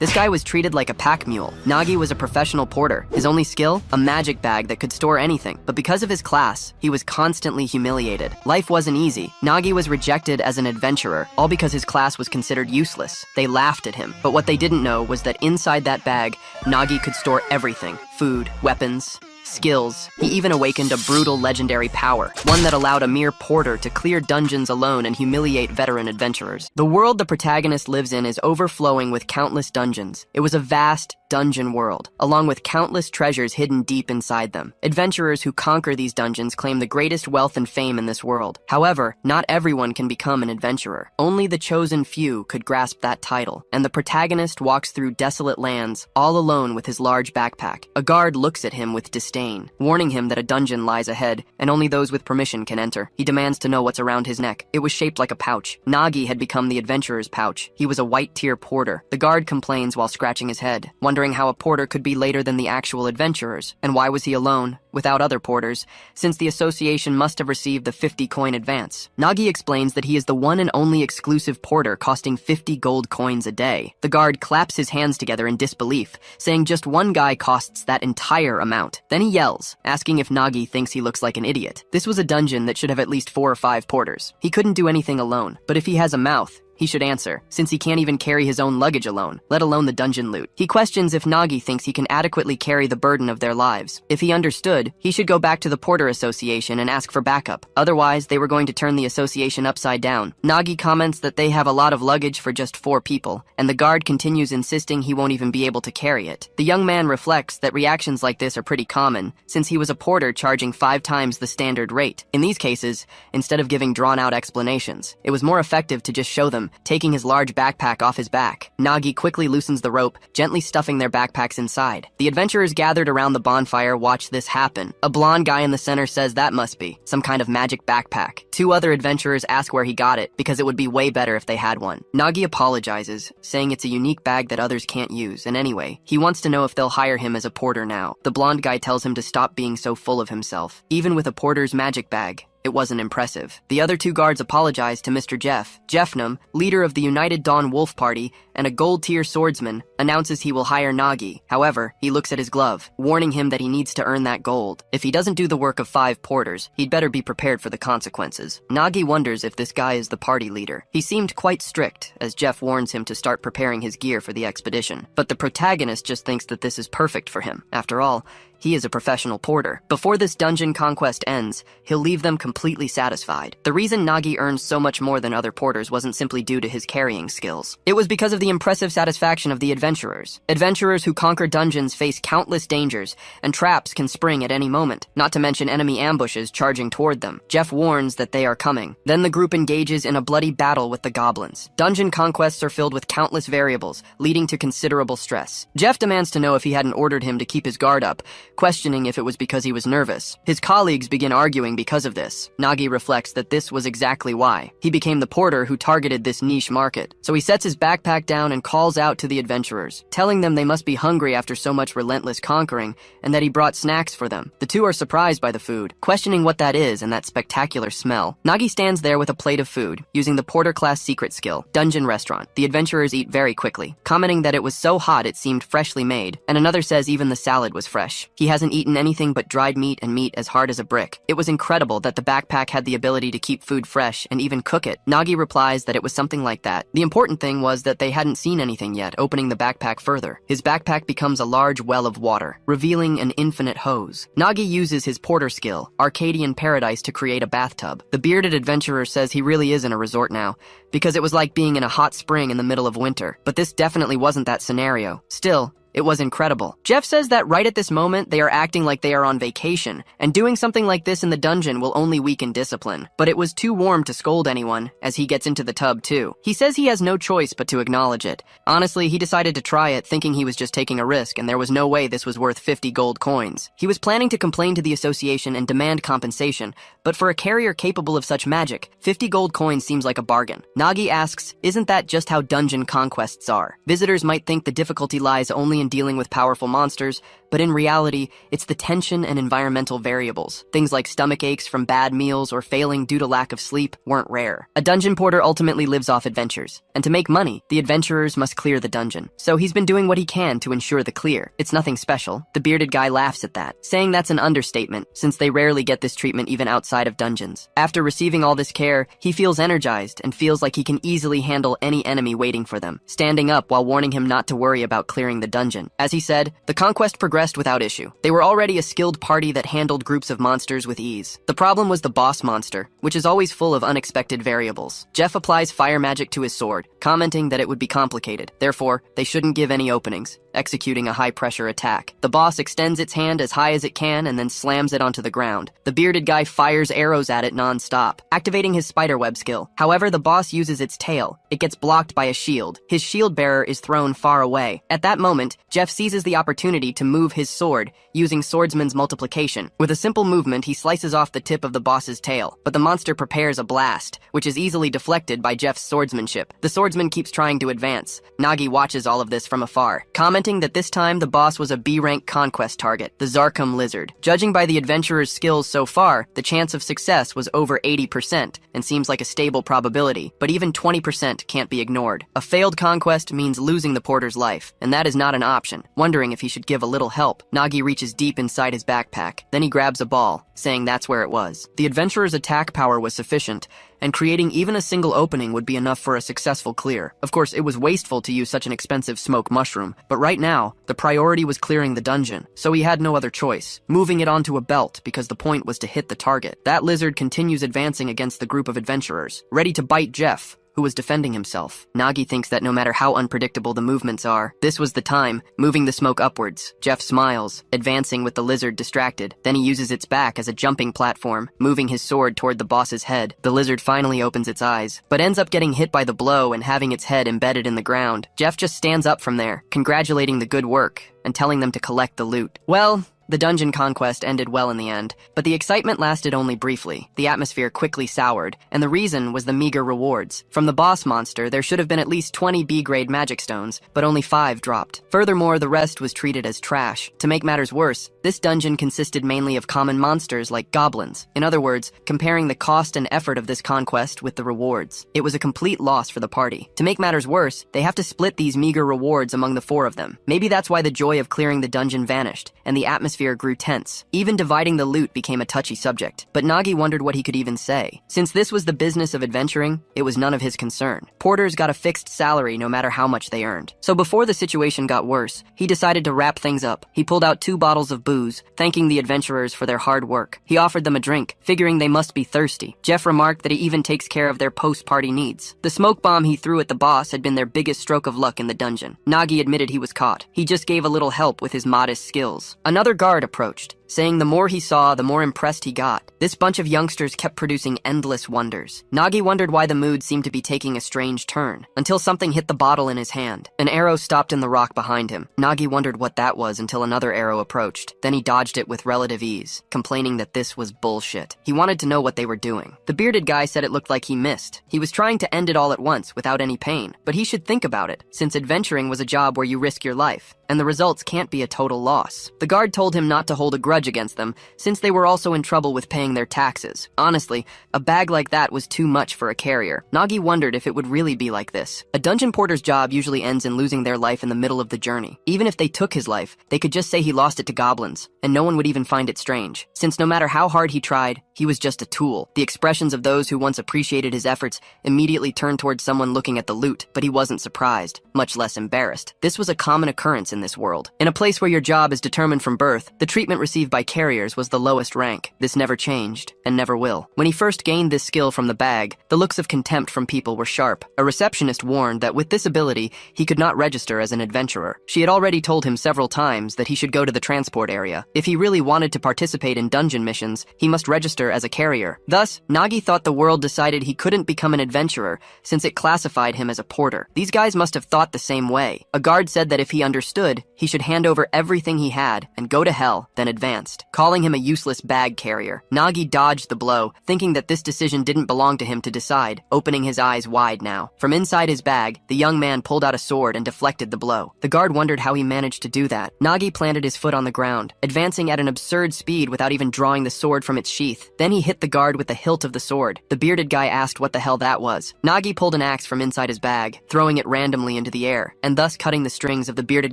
This guy was treated like a pack mule. Nagi was a professional porter. His only skill? A magic bag that could store anything. But because of his class, he was constantly humiliated. Life wasn't easy. Nagi was rejected as an adventurer, all because his class was considered useless. They laughed at him. But what they didn't know was that inside that bag, Nagi could store everything. Food, weapons, skills. He even awakened a brutal legendary power, one that allowed a mere porter to clear dungeons alone and humiliate veteran adventurers. The world the protagonist lives in is overflowing with countless dungeons. It was a vast dungeon world, along with countless treasures hidden deep inside them. Adventurers who conquer these dungeons claim the greatest wealth and fame in this world. However, not everyone can become an adventurer. Only the chosen few could grasp that title, and the protagonist walks through desolate lands, all alone with his large backpack. A guard looks at him with disdain, warning him that a dungeon lies ahead, and only those with permission can enter. He demands to know what's around his neck. It was shaped like a pouch. Nagi had become the adventurer's pouch. He was a white-tier porter. The guard complains while scratching his head, wondering how a porter could be later than the actual adventurers. And why was he alone, without other porters, since the association must have received the 50 coin advance? Nagi explains that he is the one and only exclusive porter costing 50 gold coins a day. The guard claps his hands together in disbelief, saying just one guy costs that entire amount. Then he yells, asking if Nagi thinks he looks like an idiot. This was a dungeon that should have at least 4 or 5 porters. He couldn't do anything alone, but if he has a mouth, he should answer, since he can't even carry his own luggage alone, let alone the dungeon loot. He questions if Nagi thinks he can adequately carry the burden of their lives. If he understood, he should go back to the Porter Association and ask for backup. Otherwise, they were going to turn the association upside down. Nagi comments that they have a lot of luggage for just 4 people, and the guard continues insisting he won't even be able to carry it. The young man reflects that reactions like this are pretty common, since he was a porter charging 5 times the standard rate. In these cases, instead of giving drawn-out explanations, it was more effective to just show them, taking his large backpack off his back. Nagi quickly loosens the rope, gently stuffing their backpacks inside. The adventurers gathered around the bonfire watch this happen. A blonde guy in the center says that must be some kind of magic backpack. 2 other adventurers ask where he got it, because it would be way better if they had one. Nagi apologizes, saying it's a unique bag that others can't use, and anyway, he wants to know if they'll hire him as a porter now. The blonde guy tells him to stop being so full of himself. Even with a porter's magic bag, it wasn't impressive. The other 2 guards apologized to Mr. Jeff. Jeffnum, leader of the United Dawn Wolf Party and a gold-tier swordsman, announces he will hire Nagi. However, he looks at his glove, warning him that he needs to earn that gold. If he doesn't do the work of 5 porters, he'd better be prepared for the consequences. Nagi wonders if this guy is the party leader. He seemed quite strict, as Jeff warns him to start preparing his gear for the expedition. But the protagonist just thinks that this is perfect for him. After all, he is a professional porter. Before this dungeon conquest ends, he'll leave them completely satisfied. The reason Nagi earns so much more than other porters wasn't simply due to his carrying skills. It was because of the impressive satisfaction of the adventurers. Adventurers who conquer dungeons face countless dangers, and traps can spring at any moment, not to mention enemy ambushes charging toward them. Jeff warns that they are coming. Then the group engages in a bloody battle with the goblins. Dungeon conquests are filled with countless variables, leading to considerable stress. Jeff demands to know if he hadn't ordered him to keep his guard up, questioning if it was because he was nervous. His colleagues begin arguing because of this. Nagi reflects that this was exactly why. He became the porter who targeted this niche market. So he sets his backpack down and calls out to the adventurers, telling them they must be hungry after so much relentless conquering, and that he brought snacks for them. The 2 are surprised by the food, questioning what that is and that spectacular smell. Nagi stands there with a plate of food, using the porter class secret skill, Dungeon Restaurant. The adventurers eat very quickly, commenting that it was so hot it seemed freshly made, and another says even the salad was fresh. He hasn't eaten anything but dried meat and meat as hard as a brick. It was incredible that the backpack had the ability to keep food fresh and even cook it. Nagi replies that it was something like that. The important thing was that they hadn't seen anything yet, opening the backpack further. His backpack becomes a large well of water, revealing an infinite hose. Nagi uses his porter skill, Arcadian Paradise, to create a bathtub. The bearded adventurer says he really is in a resort now, because it was like being in a hot spring in the middle of winter. But this definitely wasn't that scenario. Still, it was incredible. Jeff says that right at this moment, they are acting like they are on vacation, and doing something like this in the dungeon will only weaken discipline. But it was too warm to scold anyone, as he gets into the tub too. He says he has no choice but to acknowledge it. Honestly, he decided to try it, thinking he was just taking a risk, and there was no way this was worth 50 gold coins. He was planning to complain to the association and demand compensation, but for a carrier capable of such magic, 50 gold coins seems like a bargain. Nagi asks, isn't that just how dungeon conquests are? Visitors might think the difficulty lies only only in dealing with powerful monsters, but in reality, it's the tension and environmental variables. Things like stomach aches from bad meals or failing due to lack of sleep weren't rare. A dungeon porter ultimately lives off adventures, and to make money, the adventurers must clear the dungeon. So he's been doing what he can to ensure the clear. It's nothing special. The bearded guy laughs at that, saying that's an understatement, since they rarely get this treatment even outside of dungeons. After receiving all this care, he feels energized and feels like he can easily handle any enemy waiting for them, standing up while warning him not to worry about clearing the dungeon. As he said, the conquest progressed without issue. They were already a skilled party that handled groups of monsters with ease. The problem was the boss monster, which is always full of unexpected variables. Jeff applies fire magic to his sword, commenting that it would be complicated. Therefore, they shouldn't give any openings, executing a high-pressure attack. The boss extends its hand as high as it can and then slams it onto the ground. The bearded guy fires arrows at it non-stop, activating his spiderweb skill. However, the boss uses its tail. It gets blocked by a shield. His shield bearer is thrown far away. At that moment, Jeff seizes the opportunity to move his sword, using swordsman's multiplication. With a simple movement, he slices off the tip of the boss's tail, but the monster prepares a blast, which is easily deflected by Jeff's swordsmanship. The swordsman keeps trying to advance. Nagi watches all of this from afar, commenting that this time the boss was a B-rank conquest target, the Zarkum lizard. Judging by the adventurer's skills so far, the chance of success was over 80% and seems like a stable probability, but even 20% can't be ignored. A failed conquest means losing the porter's life, and that is not an option. Wondering if he should give a little help, Nagi reaches deep inside his backpack. Then he grabs a ball, saying that's where it was. The adventurer's attack power was sufficient, and creating even a single opening would be enough for a successful clear. Of course, it was wasteful to use such an expensive smoke mushroom, but right now, the priority was clearing the dungeon, so he had no other choice, moving it onto a belt because the point was to hit the target. That lizard continues advancing against the group of adventurers, ready to bite Jeff, who was defending himself. Nagi thinks that no matter how unpredictable the movements are, this was the time, moving the smoke upwards. Jeff smiles, advancing with the lizard distracted. Then he uses its back as a jumping platform, moving his sword toward the boss's head. The lizard finally opens its eyes, but ends up getting hit by the blow and having its head embedded in the ground. Jeff just stands up from there, congratulating the good work, and telling them to collect the loot. Well, the dungeon conquest ended well in the end, but the excitement lasted only briefly. The atmosphere quickly soured, and the reason was the meager rewards. From the boss monster, there should have been at least 20 B-grade magic stones, but only 5 dropped. Furthermore, the rest was treated as trash. To make matters worse, this dungeon consisted mainly of common monsters like goblins. In other words, comparing the cost and effort of this conquest with the rewards, it was a complete loss for the party. To make matters worse, they have to split these meager rewards among the 4 of them. Maybe that's why the joy of clearing the dungeon vanished, and the atmosphere grew tense. Even dividing the loot became a touchy subject, but Nagi wondered what he could even say. Since this was the business of adventuring, it was none of his concern. Porters got a fixed salary no matter how much they earned. So before the situation got worse, he decided to wrap things up. He pulled out 2 bottles of booze, thanking the adventurers for their hard work. He offered them a drink, figuring they must be thirsty. Jeff remarked that he even takes care of their post-party needs. The smoke bomb he threw at the boss had been their biggest stroke of luck in the dungeon. Nagi admitted he was caught. He just gave a little help with his modest skills. Another guard approached, saying the more he saw, the more impressed he got. This bunch of youngsters kept producing endless wonders. Nagi wondered why the mood seemed to be taking a strange turn, until something hit the bottle in his hand. An arrow stopped in the rock behind him. Nagi wondered what that was until another arrow approached. Then he dodged it with relative ease, complaining that this was bullshit. He wanted to know what they were doing. The bearded guy said it looked like he missed. He was trying to end it all at once without any pain, but he should think about it, since adventuring was a job where you risk your life, and the results can't be a total loss. The guard told him not to hold a grudge against them, since they were also in trouble with paying their taxes. Honestly, a bag like that was too much for a carrier. Nagi wondered if it would really be like this. A dungeon porter's job usually ends in losing their life in the middle of the journey. Even if they took his life, they could just say he lost it to goblins, and no one would even find it strange, since no matter how hard he tried, he was just a tool. The expressions of those who once appreciated his efforts immediately turned towards someone looking at the loot, but he wasn't surprised, much less embarrassed. This was a common occurrence in this world. In a place where your job is determined from birth, the treatment received by carriers was the lowest rank. This never changed, and never will. When he first gained this skill from the bag, the looks of contempt from people were sharp. A receptionist warned that with this ability, he could not register as an adventurer. She had already told him several times that he should go to the transport area area. If he really wanted to participate in dungeon missions, he must register as a carrier. Thus, Nagi thought the world decided he couldn't become an adventurer since it classified him as a porter. These guys must have thought the same way. A guard said that if he understood, he should hand over everything he had and go to hell, then advanced, calling him a useless bag carrier. Nagi dodged the blow, thinking that this decision didn't belong to him to decide, opening his eyes wide now. From inside his bag, the young man pulled out a sword and deflected the blow. The guard wondered how he managed to do that. Nagi planted his foot on the ground, advancing at an absurd speed without even drawing the sword from its sheath. Then he hit the guard with the hilt of the sword. The bearded guy asked what the hell that was. Nagi pulled an axe from inside his bag, throwing it randomly into the air, and thus cutting the strings of the bearded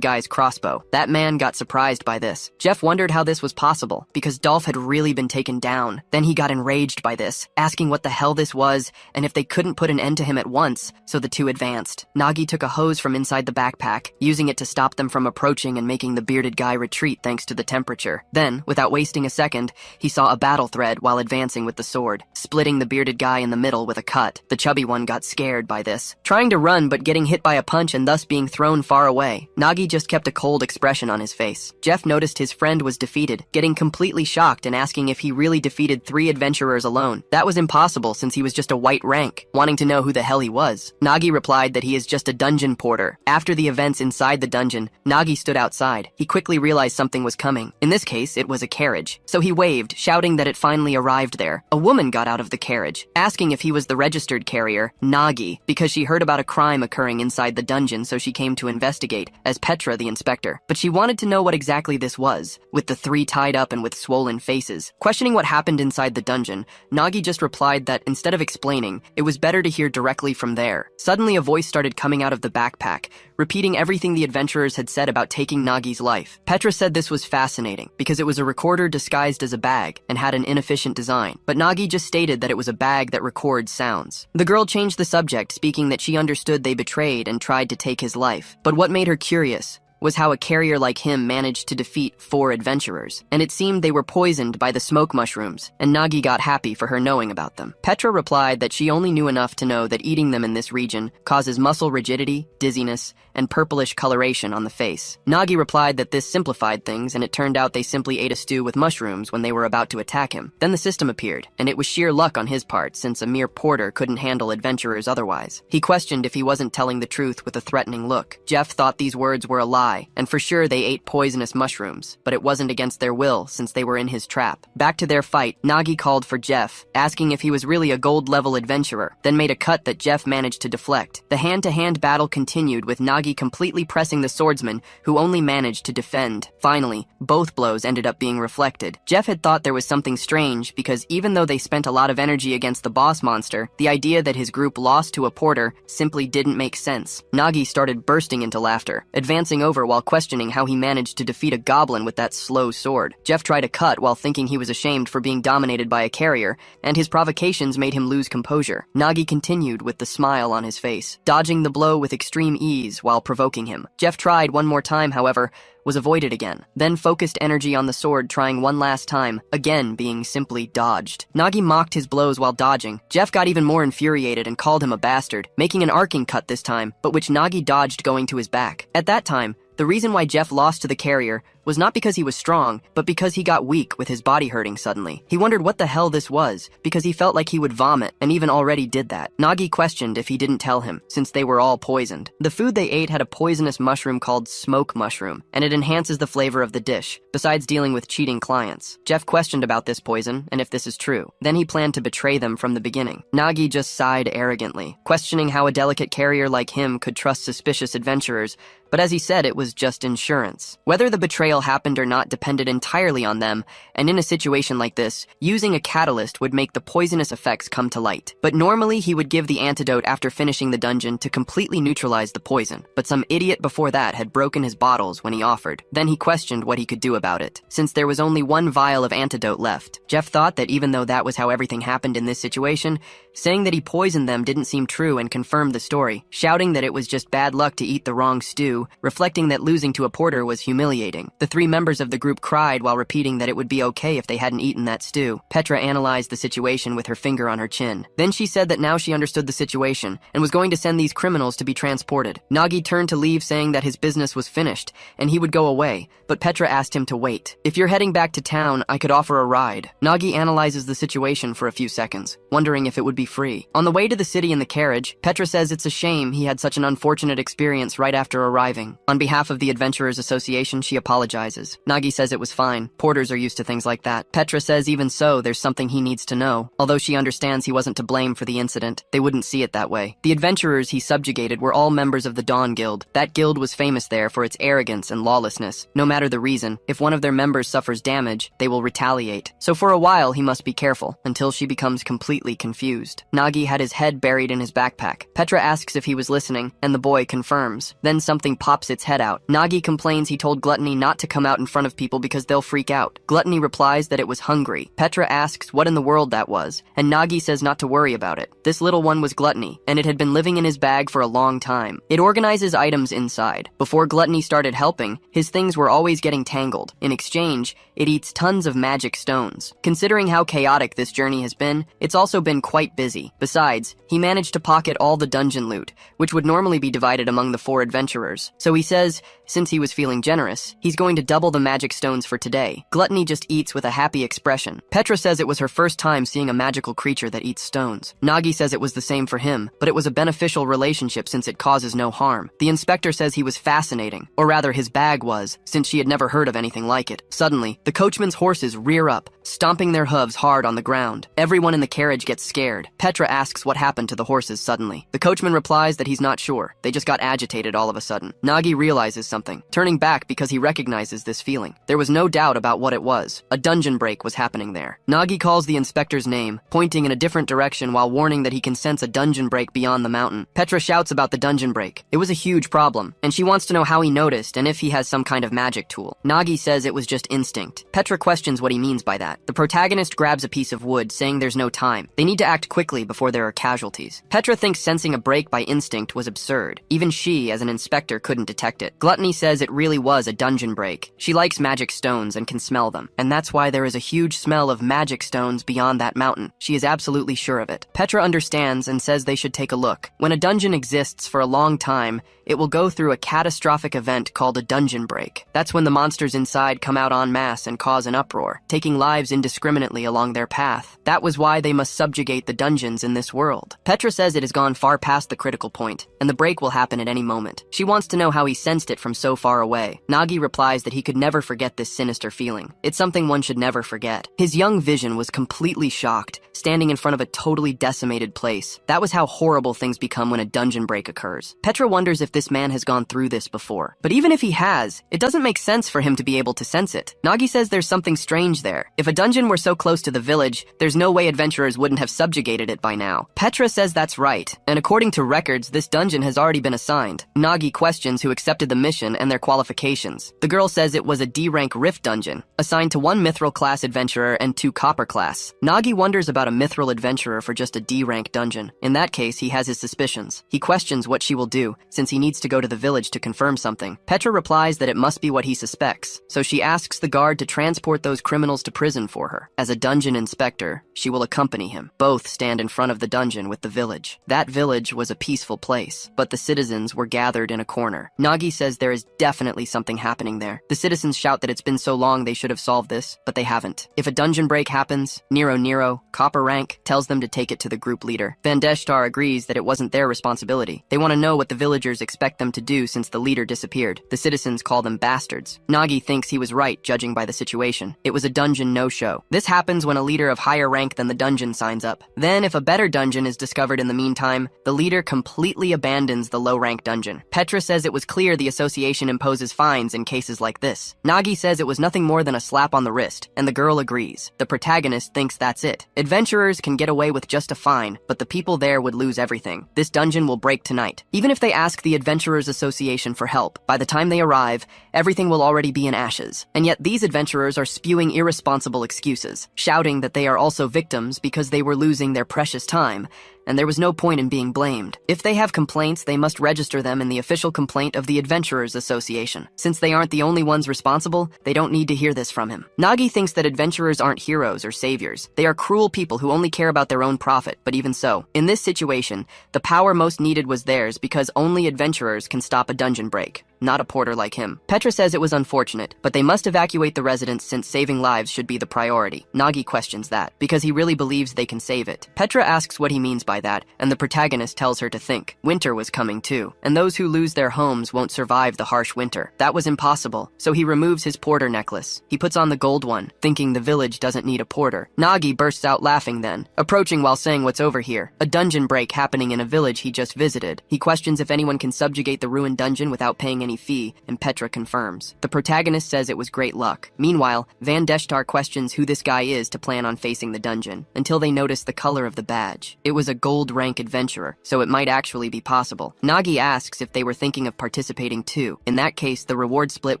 guy's crossbow. That man got surprised by this. Jeff wondered how this was possible, because Dolph had really been taken down. Then he got enraged by this, asking what the hell this was, and if they couldn't put an end to him at once, so the two advanced. Nagi took a hose from inside the backpack, using it to stop them from approaching and making the bearded guy retreat thanks to the temperature. Then, without wasting a second, he saw a battle thread while advancing with the sword, splitting the bearded guy in the middle with a cut. The chubby one got scared by this, trying to run but getting hit by a punch and thus being thrown far away. Nagi just kept a cold expression on his face. Jeff noticed his friend was defeated, getting completely shocked and asking if he really defeated 3 adventurers alone. That was impossible since he was just a white rank, wanting to know who the hell he was. Nagi replied that he is just a dungeon porter. After the events inside the dungeon, Nagi stood outside. He quickly realized something was coming. In this case, it was a carriage. So he waved, shouting that it finally arrived there. A woman got out of the carriage, asking if he was the registered carrier, Nagi, because she heard about a crime occurring inside the dungeon, so she came to investigate, as Petra the inspector. But she wanted to know what exactly this was, with the 3 tied up and with swollen faces. Questioning what happened inside the dungeon, Nagi just replied that instead of explaining, it was better to hear directly from there. Suddenly a voice started coming out of the backpack, repeating everything the adventurers had said about taking Nagi's life. Petra said this was fascinating, because it was a recorder disguised as a bag and had an inefficient design. But Nagi just stated that it was a bag that records sounds. The girl changed the subject, speaking that she understood they betrayed and tried to take his life. But what made her curious was how a carrier like him managed to defeat 4 adventurers, and it seemed they were poisoned by the smoke mushrooms, and Nagi got happy for her knowing about them. Petra replied that she only knew enough to know that eating them in this region causes muscle rigidity, dizziness, and purplish coloration on the face. Nagi replied that this simplified things, and it turned out they simply ate a stew with mushrooms when they were about to attack him. Then the system appeared, and it was sheer luck on his part since a mere porter couldn't handle adventurers otherwise. He questioned if he wasn't telling the truth with a threatening look. Jeff thought these words were a lie, and for sure they ate poisonous mushrooms, but it wasn't against their will since they were in his trap. Back to their fight, Nagi called for Jeff, asking if he was really a gold-level adventurer, then made a cut that Jeff managed to deflect. The hand-to-hand battle continued with Nagi completely pressing the swordsman, who only managed to defend. Finally, both blows ended up being reflected. Jeff had thought there was something strange because even though they spent a lot of energy against the boss monster, the idea that his group lost to a porter simply didn't make sense. Nagi started bursting into laughter, advancing over while questioning how he managed to defeat a goblin with that slow sword. Jeff tried a cut while thinking he was ashamed for being dominated by a carrier, and his provocations made him lose composure. Nagi continued with the smile on his face, dodging the blow with extreme ease while provoking him. Jeff tried one more time, however, was avoided again, then focused energy on the sword, trying one last time, again being simply dodged. Nagi mocked his blows while dodging. Jeff got even more infuriated and called him a bastard, making an arcing cut this time, but which Nagi dodged going to his back. At that time, the reason why Jeff lost to the carrier was not because he was strong, but because he got weak with his body hurting suddenly. He wondered what the hell this was, because he felt like he would vomit, and even already did that. Nagi questioned if he didn't tell him, since they were all poisoned. The food they ate had a poisonous mushroom called smoke mushroom, and it enhances the flavor of the dish, besides dealing with cheating clients. Jeff questioned about this poison, and if this is true. Then he planned to betray them from the beginning. Nagi just sighed arrogantly, questioning how a delicate carrier like him could trust suspicious adventurers, but as he said, it was just insurance. Whether the betrayal happened or not depended entirely on them, and in a situation like this, using a catalyst would make the poisonous effects come to light. But normally he would give the antidote after finishing the dungeon to completely neutralize the poison, but some idiot before that had broken his bottles when he offered. Then he questioned what he could do about it, since there was only 1 vial of antidote left. Jeff thought that even though that was how everything happened in this situation, saying that he poisoned them didn't seem true and confirmed the story, shouting that it was just bad luck to eat the wrong stew stew, reflecting that losing to a porter was humiliating. The 3 members of the group cried while repeating that it would be okay if they hadn't eaten that stew. Petra analyzed the situation with her finger on her chin. Then she said that now she understood the situation and was going to send these criminals to be transported. Nagi turned to leave, saying that his business was finished and he would go away, but Petra asked him to wait. If you're heading back to town, I could offer a ride. Nagi analyzes the situation for a few seconds, wondering if it would be free. On the way to the city in the carriage, Petra says it's a shame he had such an unfortunate experience right after arriving. On behalf of the Adventurers Association, she apologizes. Nagi says it was fine. Porters are used to things like that. Petra says even so, there's something he needs to know. Although she understands he wasn't to blame for the incident, they wouldn't see it that way. The adventurers he subjugated were all members of the Dawn Guild. That guild was famous there for its arrogance and lawlessness. No matter the reason, if one of their members suffers damage, they will retaliate. So for a while, he must be careful, until she becomes completely confused. Nagi had his head buried in his backpack. Petra asks if he was listening, and the boy confirms. Then something pops its head out. Nagi complains he told Gluttony not to come out in front of people because they'll freak out. Gluttony replies that it was hungry. Petra asks what in the world that was, and Nagi says not to worry about it. This little one was Gluttony, and it had been living in his bag for a long time. It organizes items inside. Before Gluttony started helping, his things were always getting tangled. In exchange, it eats tons of magic stones. Considering how chaotic this journey has been, it's also been quite busy. Besides, he managed to pocket all the dungeon loot, which would normally be divided among the 4 adventurers. So he says, since he was feeling generous, he's going to double the magic stones for today. Gluttony just eats with a happy expression. Petra says it was her first time seeing a magical creature that eats stones. Nagi says it was the same for him, but it was a beneficial relationship since it causes no harm. The inspector says he was fascinating, or rather his bag was, since she had never heard of anything like it. Suddenly, the coachman's horses rear up, stomping their hooves hard on the ground. Everyone in the carriage gets scared. Petra asks what happened to the horses suddenly. The coachman replies that he's not sure. They just got agitated all of a sudden. Nagi realizes something, turning back because he recognizes this feeling. There was no doubt about what it was. A dungeon break was happening there. Nagi calls the inspector's name, pointing in a different direction while warning that he can sense a dungeon break beyond the mountain. Petra shouts about the dungeon break. It was a huge problem, and she wants to know how he noticed and if he has some kind of magic tool. Nagi says it was just instinct. Petra questions what he means by that. The protagonist grabs a piece of wood, saying there's no time. They need to act quickly before there are casualties. Petra thinks sensing a break by instinct was absurd. Even she, as an inspector, couldn't detect it. Gluttony says it really was a dungeon break. She likes magic stones and can smell them, and that's why there is a huge smell of magic stones beyond that mountain. She is absolutely sure of it. Petra understands and says they should take a look. When a dungeon exists for a long time, it will go through a catastrophic event called a dungeon break. That's when the monsters inside come out en masse and cause an uproar, taking lives indiscriminately along their path. That was why they must subjugate the dungeons in this world. Petra says it has gone far past the critical point, and the break will happen at any moment. She wants to know how he sensed it from so far away. Nagi replies that he could never forget this sinister feeling. It's something one should never forget. His young vision was completely shocked, standing in front of a totally decimated place. That was how horrible things become when a dungeon break occurs. Petra wonders if this man has gone through this before. But even if he has, it doesn't make sense for him to be able to sense it. Nagi says there's something strange there. If a dungeon were so close to the village, there's no way adventurers wouldn't have subjugated it by now. Petra says that's right, and according to records, this dungeon has already been assigned. Nagi questions who accepted the mission and their qualifications. The girl says it was a D-rank Rift dungeon, assigned to 1 Mithril class adventurer and 2 Copper class. Nagi wonders about a Mithril adventurer for just a D-rank dungeon. In that case, he has his suspicions. He questions what she will do, since he needs to go to the village to confirm something. Petra replies that it must be what he suspects, so she asks the guard to transport those criminals to prison for her. As a dungeon inspector, she will accompany him. Both stand in front of the dungeon with the village. That village was a peaceful place, but the citizens were gathered in a corner. Nagi says there is definitely something happening there. The citizens shout that it's been so long they should have solved this, but they haven't. If a dungeon break happens, Nero, Copper rank, tells them to take it to the group leader. Vandeshtar agrees that it wasn't their responsibility. They want to know what the villagers expect them to do since the leader disappeared. The citizens call them bastards. Nagi thinks he was right, judging by the situation. It was a dungeon no-show. This happens when a leader of higher rank than the dungeon signs up. Then, if a better dungeon is discovered in the meantime, the leader completely abandons the low-rank dungeon. Petra says it was clear the association imposes fines in cases like this. Nagi says it was nothing more than a slap on the wrist, and the girl agrees. The protagonist thinks that's it. Adventurers can get away with just a fine, but the people there would lose everything. This dungeon will break tonight. Even if they ask the Adventurers Association for help, by the time they arrive, everything will already be in ashes. And yet these adventurers are spewing irresponsible excuses, shouting that they are also victims because they were losing their precious time, and there was no point in being blamed. If they have complaints, they must register them in the official complaint of the Adventurers Association. Since they aren't the only ones responsible, they don't need to hear this from him. Nagi thinks that adventurers aren't heroes or saviors. They are cruel people who only care about their own profit, but even so, in this situation, the power most needed was theirs because only adventurers can stop a dungeon break, not a porter like him. Petra says it was unfortunate, but they must evacuate the residents since saving lives should be the priority. Nagi questions that, because he really believes they can save it. Petra asks what he means by that, and the protagonist tells her to think. Winter was coming too, and those who lose their homes won't survive the harsh winter. That was impossible, so he removes his porter necklace. He puts on the gold one, thinking the village doesn't need a porter. Nagi bursts out laughing then, approaching while saying what's over here. A dungeon break happening in a village he just visited. He questions if anyone can subjugate the ruined dungeon without paying any fee, and Petra confirms. The protagonist says it was great luck. Meanwhile, Van Deshtar questions who this guy is to plan on facing the dungeon, until they notice the color of the badge. It was a gold rank adventurer, so it might actually be possible. Nagi asks if they were thinking of participating too. In that case, the reward split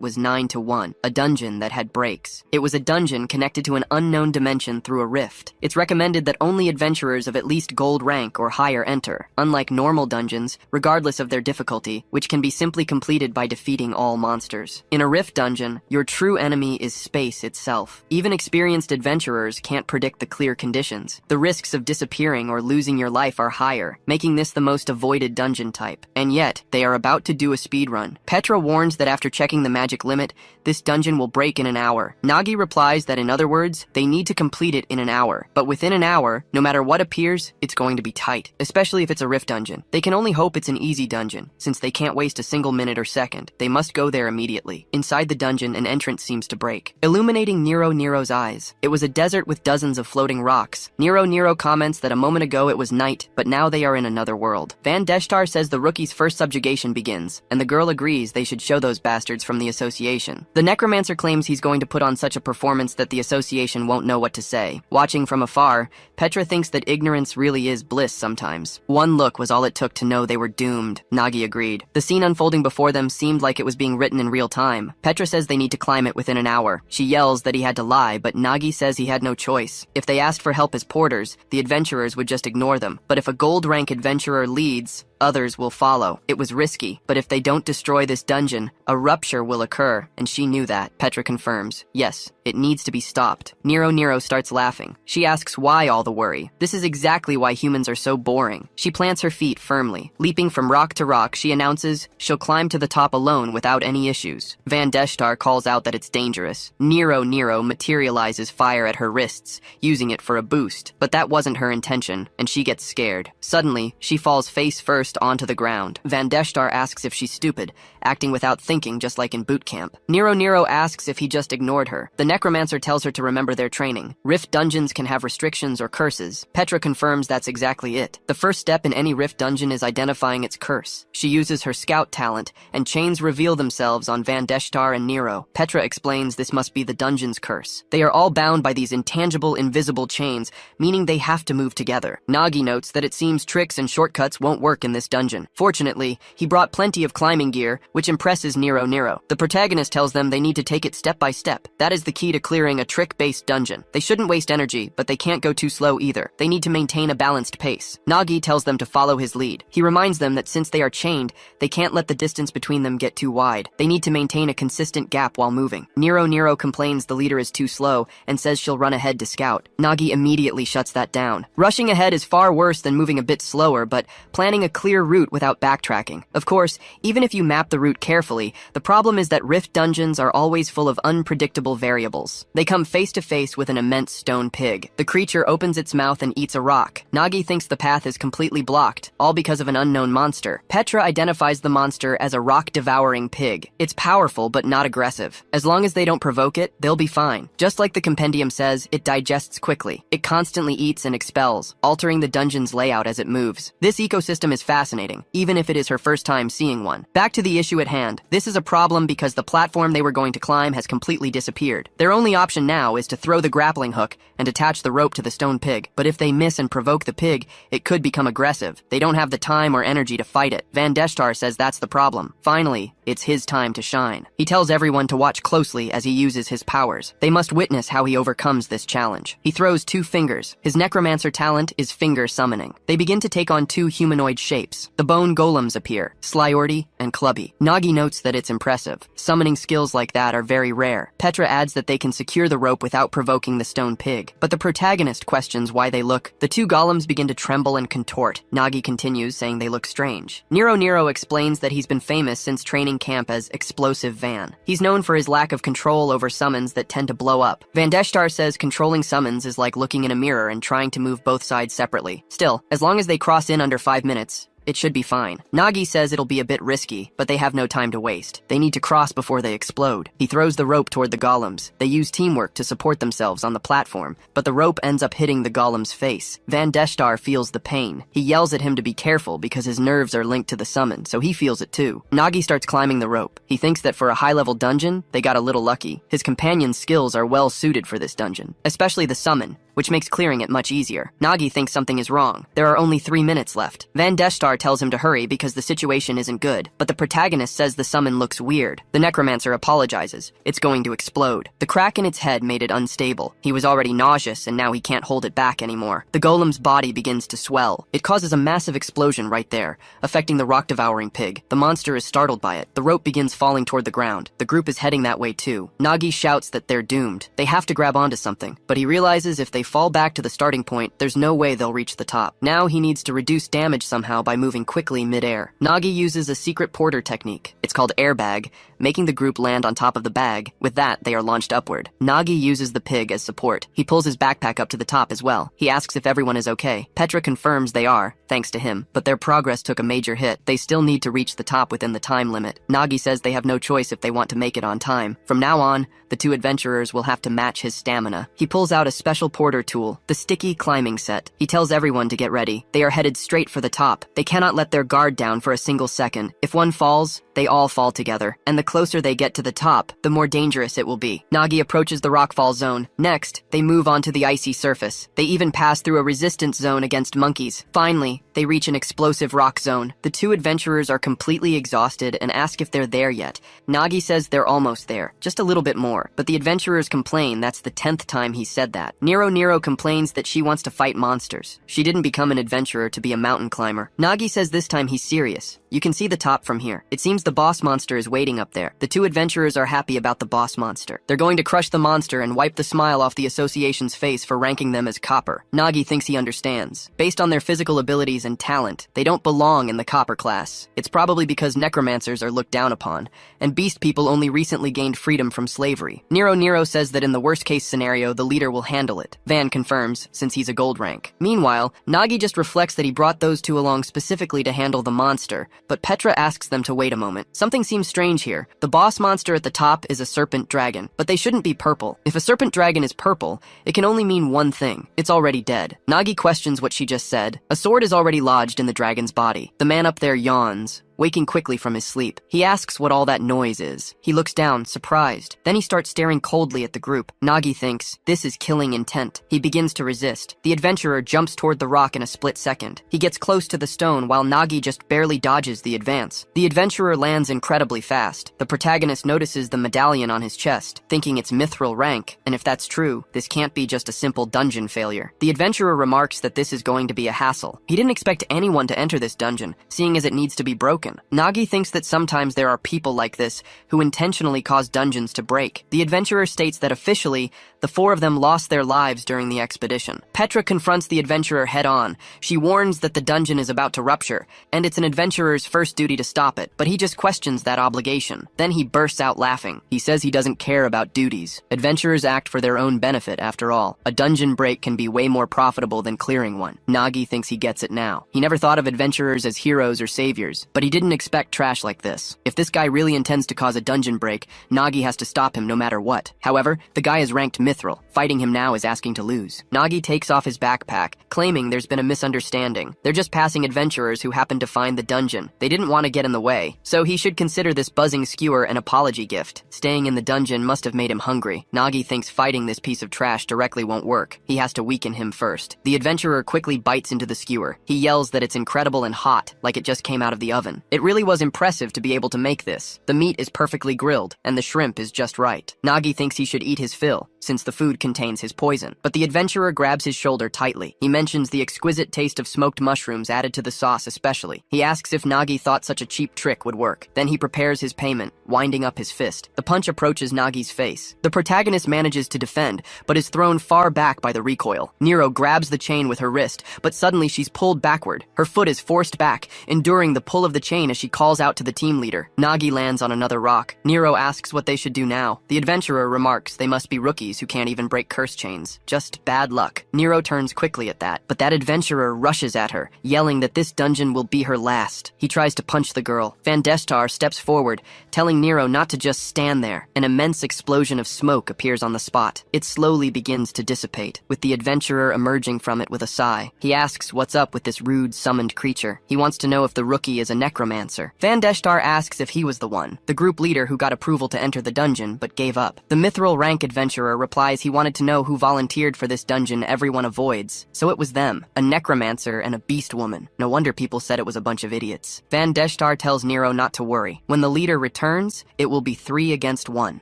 was 9-1, a dungeon that had breaks. It was a dungeon connected to an unknown dimension through a rift. It's recommended that only adventurers of at least gold rank or higher enter, unlike normal dungeons, regardless of their difficulty, which can be simply completed by defeating all monsters. In a rift dungeon, your true enemy is space itself. Even experienced adventurers can't predict the clear conditions. The risks of disappearing or losing your life are higher, making this the most avoided dungeon type. And yet, they are about to do a speedrun. Petra warns that after checking the magic limit, this dungeon will break in an hour. Nagi replies that in other words, they need to complete it in an hour. But within an hour, no matter what appears, it's going to be tight, especially if it's a rift dungeon. They can only hope it's an easy dungeon, since they can't waste a single minute or second. They must go there immediately. Inside the dungeon, an entrance seems to break, illuminating Nero's eyes. It was a desert with dozens of floating rocks. Nero comments that a moment ago it was night, but now they are in another world. Van Deshtar says the rookie's first subjugation begins, and the girl agrees they should show those bastards from the association. The necromancer claims he's going to put on such a performance that the association won't know what to say. Watching from afar, Petra thinks that ignorance really is bliss sometimes. One look was all it took to know they were doomed. Nagi agreed. The scene unfolding before them seemed like it was being written in real time. Petra says they need to climb it within an hour. She yells that he had to lie, but Nagi says he had no choice. If they asked for help as porters, the adventurers would just ignore them. But if a gold rank adventurer leads, others will follow. It was risky, but if they don't destroy this dungeon, a rupture will occur, and she knew that. Petra confirms. Yes, it needs to be stopped. Nero starts laughing. She asks why all the worry. This is exactly why humans are so boring. She plants her feet firmly. Leaping from rock to rock, she announces she'll climb to the top alone without any issues. Van Deshtar calls out that it's dangerous. Nero materializes fire at her wrists, using it for a boost, but that wasn't her intention, and she gets scared. Suddenly, she falls face first onto the ground. Van Deshtar asks if she's stupid, acting without thinking just like in boot camp. Nero asks if he just ignored her. The necromancer tells her to remember their training. Rift dungeons can have restrictions or curses. Petra confirms that's exactly it. The first step in any rift dungeon is identifying its curse. She uses her scout talent, and chains reveal themselves on Van Deshtar and Nero. Petra explains this must be the dungeon's curse. They are all bound by these intangible, invisible chains, meaning they have to move together. Nagi notes that it seems tricks and shortcuts won't work in this dungeon. Fortunately, he brought plenty of climbing gear, which impresses Nero. The protagonist tells them they need to take it step by step. That is the key to clearing a trick-based dungeon. They shouldn't waste energy, but they can't go too slow either. They need to maintain a balanced pace. Nagi tells them to follow his lead. He reminds them that since they are chained, they can't let the distance between them get too wide. They need to maintain a consistent gap while moving. Nero complains the leader is too slow and says she'll run ahead to scout. Nagi immediately shuts that down. Rushing ahead is far worse than moving a bit slower, but planning a clear route without backtracking. Of course, even if you map the route carefully, the problem is that rift dungeons are always full of unpredictable variables. They come face to face with an immense stone pig. The creature opens its mouth and eats a rock. Nagi thinks the path is completely blocked, all because of an unknown monster. Petra identifies the monster as a rock-devouring pig. It's powerful but not aggressive. As long as they don't provoke it, they'll be fine. Just like the compendium says, it digests quickly. It constantly eats and expels, altering the dungeon's layout as it moves. This ecosystem is fascinating, even if it is her first time seeing one. Back to the issue at hand. This is a problem because the platform they were going to climb has completely disappeared. Their only option now is to throw the grappling hook and attach the rope to the stone pig. But if they miss and provoke the pig, it could become aggressive. They don't have the time or energy to fight it. Van Deshtar says that's the problem. Finally, It's his time to shine. He tells everyone to watch closely as he uses his powers. They must witness how he overcomes this challenge. He throws 2 fingers. His necromancer talent is finger summoning. They begin to take on 2 humanoid shapes. The bone golems appear, Slyordy and Clubby. Nagi notes that it's impressive. Summoning skills like that are very rare. Petra adds that they can secure the rope without provoking the stone pig. But the protagonist questions why they look. The 2 golems begin to tremble and contort. Nagi continues, saying they look strange. Nero explains that he's been famous since training camp as Explosive Van. He's known for his lack of control over summons that tend to blow up. Van Deshtar says controlling summons is like looking in a mirror and trying to move both sides separately. Still, as long as they cross in under 5 minutes, it should be fine. Nagi says it'll be a bit risky, but they have no time to waste. They need to cross before they explode. He throws the rope toward the golems. They use teamwork to support themselves on the platform, but the rope ends up hitting the golem's face. Van Deshtar feels the pain. He yells at him to be careful because his nerves are linked to the summon, so he feels it too. Nagi starts climbing the rope. He thinks that for a high-level dungeon, they got a little lucky. His companion's skills are well suited for this dungeon, especially the summon, which makes clearing it much easier. Nagi thinks something is wrong. There are only 3 minutes left. Van Deshtar tells him to hurry because the situation isn't good, but the protagonist says the summon looks weird. The necromancer apologizes. It's going to explode. The crack in its head made it unstable. He was already nauseous and now he can't hold it back anymore. The golem's body begins to swell. It causes a massive explosion right there, affecting the rock-devouring pig. The monster is startled by it. The rope begins falling toward the ground. The group is heading that way too. Nagi shouts that they're doomed. They have to grab onto something, but he realizes if they fall back to the starting point, there's no way they'll reach the top. Now he needs to reduce damage somehow by moving quickly mid-air. Nagi uses a secret porter technique. It's called airbag, making the group land on top of the bag. With that, they are launched upward. Nagi uses the pig as support. He pulls his backpack up to the top as well. He asks if everyone is okay. Petra confirms they are, thanks to him, but their progress took a major hit. They still need to reach the top within the time limit. Nagi says they have no choice if they want to make it on time. From now on, the 2 adventurers will have to match his stamina. He pulls out a special porter tool, the sticky climbing set. He tells everyone to get ready. They are headed straight for the top. They cannot let their guard down for a single second. If one falls, they all fall together, and the closer they get to the top, the more dangerous it will be. Nagi approaches the rockfall zone. Next, they move onto the icy surface. They even pass through a resistance zone against monkeys. Finally, they reach an explosive rock zone. The 2 adventurers are completely exhausted and ask if they're there yet. Nagi says they're almost there, just a little bit more, but the adventurers complain that's the 10th time he said that. Nero complains that she wants to fight monsters. She didn't become an adventurer to be a mountain climber. Nagi says this time he's serious. You can see the top from here. It seems the boss monster is waiting up there. The 2 adventurers are happy about the boss monster. They're going to crush the monster and wipe the smile off the association's face for ranking them as copper. Nagi thinks he understands. Based on their physical abilities and talent, they don't belong in the copper class. It's probably because necromancers are looked down upon, and beast people only recently gained freedom from slavery. Nero says that in the worst-case scenario, the leader will handle it. Van confirms, since he's a gold rank. Meanwhile, Nagi just reflects that he brought those 2 along specifically to handle the monster, but Petra asks them to wait a moment. Something seems strange here. The boss monster at the top is a serpent dragon, but they shouldn't be purple. If a serpent dragon is purple, it can only mean one thing. It's already dead. Nagi questions what she just said. A sword is already lodged in the dragon's body. The man up there yawns, waking quickly from his sleep. He asks what all that noise is. He looks down, surprised. Then he starts staring coldly at the group. Nagi thinks, this is killing intent. He begins to resist. The adventurer jumps toward the rock in a split second. He gets close to the stone while Nagi just barely dodges the advance. The adventurer lands incredibly fast. The protagonist notices the medallion on his chest, thinking it's mithril rank, and if that's true, this can't be just a simple dungeon failure. The adventurer remarks that this is going to be a hassle. He didn't expect anyone to enter this dungeon, seeing as it needs to be broken. Nagi thinks that sometimes there are people like this who intentionally cause dungeons to break. The adventurer states that officially, the 4 of them lost their lives during the expedition. Petra confronts the adventurer head-on. She warns that the dungeon is about to rupture, and it's an adventurer's first duty to stop it, but he just questions that obligation. Then he bursts out laughing. He says he doesn't care about duties. Adventurers act for their own benefit, after all. A dungeon break can be way more profitable than clearing one. Nagi thinks he gets it now. He never thought of adventurers as heroes or saviors, but he didn't expect trash like this. If this guy really intends to cause a dungeon break, Nagi has to stop him no matter what. However, the guy is ranked mithril. Fighting him now is asking to lose. Nagi takes off his backpack, claiming there's been a misunderstanding. They're just passing adventurers who happen to find the dungeon. They didn't want to get in the way, so he should consider this buzzing skewer an apology gift. Staying in the dungeon must have made him hungry. Nagi thinks fighting this piece of trash directly won't work. He has to weaken him first. The adventurer quickly bites into the skewer. He yells that it's incredible and hot, like it just came out of the oven. It really was impressive to be able to make this. The meat is perfectly grilled, and the shrimp is just right. Nagi thinks he should eat his fill, since the food contains his poison. But the adventurer grabs his shoulder tightly. He mentions the exquisite taste of smoked mushrooms added to the sauce especially. He asks if Nagi thought such a cheap trick would work. Then he prepares his payment, winding up his fist. The punch approaches Nagi's face. The protagonist manages to defend, but is thrown far back by the recoil. Nero grabs the chain with her wrist, but suddenly she's pulled backward. Her foot is forced back, enduring the pull of the chain as she calls out to the team leader. Nagi lands on another rock. Nero asks what they should do now. The adventurer remarks they must be rookies who can't even break curse chains. Just bad luck. Nero turns quickly at that, but that adventurer rushes at her, yelling that this dungeon will be her last. He tries to punch the girl. Van Deshtar steps forward, telling Nero not to just stand there. An immense explosion of smoke appears on the spot. It slowly begins to dissipate, with the adventurer emerging from it with a sigh. He asks what's up with this rude summoned creature. He wants to know if the rookie is a necromancer. Van Deshtar asks if he was the one, the group leader who got approval to enter the dungeon but gave up. The mithril rank adventurer replies he wanted to know who volunteered for this dungeon everyone avoids. So it was them, a necromancer and a beast woman. No wonder people said it was a bunch of idiots. Van Deshtar tells Nero not to worry. When the leader returns, it will be 3 against 1.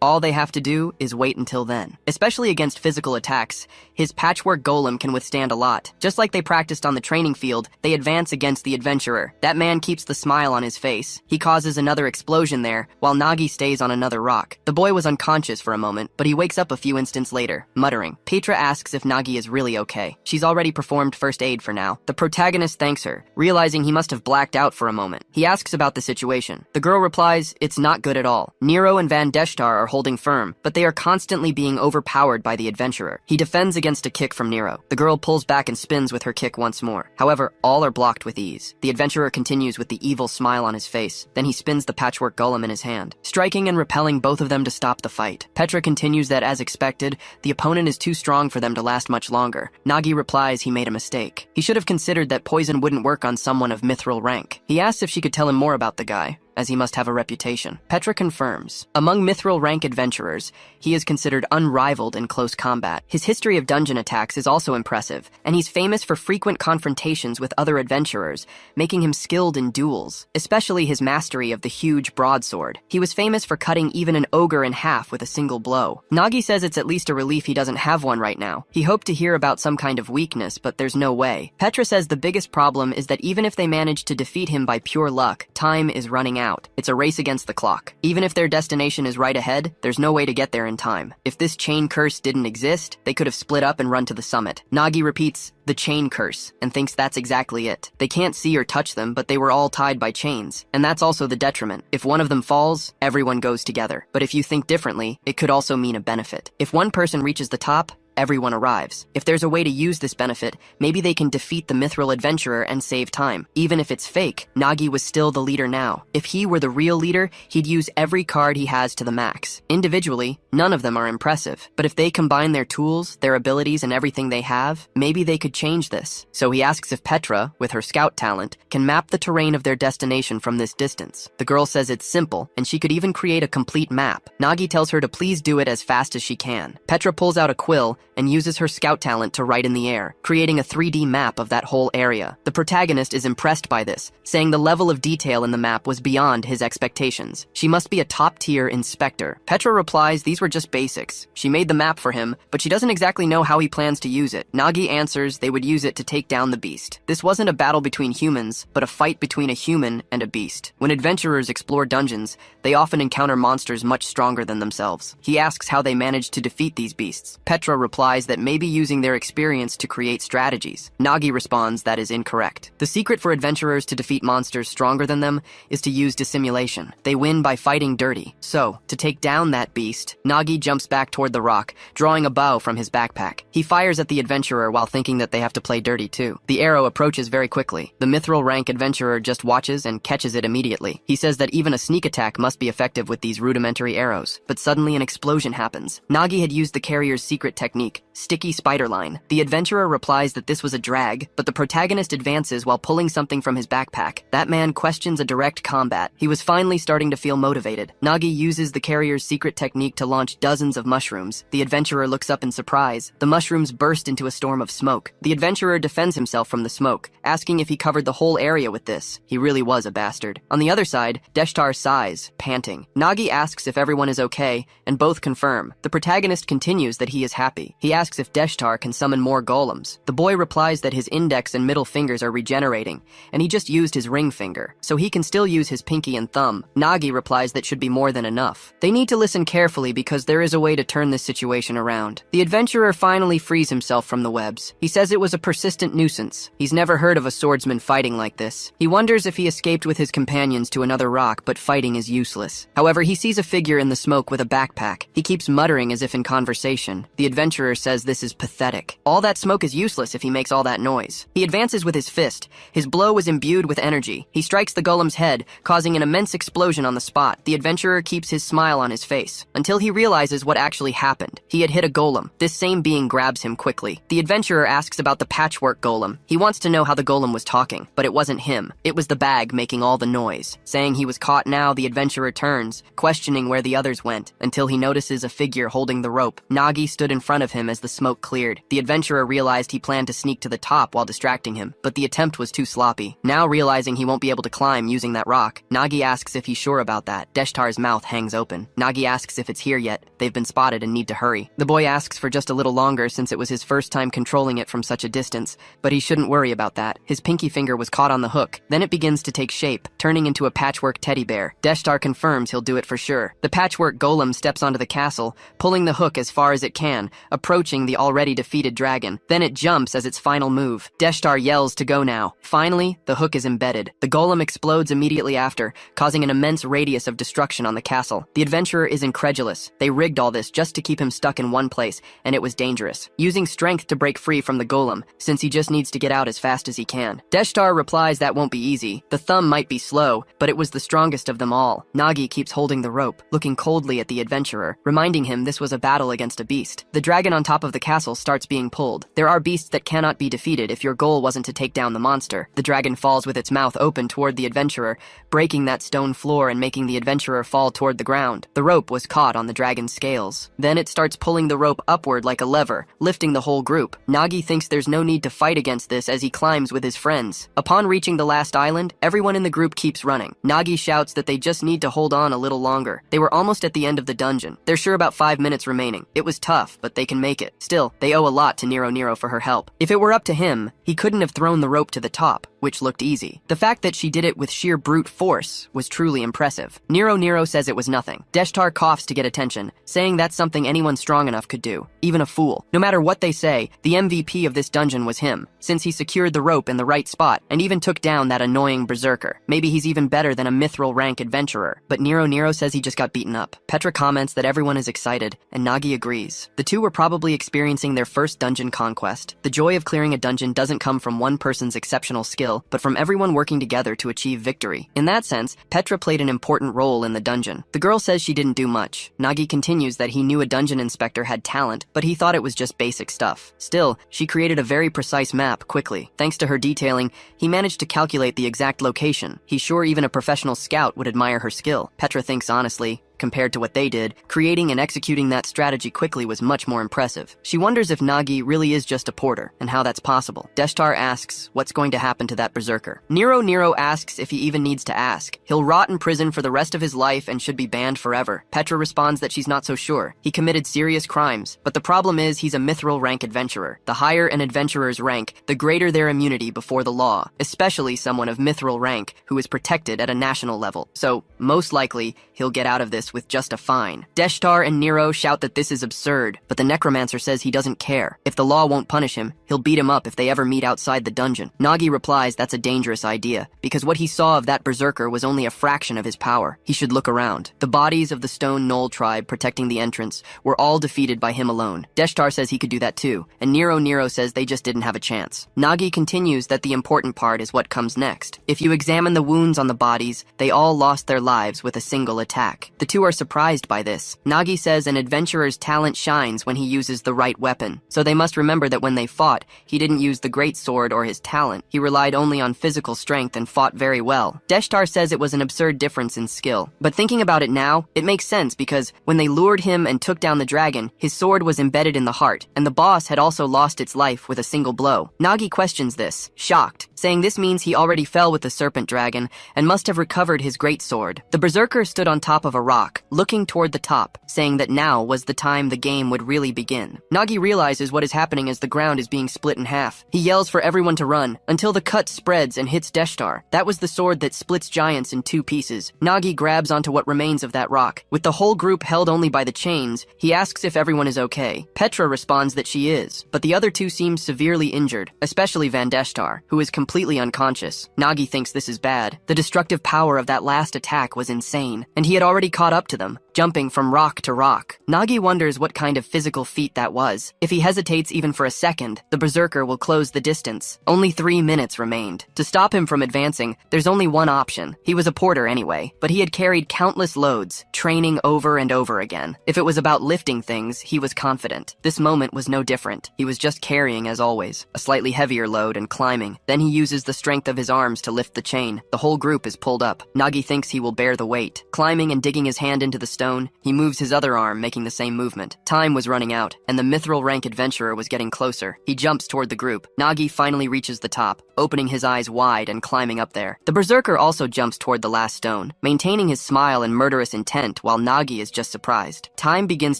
All they have to do is wait until then. Especially against physical attacks, his patchwork golem can withstand a lot. Just like they practiced on the training field, they advance against the adventurer. That man keeps the smile on his face. He causes another explosion there, while Nagi stays on another rock. The boy was unconscious for a moment, but he wakes up a few instants later, muttering. Petra asks if Nagi is really okay. She's already performed first aid for now. The protagonist thanks her, realizing he must have blacked out for a moment. He asks about the situation. The girl replies, it's not good at all. Nero and Van Deshtar are holding firm, but they are constantly being overpowered by the adventurer. He defends against a kick from Nero. The girl pulls back and spins with her kick once more. However, all are blocked with ease. The adventurer continues with the evil smile on his face. Then he spins the patchwork golem in his hand, striking and repelling both of them to stop the fight. Petra continues that, as expected, the opponent is too strong for them to last much longer. Nagi replies he made a mistake. He should have considered that poison wouldn't work on someone of mithril rank. He asks if she could tell him more about the guy, as he must have a reputation. Petra confirms. Among mithril rank adventurers, he is considered unrivaled in close combat. His history of dungeon attacks is also impressive, and he's famous for frequent confrontations with other adventurers, making him skilled in duels, especially his mastery of the huge broadsword. He was famous for cutting even an ogre in half with a single blow. Nagi says it's at least a relief he doesn't have one right now. He hoped to hear about some kind of weakness, but there's no way. Petra says the biggest problem is that even if they manage to defeat him by pure luck, time is running out. It's a race against the clock. Even if their destination is right ahead, there's no way to get there in time. If this chain curse didn't exist, they could have split up and run to the summit. Nagi repeats, the chain curse, and thinks that's exactly it. They can't see or touch them, but they were all tied by chains. And that's also the detriment. If one of them falls, everyone goes together. But if you think differently, it could also mean a benefit. If one person reaches the top, everyone arrives. If there's a way to use this benefit, maybe they can defeat the mithril adventurer and save time. Even if it's fake, Nagi was still the leader now. If he were the real leader, he'd use every card he has to the max. Individually, none of them are impressive. But if they combine their tools, their abilities, and everything they have, maybe they could change this. So he asks if Petra, with her scout talent, can map the terrain of their destination from this distance. The girl says it's simple, and she could even create a complete map. Nagi tells her to please do it as fast as she can. Petra pulls out a quill and uses her scout talent to write in the air, creating a 3D map of that whole area. The protagonist is impressed by this, saying the level of detail in the map was beyond his expectations. She must be a top-tier inspector. Petra replies these were just basics. She made the map for him, but she doesn't exactly know how he plans to use it. Nagi answers they would use it to take down the beast. This wasn't a battle between humans, but a fight between a human and a beast. When adventurers explore dungeons, they often encounter monsters much stronger than themselves. He asks how they managed to defeat these beasts. Petra replies that maybe using their experience to create strategies. Nagi responds that is incorrect. The secret for adventurers to defeat monsters stronger than them is to use dissimulation. They win by fighting dirty. So, to take down that beast, Nagi jumps back toward the rock, drawing a bow from his backpack. He fires at the adventurer while thinking that they have to play dirty too. The arrow approaches very quickly. The mithril rank adventurer just watches and catches it immediately. He says that even a sneak attack must be effective with these rudimentary arrows. But suddenly an explosion happens. Nagi had used the carrier's secret technique technique, sticky spider line. The adventurer replies that this was a drag, but the protagonist advances while pulling something from his backpack. That man questions a direct combat. He was finally starting to feel motivated. Nagi uses the carrier's secret technique to launch dozens of mushrooms. The adventurer looks up in surprise. The mushrooms burst into a storm of smoke. The adventurer defends himself from the smoke, asking if he covered the whole area with this. He really was a bastard. On the other side, Deshtar sighs, panting. Nagi asks if everyone is okay, and both confirm. The protagonist continues that he is happy. He asks if Deshtar can summon more golems. The boy replies that his index and middle fingers are regenerating, and he just used his ring finger, so he can still use his pinky and thumb. Nagi replies that should be more than enough. They need to listen carefully because there is a way to turn this situation around. The adventurer finally frees himself from the webs. He says it was a persistent nuisance. He's never heard of a swordsman fighting like this. He wonders if he escaped with his companions to another rock, but fighting is useless. However, he sees a figure in the smoke with a backpack. He keeps muttering as if in conversation. The adventurer says this is pathetic. All that smoke is useless if he makes all that noise. He advances with his fist. His blow is imbued with energy. He strikes the golem's head, causing an immense explosion on the spot. The adventurer keeps his smile on his face until he realizes what actually happened. He had hit a golem. This same being grabs him quickly. The adventurer asks about the patchwork golem. He wants to know how the golem was talking, but it wasn't him. It was the bag making all the noise. Saying he was caught now, the adventurer turns, questioning where the others went, until he notices a figure holding the rope. Nagi stood in front of him as the smoke cleared. The adventurer realized he planned to sneak to the top while distracting him, but the attempt was too sloppy. Now realizing he won't be able to climb using that rock, Nagi asks if he's sure about that. Deshtar's mouth hangs open. Nagi asks if it's here yet. They've been spotted and need to hurry. The boy asks for just a little longer since it was his first time controlling it from such a distance, but he shouldn't worry about that. His pinky finger was caught on the hook. Then it begins to take shape, turning into a patchwork teddy bear. Deshtar confirms he'll do it for sure. The patchwork golem steps onto the castle, pulling the hook as far as it can, approaching the already defeated dragon. Then it jumps as its final move. Deshtar yells to go now. Finally, the hook is embedded. The golem explodes immediately after, causing an immense radius of destruction on the castle. The adventurer is incredulous. They rigged all this just to keep him stuck in one place, and it was dangerous. Using strength to break free from the golem, since he just needs to get out as fast as he can. Deshtar replies that won't be easy. The thumb might be slow, but it was the strongest of them all. Nagi keeps holding the rope, looking coldly at the adventurer, reminding him this was a battle against a beast. The dragon on top of the castle starts being pulled. There are beasts that cannot be defeated if your goal wasn't to take down the monster. The dragon falls with its mouth open toward the adventurer, breaking that stone floor and making the adventurer fall toward the ground. The rope was caught on the dragon's scales. Then it starts pulling the rope upward like a lever, lifting the whole group. Nagi thinks there's no need to fight against this as he climbs with his friends. Upon reaching the last island, everyone in the group keeps running. Nagi shouts that they just need to hold on a little longer. They were almost at the end of the dungeon. They're sure about 5 minutes remaining. It was tough, but they can make it. Still, they owe a lot to Nero for her help. If it were up to him, he couldn't have thrown the rope to the top, which looked easy. The fact that she did it with sheer brute force was truly impressive. Nero says it was nothing. Deshtar coughs to get attention, saying that's something anyone strong enough could do, even a fool. No matter what they say, the MVP of this dungeon was him, since he secured the rope in the right spot and even took down that annoying berserker. Maybe he's even better than a mithril rank adventurer, but Nero says he just got beaten up. Petra comments that everyone is excited, and Nagi agrees. The two were probably experiencing their first dungeon conquest. The joy of clearing a dungeon doesn't come from one person's exceptional skill, but from everyone working together to achieve victory. In that sense, Petra played an important role in the dungeon. The girl says she didn't do much. Nagi continues that he knew a dungeon inspector had talent, but he thought it was just basic stuff. Still, she created a very precise map quickly. Thanks to her detailing, he managed to calculate the exact location. He's sure even a professional scout would admire her skill. Petra thinks honestly, compared to what they did, creating and executing that strategy quickly was much more impressive. She wonders if Nagi really is just a porter, and how that's possible. Deshtar asks what's going to happen to that berserker. Nero asks if he even needs to ask. He'll rot in prison for the rest of his life and should be banned forever. Petra responds that she's not so sure. He committed serious crimes, but the problem is he's a mithril rank adventurer. The higher an adventurer's rank, the greater their immunity before the law, especially someone of mithril rank who is protected at a national level. So, most likely, he'll get out of this with just a fine. Deshtar and Nero shout that this is absurd, but the necromancer says he doesn't care. If the law won't punish him, he'll beat him up if they ever meet outside the dungeon. Nagi replies that's a dangerous idea, because what he saw of that berserker was only a fraction of his power. He should look around. The bodies of the Stone Knoll tribe protecting the entrance were all defeated by him alone. Deshtar says he could do that too, and Nero says they just didn't have a chance. Nagi continues that the important part is what comes next. If you examine the wounds on the bodies, they all lost their lives with a single attack. The two two are surprised by this. Nagi says an adventurer's talent shines when he uses the right weapon, so they must remember that when they fought, he didn't use the great sword or his talent. He relied only on physical strength and fought very well. Deshtar says it was an absurd difference in skill, but thinking about it now, it makes sense because when they lured him and took down the dragon, his sword was embedded in the heart, and the boss had also lost its life with a single blow. Nagi questions this, shocked, saying this means he already fell with the serpent dragon and must have recovered his great sword. The berserker stood on top of a rock, looking toward the top, saying that now was the time the game would really begin. Nagi realizes what is happening as the ground is being split in half. He yells for everyone to run, until the cut spreads and hits Deshtar. That was the sword that splits giants in two pieces. Nagi grabs onto what remains of that rock. With the whole group held only by the chains, he asks if everyone is okay. Petra responds that she is, but the other two seem severely injured, especially Van Deshtar, who is completely unconscious. Nagi thinks this is bad. The destructive power of that last attack was insane, and he had already caught up to them, jumping from rock to rock. Nagi wonders what kind of physical feat that was. If he hesitates even for a second, the berserker will close the distance. Only 3 minutes remained. To stop him from advancing, there's only one option. He was a porter anyway, but he had carried countless loads, training over and over again. If it was about lifting things, he was confident. This moment was no different. He was just carrying as always, a slightly heavier load and climbing. Then he uses the strength of his arms to lift the chain. The whole group is pulled up. Nagi thinks he will bear the weight. Climbing and digging his hand into the stone, he moves his other arm, making the same movement. Time was running out, and the mithril rank adventurer was getting closer. He jumps toward the group. Nagi finally reaches the top, opening his eyes wide and climbing up there. The berserker also jumps toward the last stone, maintaining his smile and murderous intent while Nagi is just surprised. Time begins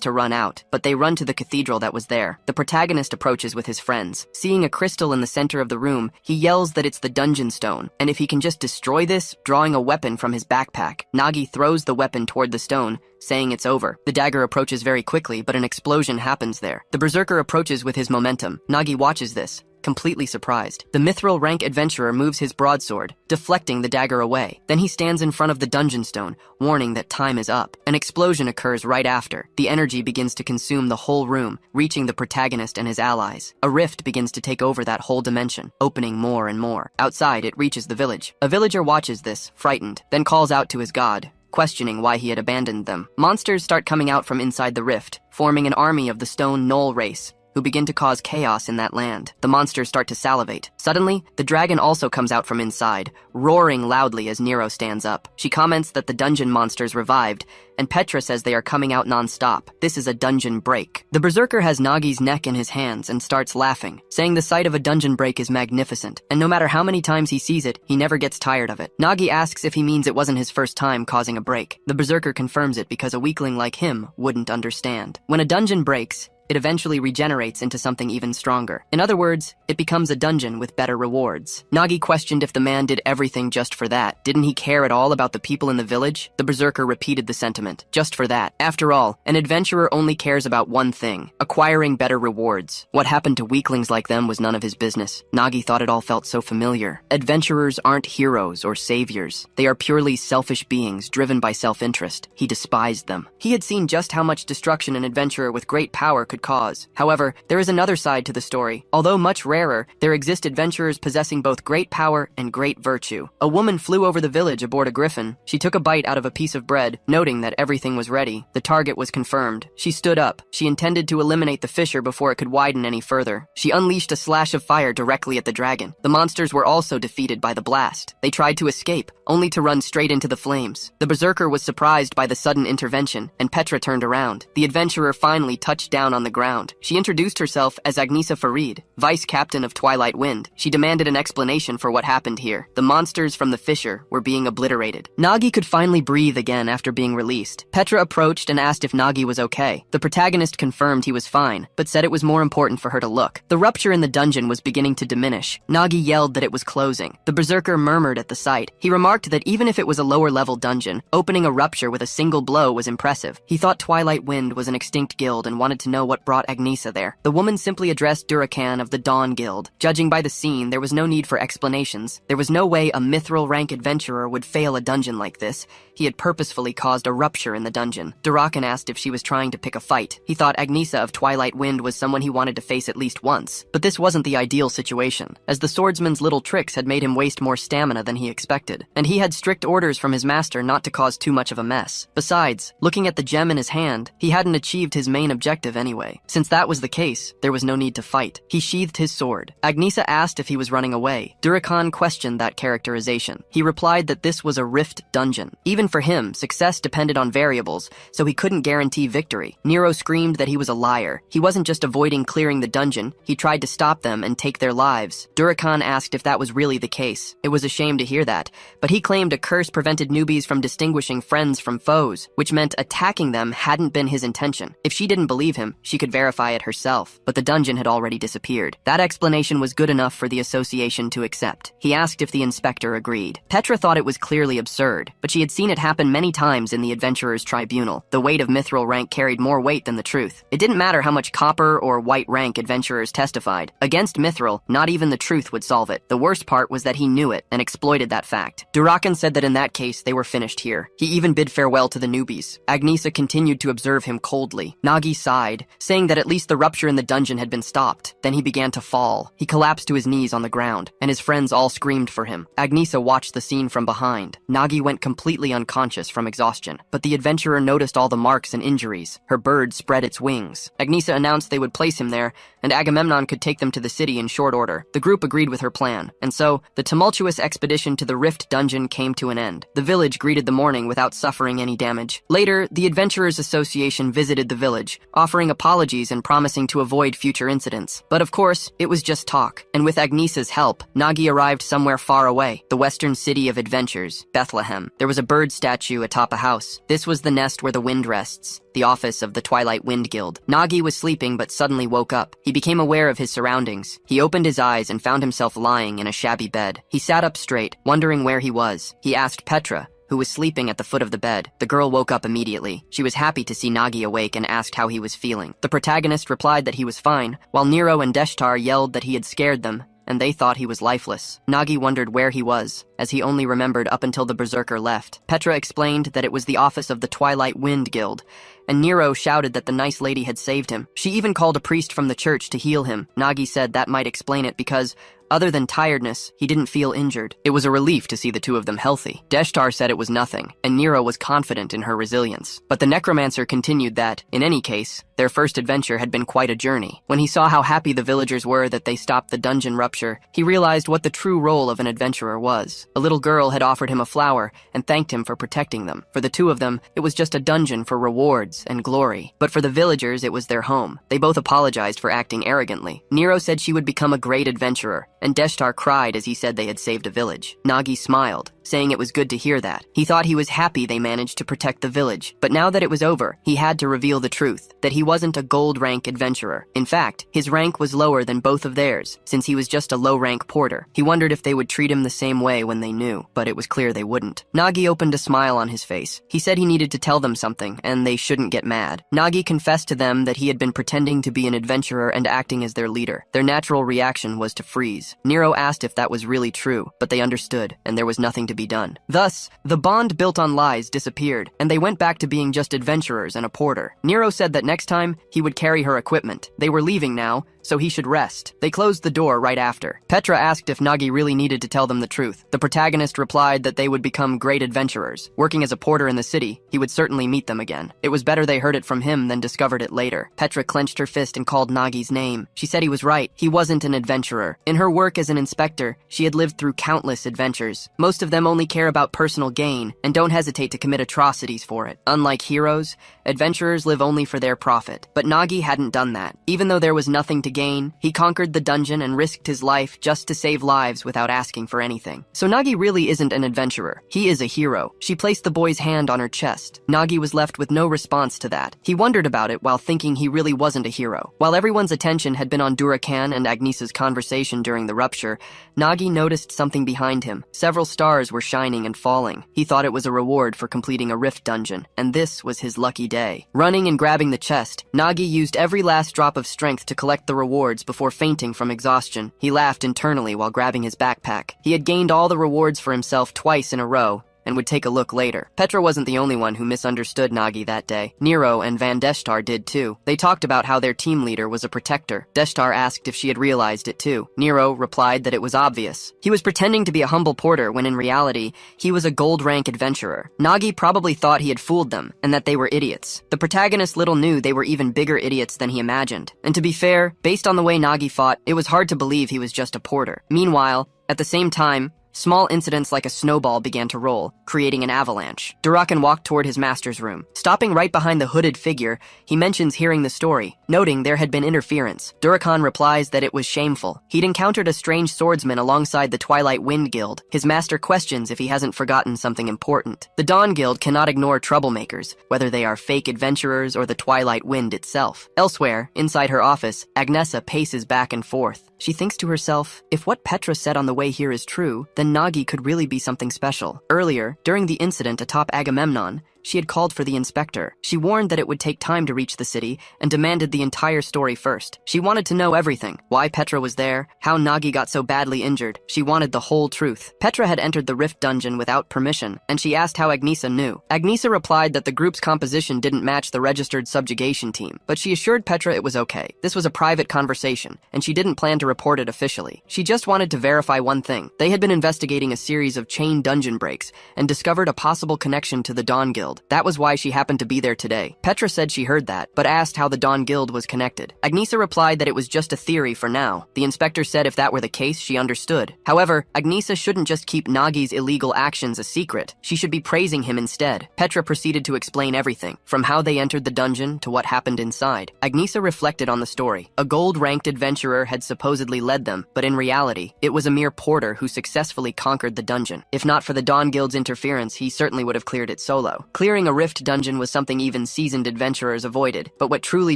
to run out, but they run to the cathedral that was there. The protagonist approaches with his friends. Seeing a crystal in the center of the room, he yells that it's the dungeon stone, and if he can just destroy this, drawing a weapon from his backpack. Nagi throws the weapon toward the stone, saying it's over. The dagger approaches very quickly, but an explosion happens there. The berserker approaches with his momentum. Nagi watches this, completely surprised. The mithril rank adventurer moves his broadsword, deflecting the dagger away. Then he stands in front of the dungeon stone, warning that time is up. An explosion occurs right after. The energy begins to consume the whole room, reaching the protagonist and his allies. A rift begins to take over that whole dimension, opening more and more. Outside, it reaches the village. A villager watches this, frightened, then calls out to his god, questioning why he had abandoned them. Monsters start coming out from inside the rift, forming an army of the stone knoll race, who begin to cause chaos in that land. The monsters start to salivate. Suddenly, the dragon also comes out from inside, roaring loudly as Nero stands up. She comments that the dungeon monsters revived, and Petra says they are coming out non-stop. This is a dungeon break. The berserker has Nagi's neck in his hands and starts laughing, saying the sight of a dungeon break is magnificent, and no matter how many times he sees it, he never gets tired of it. Nagi asks if he means it wasn't his first time causing a break. The berserker confirms it because a weakling like him wouldn't understand. When a dungeon breaks, it eventually regenerates into something even stronger. In other words, it becomes a dungeon with better rewards. Nagi questioned if the man did everything just for that. Didn't he care at all about the people in the village? The berserker repeated the sentiment, just for that. After all, an adventurer only cares about one thing, acquiring better rewards. What happened to weaklings like them was none of his business. Nagi thought it all felt so familiar. Adventurers aren't heroes or saviors. They are purely selfish beings driven by self-interest. He despised them. He had seen just how much destruction an adventurer with great power could cause. However, there is another side to the story. Although much rarer, there exist adventurers possessing both great power and great virtue. A woman flew over the village aboard a griffin. She took a bite out of a piece of bread, noting that everything was ready. The target was confirmed. She stood up. She intended to eliminate the fissure before it could widen any further. She unleashed a slash of fire directly at the dragon. The monsters were also defeated by the blast. They tried to escape, only to run straight into the flames. The berserker was surprised by the sudden intervention, and Petra turned around. The adventurer finally touched down on the ground. She introduced herself as Agnisa Farid, vice captain of Twilight Wind. She demanded an explanation for what happened here. The monsters from the fissure were being obliterated. Nagi could finally breathe again after being released. Petra approached and asked if Nagi was okay. The protagonist confirmed he was fine, but said it was more important for her to look. The rupture in the dungeon was beginning to diminish. Nagi yelled that it was closing. The berserker murmured at the sight. He remarked that even if it was a lower-level dungeon, opening a rupture with a single blow was impressive. He thought Twilight Wind was an extinct guild and wanted to know what what brought Agnesa there. The woman simply addressed Durakan of the Dawn Guild. Judging by the scene, there was no need for explanations. There was no way a mithril rank adventurer would fail a dungeon like this. He had purposefully caused a rupture in the dungeon. Durakan asked if she was trying to pick a fight. He thought Agnesa of Twilight Wind was someone he wanted to face at least once. But this wasn't the ideal situation, as the swordsman's little tricks had made him waste more stamina than he expected, and he had strict orders from his master not to cause too much of a mess. Besides, looking at the gem in his hand, he hadn't achieved his main objective anyway. Since that was the case, there was no need to fight. He sheathed his sword. Agnesa asked if he was running away. Durakan questioned that characterization. He replied that this was a rift dungeon. Even for him, success depended on variables, so he couldn't guarantee victory. Nero screamed that he was a liar. He wasn't just avoiding clearing the dungeon, he tried to stop them and take their lives. Durakan asked if that was really the case. It was a shame to hear that, but he claimed a curse prevented newbies from distinguishing friends from foes, which meant attacking them hadn't been his intention. If she didn't believe him, she could verify it herself, but the dungeon had already disappeared. That explanation was good enough for the association to accept. He asked if the inspector agreed. Petra thought it was clearly absurd, but she had seen it happen many times in the Adventurer's Tribunal. The weight of mithril rank carried more weight than the truth. It didn't matter how much copper or white rank adventurers testified. Against mithril, not even the truth would solve it. The worst part was that he knew it and exploited that fact. Durakan said that in that case, they were finished here. He even bid farewell to the newbies. Agnesa continued to observe him coldly. Nagi sighed, saying that at least the rupture in the dungeon had been stopped. Then he began to fall. He collapsed to his knees on the ground, and his friends all screamed for him. Agnesa watched the scene from behind. Nagi went completely unconscious from exhaustion, but the adventurer noticed all the marks and injuries. Her bird spread its wings. Agnesa announced they would place him there, and Agamemnon could take them to the city in short order. The group agreed with her plan, and so the tumultuous expedition to the Rift Dungeon came to an end. The village greeted the morning without suffering any damage. Later, the Adventurers Association visited the village, offering apologies and promising to avoid future incidents. But of course, it was just talk, and with Agnesa's help, Nagi arrived somewhere far away, the western city of adventures, Bethlehem. There was a bird statue atop a house. This was the nest where the wind rests, the office of the Twilight Wind Guild. Nagi was sleeping but suddenly woke up. He became aware of his surroundings. He opened his eyes and found himself lying in a shabby bed. He sat up straight, wondering where he was. He asked Petra, who was sleeping at the foot of the bed. The girl woke up immediately. She was happy to see Nagi awake and asked how he was feeling. The protagonist replied that he was fine, while Nero and Deshtar yelled that he had scared them, and they thought he was lifeless. Nagi wondered where he was, as he only remembered up until the berserker left. Petra explained that it was the office of the Twilight Wind Guild, and Nero shouted that the nice lady had saved him. She even called a priest from the church to heal him. Nagi said that might explain it because, other than tiredness, he didn't feel injured. It was a relief to see the two of them healthy. Deshtar said it was nothing, and Nero was confident in her resilience. But the necromancer continued that, in any case, their first adventure had been quite a journey. When he saw how happy the villagers were that they stopped the dungeon rupture, he realized what the true role of an adventurer was. A little girl had offered him a flower and thanked him for protecting them. For the two of them, it was just a dungeon for rewards and glory. But for the villagers, it was their home. They both apologized for acting arrogantly. Nero said she would become a great adventurer, and Deshtar cried as he said they had saved a village. Nagi smiled, saying it was good to hear that. He thought he was happy they managed to protect the village, but now that it was over, he had to reveal the truth, that he wasn't a gold rank adventurer. In fact, his rank was lower than both of theirs, since he was just a low rank porter. He wondered if they would treat him the same way when they knew, but it was clear they wouldn't. Nagi opened a smile on his face. He said he needed to tell them something, and they shouldn't get mad. Nagi confessed to them that he had been pretending to be an adventurer and acting as their leader. Their natural reaction was to freeze. Nero asked if that was really true, but they understood, and there was nothing to be done. Thus, the bond built on lies disappeared, and they went back to being just adventurers and a porter. Nero said that next time, he would carry her equipment. They were leaving now, so he should rest. They closed the door right after. Petra asked if Nagi really needed to tell them the truth. The protagonist replied that they would become great adventurers. Working as a porter in the city, he would certainly meet them again. It was better they heard it from him than discovered it later. Petra clenched her fist and called Nagi's name. She said he was right. He wasn't an adventurer. In her work as an inspector, she had lived through countless adventures. Most of them only care about personal gain and don't hesitate to commit atrocities for it. Unlike heroes, adventurers live only for their profit. But Nagi hadn't done that. Even though there was nothing to gain, he conquered the dungeon and risked his life just to save lives without asking for anything. So Nagi really isn't an adventurer. He is a hero. She placed the boy's hand on her chest. Nagi was left with no response to that. He wondered about it while thinking he really wasn't a hero. While everyone's attention had been on Durakan and Agnisa's conversation during the rupture, Nagi noticed something behind him. Several stars were shining and falling. He thought it was a reward for completing a rift dungeon, and this was his lucky day. Running and grabbing the chest, Nagi used every last drop of strength to collect the rewards before fainting from exhaustion. He laughed internally while grabbing his backpack. He had gained all the rewards for himself twice in a row, and would take a look later. Petra wasn't the only one who misunderstood Nagi that day. Nero and Van Deshtar did too. They talked about how their team leader was a protector. Deshtar asked if she had realized it too. Nero replied that it was obvious. He was pretending to be a humble porter when in reality, he was a gold-rank adventurer. Nagi probably thought he had fooled them, and that they were idiots. The protagonist little knew they were even bigger idiots than he imagined. And to be fair, based on the way Nagi fought, it was hard to believe he was just a porter. Meanwhile, at the same time, small incidents like a snowball began to roll, creating an avalanche. Durakan walked toward his master's room. Stopping right behind the hooded figure, he mentions hearing the story, noting there had been interference. Durakan replies that it was shameful. He'd encountered a strange swordsman alongside the Twilight Wind Guild. His master questions if he hasn't forgotten something important. The Dawn Guild cannot ignore troublemakers, whether they are fake adventurers or the Twilight Wind itself. Elsewhere, inside her office, Agnesa paces back and forth. She thinks to herself, if what Petra said on the way here is true, then Nagi could really be something special. Earlier, during the incident atop Agamemnon, she had called for the inspector. She warned that it would take time to reach the city and demanded the entire story first. She wanted to know everything. Why Petra was there, how Nagi got so badly injured. She wanted the whole truth. Petra had entered the rift dungeon without permission, and she asked how Agnesa knew. Agnesa replied that the group's composition didn't match the registered subjugation team, but she assured Petra it was okay. This was a private conversation, and she didn't plan to report it officially. She just wanted to verify one thing. They had been investigating a series of chain dungeon breaks and discovered a possible connection to the Dawn Guild. That was why she happened to be there today. Petra said she heard that, but asked how the Dawn Guild was connected. Agnesa replied that it was just a theory for now. The inspector said if that were the case, she understood. However, Agnesa shouldn't just keep Nagi's illegal actions a secret. She should be praising him instead. Petra proceeded to explain everything, from how they entered the dungeon to what happened inside. Agnesa reflected on the story. A gold-ranked adventurer had supposedly led them, but in reality, it was a mere porter who successfully conquered the dungeon. If not for the Dawn Guild's interference, he certainly would have cleared it solo. Clearing a rift dungeon was something even seasoned adventurers avoided, but what truly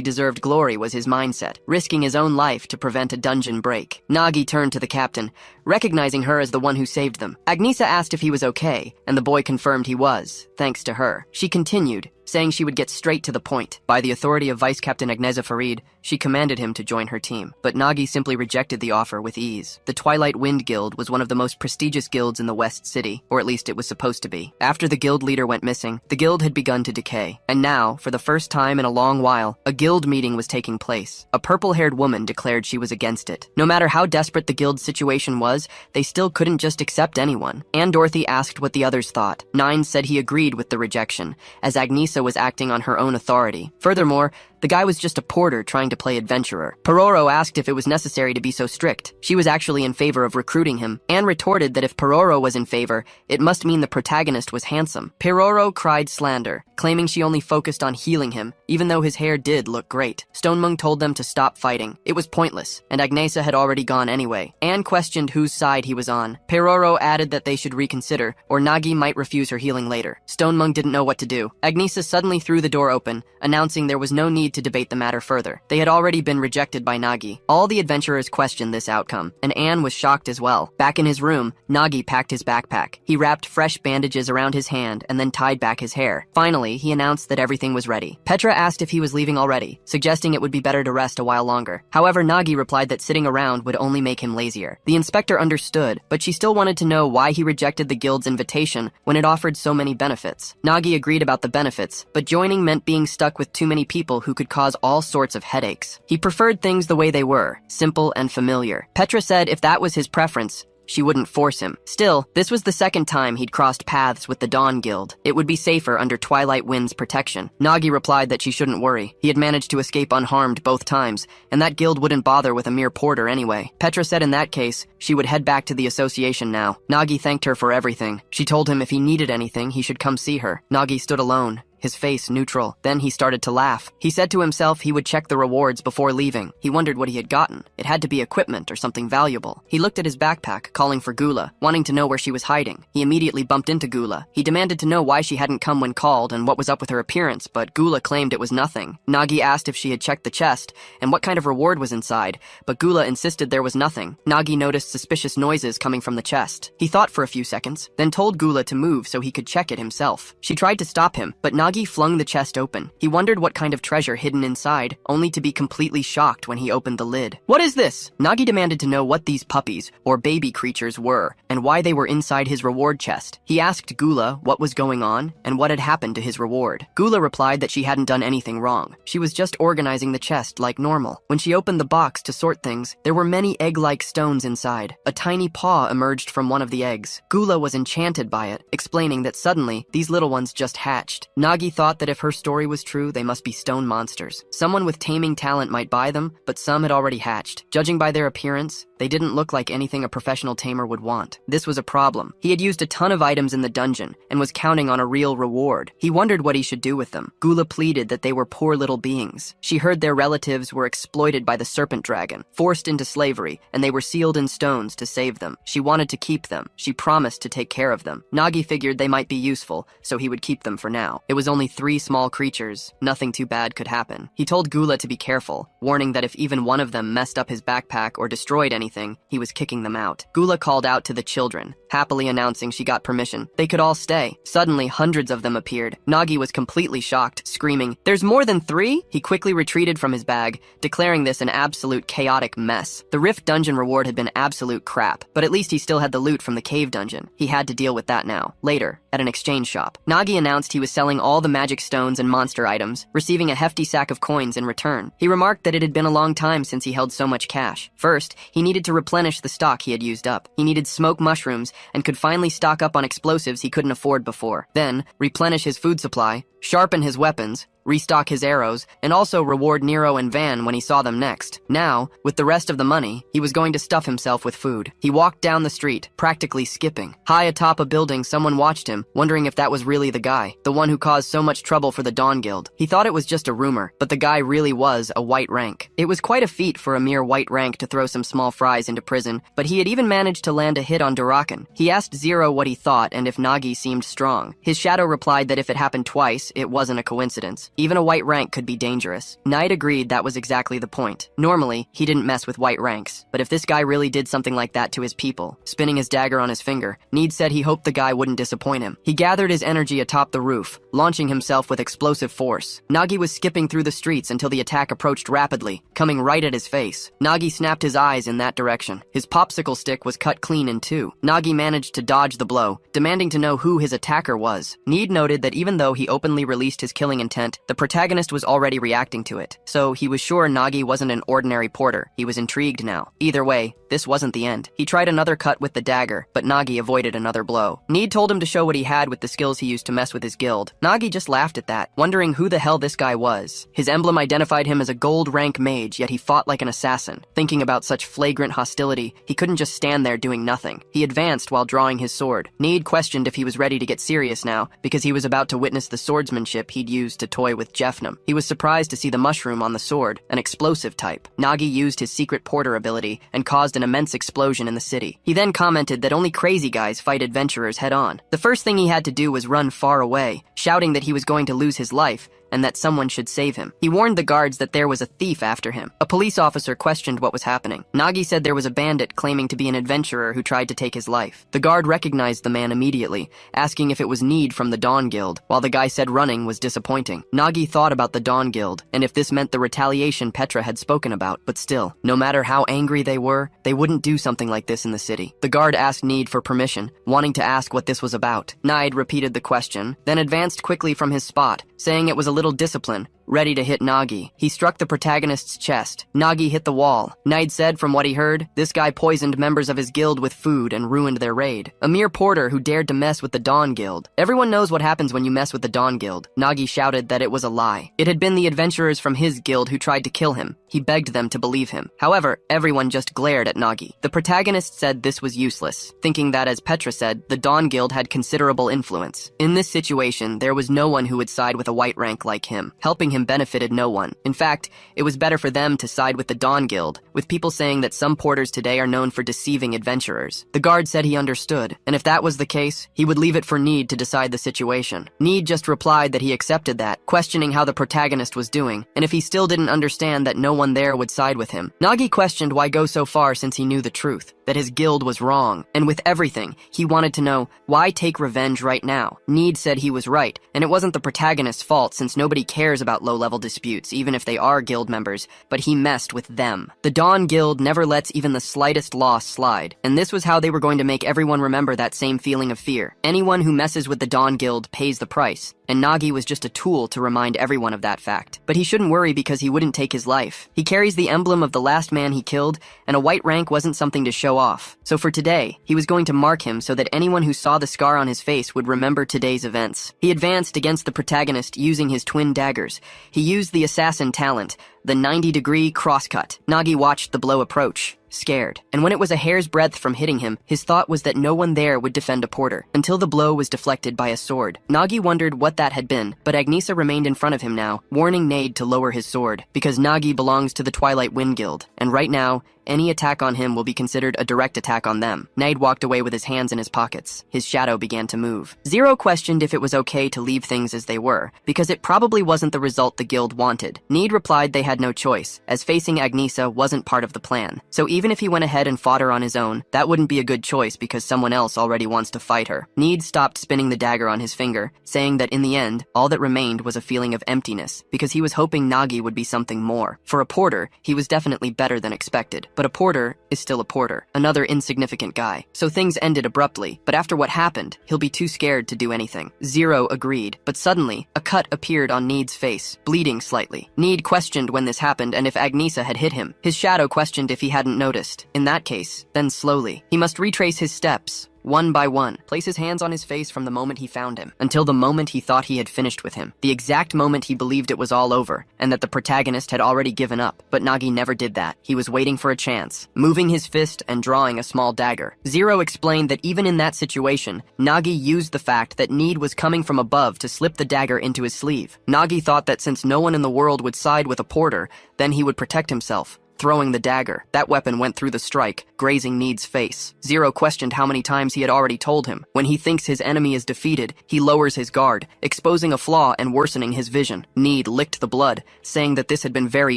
deserved glory was his mindset, risking his own life to prevent a dungeon break. Nagi turned to the captain, recognizing her as the one who saved them. Agnesa asked if he was okay, and the boy confirmed he was, thanks to her. She continued, saying she would get straight to the point. By the authority of Vice Captain Agnesa Farid, she commanded him to join her team. But Nagi simply rejected the offer with ease. The Twilight Wind Guild was one of the most prestigious guilds in the West City, or at least it was supposed to be. After the guild leader went missing, the guild had begun to decay. And now, for the first time in a long while, a guild meeting was taking place. A purple-haired woman declared she was against it. No matter how desperate the guild's situation was, they still couldn't just accept anyone. Anne Dorothy asked what the others thought. Nine said he agreed with the rejection, as Agnesa was acting on her own authority. Furthermore, the guy was just a porter trying to play adventurer. Pororo asked if it was necessary to be so strict. She was actually in favor of recruiting him. Anne retorted that if Pororo was in favor, it must mean the protagonist was handsome. Pororo cried slander, claiming she only focused on healing him, even though his hair did look great. Stonemung told them to stop fighting. It was pointless, and Agnesa had already gone anyway. Anne questioned whose side he was on. Pororo added that they should reconsider, or Nagi might refuse her healing later. Stonemung didn't know what to do. Agnesa suddenly threw the door open, announcing there was no need to debate the matter further. They had already been rejected by Nagi. All the adventurers questioned this outcome, and Anne was shocked as well. Back in his room, Nagi packed his backpack. He wrapped fresh bandages around his hand and then tied back his hair. Finally, he announced that everything was ready. Petra asked if he was leaving already, suggesting it would be better to rest a while longer. However, Nagi replied that sitting around would only make him lazier. The inspector understood, but she still wanted to know why he rejected the guild's invitation when it offered so many benefits. Nagi agreed about the benefits, but joining meant being stuck with too many people who could cause all sorts of headaches. He preferred things the way they were, simple and familiar. Petra said if that was his preference, she wouldn't force him. Still, this was the second time he'd crossed paths with the Dawn Guild. It would be safer under Twilight Wind's protection. Nagi replied that she shouldn't worry. He had managed to escape unharmed both times, and that guild wouldn't bother with a mere porter anyway. Petra said in that case, she would head back to the association now. Nagi thanked her for everything. She told him if he needed anything, he should come see her. Nagi stood alone, his face neutral. Then he started to laugh. He said to himself he would check the rewards before leaving. He wondered what he had gotten. It had to be equipment or something valuable. He looked at his backpack, calling for Gula, wanting to know where she was hiding. He immediately bumped into Gula. He demanded to know why she hadn't come when called and what was up with her appearance, but Gula claimed it was nothing. Nagi asked if she had checked the chest and what kind of reward was inside, but Gula insisted there was nothing. Nagi noticed suspicious noises coming from the chest. He thought for a few seconds, then told Gula to move so he could check it himself. She tried to stop him, but Nagi flung the chest open. He wondered what kind of treasure hidden inside, only to be completely shocked when he opened the lid. "What is this?" Nagi demanded to know what these puppies, or baby creatures, were, and why they were inside his reward chest. He asked Gula what was going on and what had happened to his reward. Gula replied that she hadn't done anything wrong. She was just organizing the chest like normal. When she opened the box to sort things, there were many egg-like stones inside. A tiny paw emerged from one of the eggs. Gula was enchanted by it, explaining that suddenly, these little ones just hatched. Nagi thought that if her story was true, they must be stone monsters. Someone with taming talent might buy them, but some had already hatched. Judging by their appearance, they didn't look like anything a professional tamer would want. This was a problem. He had used a ton of items in the dungeon and was counting on a real reward. He wondered what he should do with them. Gula pleaded that they were poor little beings. She heard their relatives were exploited by the serpent dragon, forced into slavery, and they were sealed in stones to save them. She wanted to keep them. She promised to take care of them. Nagi figured they might be useful, so he would keep them for now. It was only 3 small creatures. Nothing too bad could happen. He told Gula to be careful, warning that if even one of them messed up his backpack or destroyed anything, he was kicking them out. Gula called out to the children, happily announcing she got permission. They could all stay. Suddenly, hundreds of them appeared. Nagi was completely shocked, screaming, "There's more than 3?" He quickly retreated from his bag, declaring this an absolute chaotic mess. The Rift dungeon reward had been absolute crap, but at least he still had the loot from the cave dungeon. He had to deal with that now. Later, at an exchange shop, Nagi announced he was selling all the magic stones and monster items, receiving a hefty sack of coins in return. He remarked that it had been a long time since he held so much cash. First, he needed to replenish the stock he had used up. He needed smoke mushrooms and could finally stock up on explosives he couldn't afford before. Then, replenish his food supply, sharpen his weapons, restock his arrows, and also reward Nero and Van when he saw them next. Now, with the rest of the money, he was going to stuff himself with food. He walked down the street, practically skipping. High atop a building, someone watched him, wondering if that was really the guy, the one who caused so much trouble for the Dawn Guild. He thought it was just a rumor, but the guy really was a white rank. It was quite a feat for a mere white rank to throw some small fries into prison, but he had even managed to land a hit on Durakan. He asked Zero what he thought and if Nagi seemed strong. His shadow replied that if it happened twice, it wasn't a coincidence. Even a white rank could be dangerous. Knight agreed that was exactly the point. Normally, he didn't mess with white ranks, but if this guy really did something like that to his people, spinning his dagger on his finger, Need said he hoped the guy wouldn't disappoint him. He gathered his energy atop the roof, launching himself with explosive force. Nagi was skipping through the streets until the attack approached rapidly, coming right at his face. Nagi snapped his eyes in that direction. His popsicle stick was cut clean in 2. Nagi managed to dodge the blow, demanding to know who his attacker was. Need noted that even though he openly released his killing intent, the protagonist was already reacting to it, so he was sure Nagi wasn't an ordinary porter. He was intrigued now. Either way, this wasn't the end. He tried another cut with the dagger, but Nagi avoided another blow. Need told him to show what he had with the skills he used to mess with his guild. Nagi just laughed at that, wondering who the hell this guy was. His emblem identified him as a gold rank mage, yet he fought like an assassin. Thinking about such flagrant hostility, he couldn't just stand there doing nothing. He advanced while drawing his sword. Need questioned if he was ready to get serious now, because he was about to witness the swordsmanship he'd used to toy with Jeffnam. He was surprised to see the mushroom on the sword, an explosive type. Nagi used his secret porter ability and caused an immense explosion in the city. He then commented that only crazy guys fight adventurers head-on. The first thing he had to do was run far away, shouting that he was going to lose his life and that someone should save him. He warned the guards that there was a thief after him. A police officer questioned what was happening. Nagi said there was a bandit claiming to be an adventurer who tried to take his life. The guard recognized the man immediately, asking if it was Need from the Dawn Guild, while the guy said running was disappointing. Nagi thought about the Dawn Guild, and if this meant the retaliation Petra had spoken about, but still, no matter how angry they were, they wouldn't do something like this in the city. The guard asked Need for permission, wanting to ask what this was about. Nide repeated the question, then advanced quickly from his spot, saying it was a little discipline, ready to hit Nagi. He struck the protagonist's chest. Nagi hit the wall. Knight said from what he heard, this guy poisoned members of his guild with food and ruined their raid. A mere porter who dared to mess with the Dawn Guild. Everyone knows what happens when you mess with the Dawn Guild. Nagi shouted that it was a lie. It had been the adventurers from his guild who tried to kill him. He begged them to believe him. However, everyone just glared at Nagi. The protagonist said this was useless, thinking that, as Petra said, the Dawn Guild had considerable influence. In this situation, there was no one who would side with a white rank like him. Helping him benefited no one. In fact, it was better for them to side with the Dawn Guild, with people saying that some porters today are known for deceiving adventurers. The guard said he understood, and if that was the case, he would leave it for Need to decide the situation. Need just replied that he accepted that, questioning how the protagonist was doing, and if he still didn't understand that no one there would side with him. Nagi questioned why go so far since he knew the truth, that his guild was wrong, and with everything, he wanted to know, why take revenge right now? Need said he was right, and it wasn't the protagonist's fault since nobody cares about low-level disputes, even if they are guild members, but he messed with them. The Dawn Guild never lets even the slightest loss slide, and this was how they were going to make everyone remember that same feeling of fear. Anyone who messes with the Dawn Guild pays the price, and Nagi was just a tool to remind everyone of that fact. But he shouldn't worry because he wouldn't take his life. He carries the emblem of the last man he killed, and a white rank wasn't something to show off. So for today, he was going to mark him so that anyone who saw the scar on his face would remember today's events. He advanced against the protagonist using his twin daggers. He used the assassin talent, the 90-degree crosscut. Nagi watched the blow approach, scared. And when it was a hair's breadth from hitting him, his thought was that no one there would defend a porter, until the blow was deflected by a sword. Nagi wondered what that had been, but Agnesa remained in front of him now, warning Nade to lower his sword, because Nagi belongs to the Twilight Wind Guild, and right now, any attack on him will be considered a direct attack on them. Nade walked away with his hands in his pockets. His shadow began to move. Zero questioned if it was okay to leave things as they were, because it probably wasn't the result the guild wanted. Need replied they had no choice, as facing Agnesa wasn't part of the plan. So even if he went ahead and fought her on his own, that wouldn't be a good choice because someone else already wants to fight her. Need stopped spinning the dagger on his finger, saying that in the end, all that remained was a feeling of emptiness, because he was hoping Nagi would be something more. For a porter, he was definitely better than expected, but a porter is still a porter, another insignificant guy. So things ended abruptly, but after what happened, he'll be too scared to do anything. Zero agreed, but suddenly, a cut appeared on Need's face, bleeding slightly. Need questioned when this happened and if Agnesa had hit him. His shadow questioned if he hadn't noticed. In that case, then slowly, he must retrace his steps, one by one, place his hands on his face from the moment he found him, until the moment he thought he had finished with him, the exact moment he believed it was all over, and that the protagonist had already given up. But Nagi never did that. He was waiting for a chance, moving his fist and drawing a small dagger. Zero explained that even in that situation, Nagi used the fact that Need was coming from above to slip the dagger into his sleeve. Nagi thought that since no one in the world would side with a porter, then he would protect himself. Throwing the dagger, that weapon went through the strike, grazing Need's face. Zero questioned how many times he had already told him. When he thinks his enemy is defeated, he lowers his guard, exposing a flaw and worsening his vision. Need licked the blood, saying that this had been very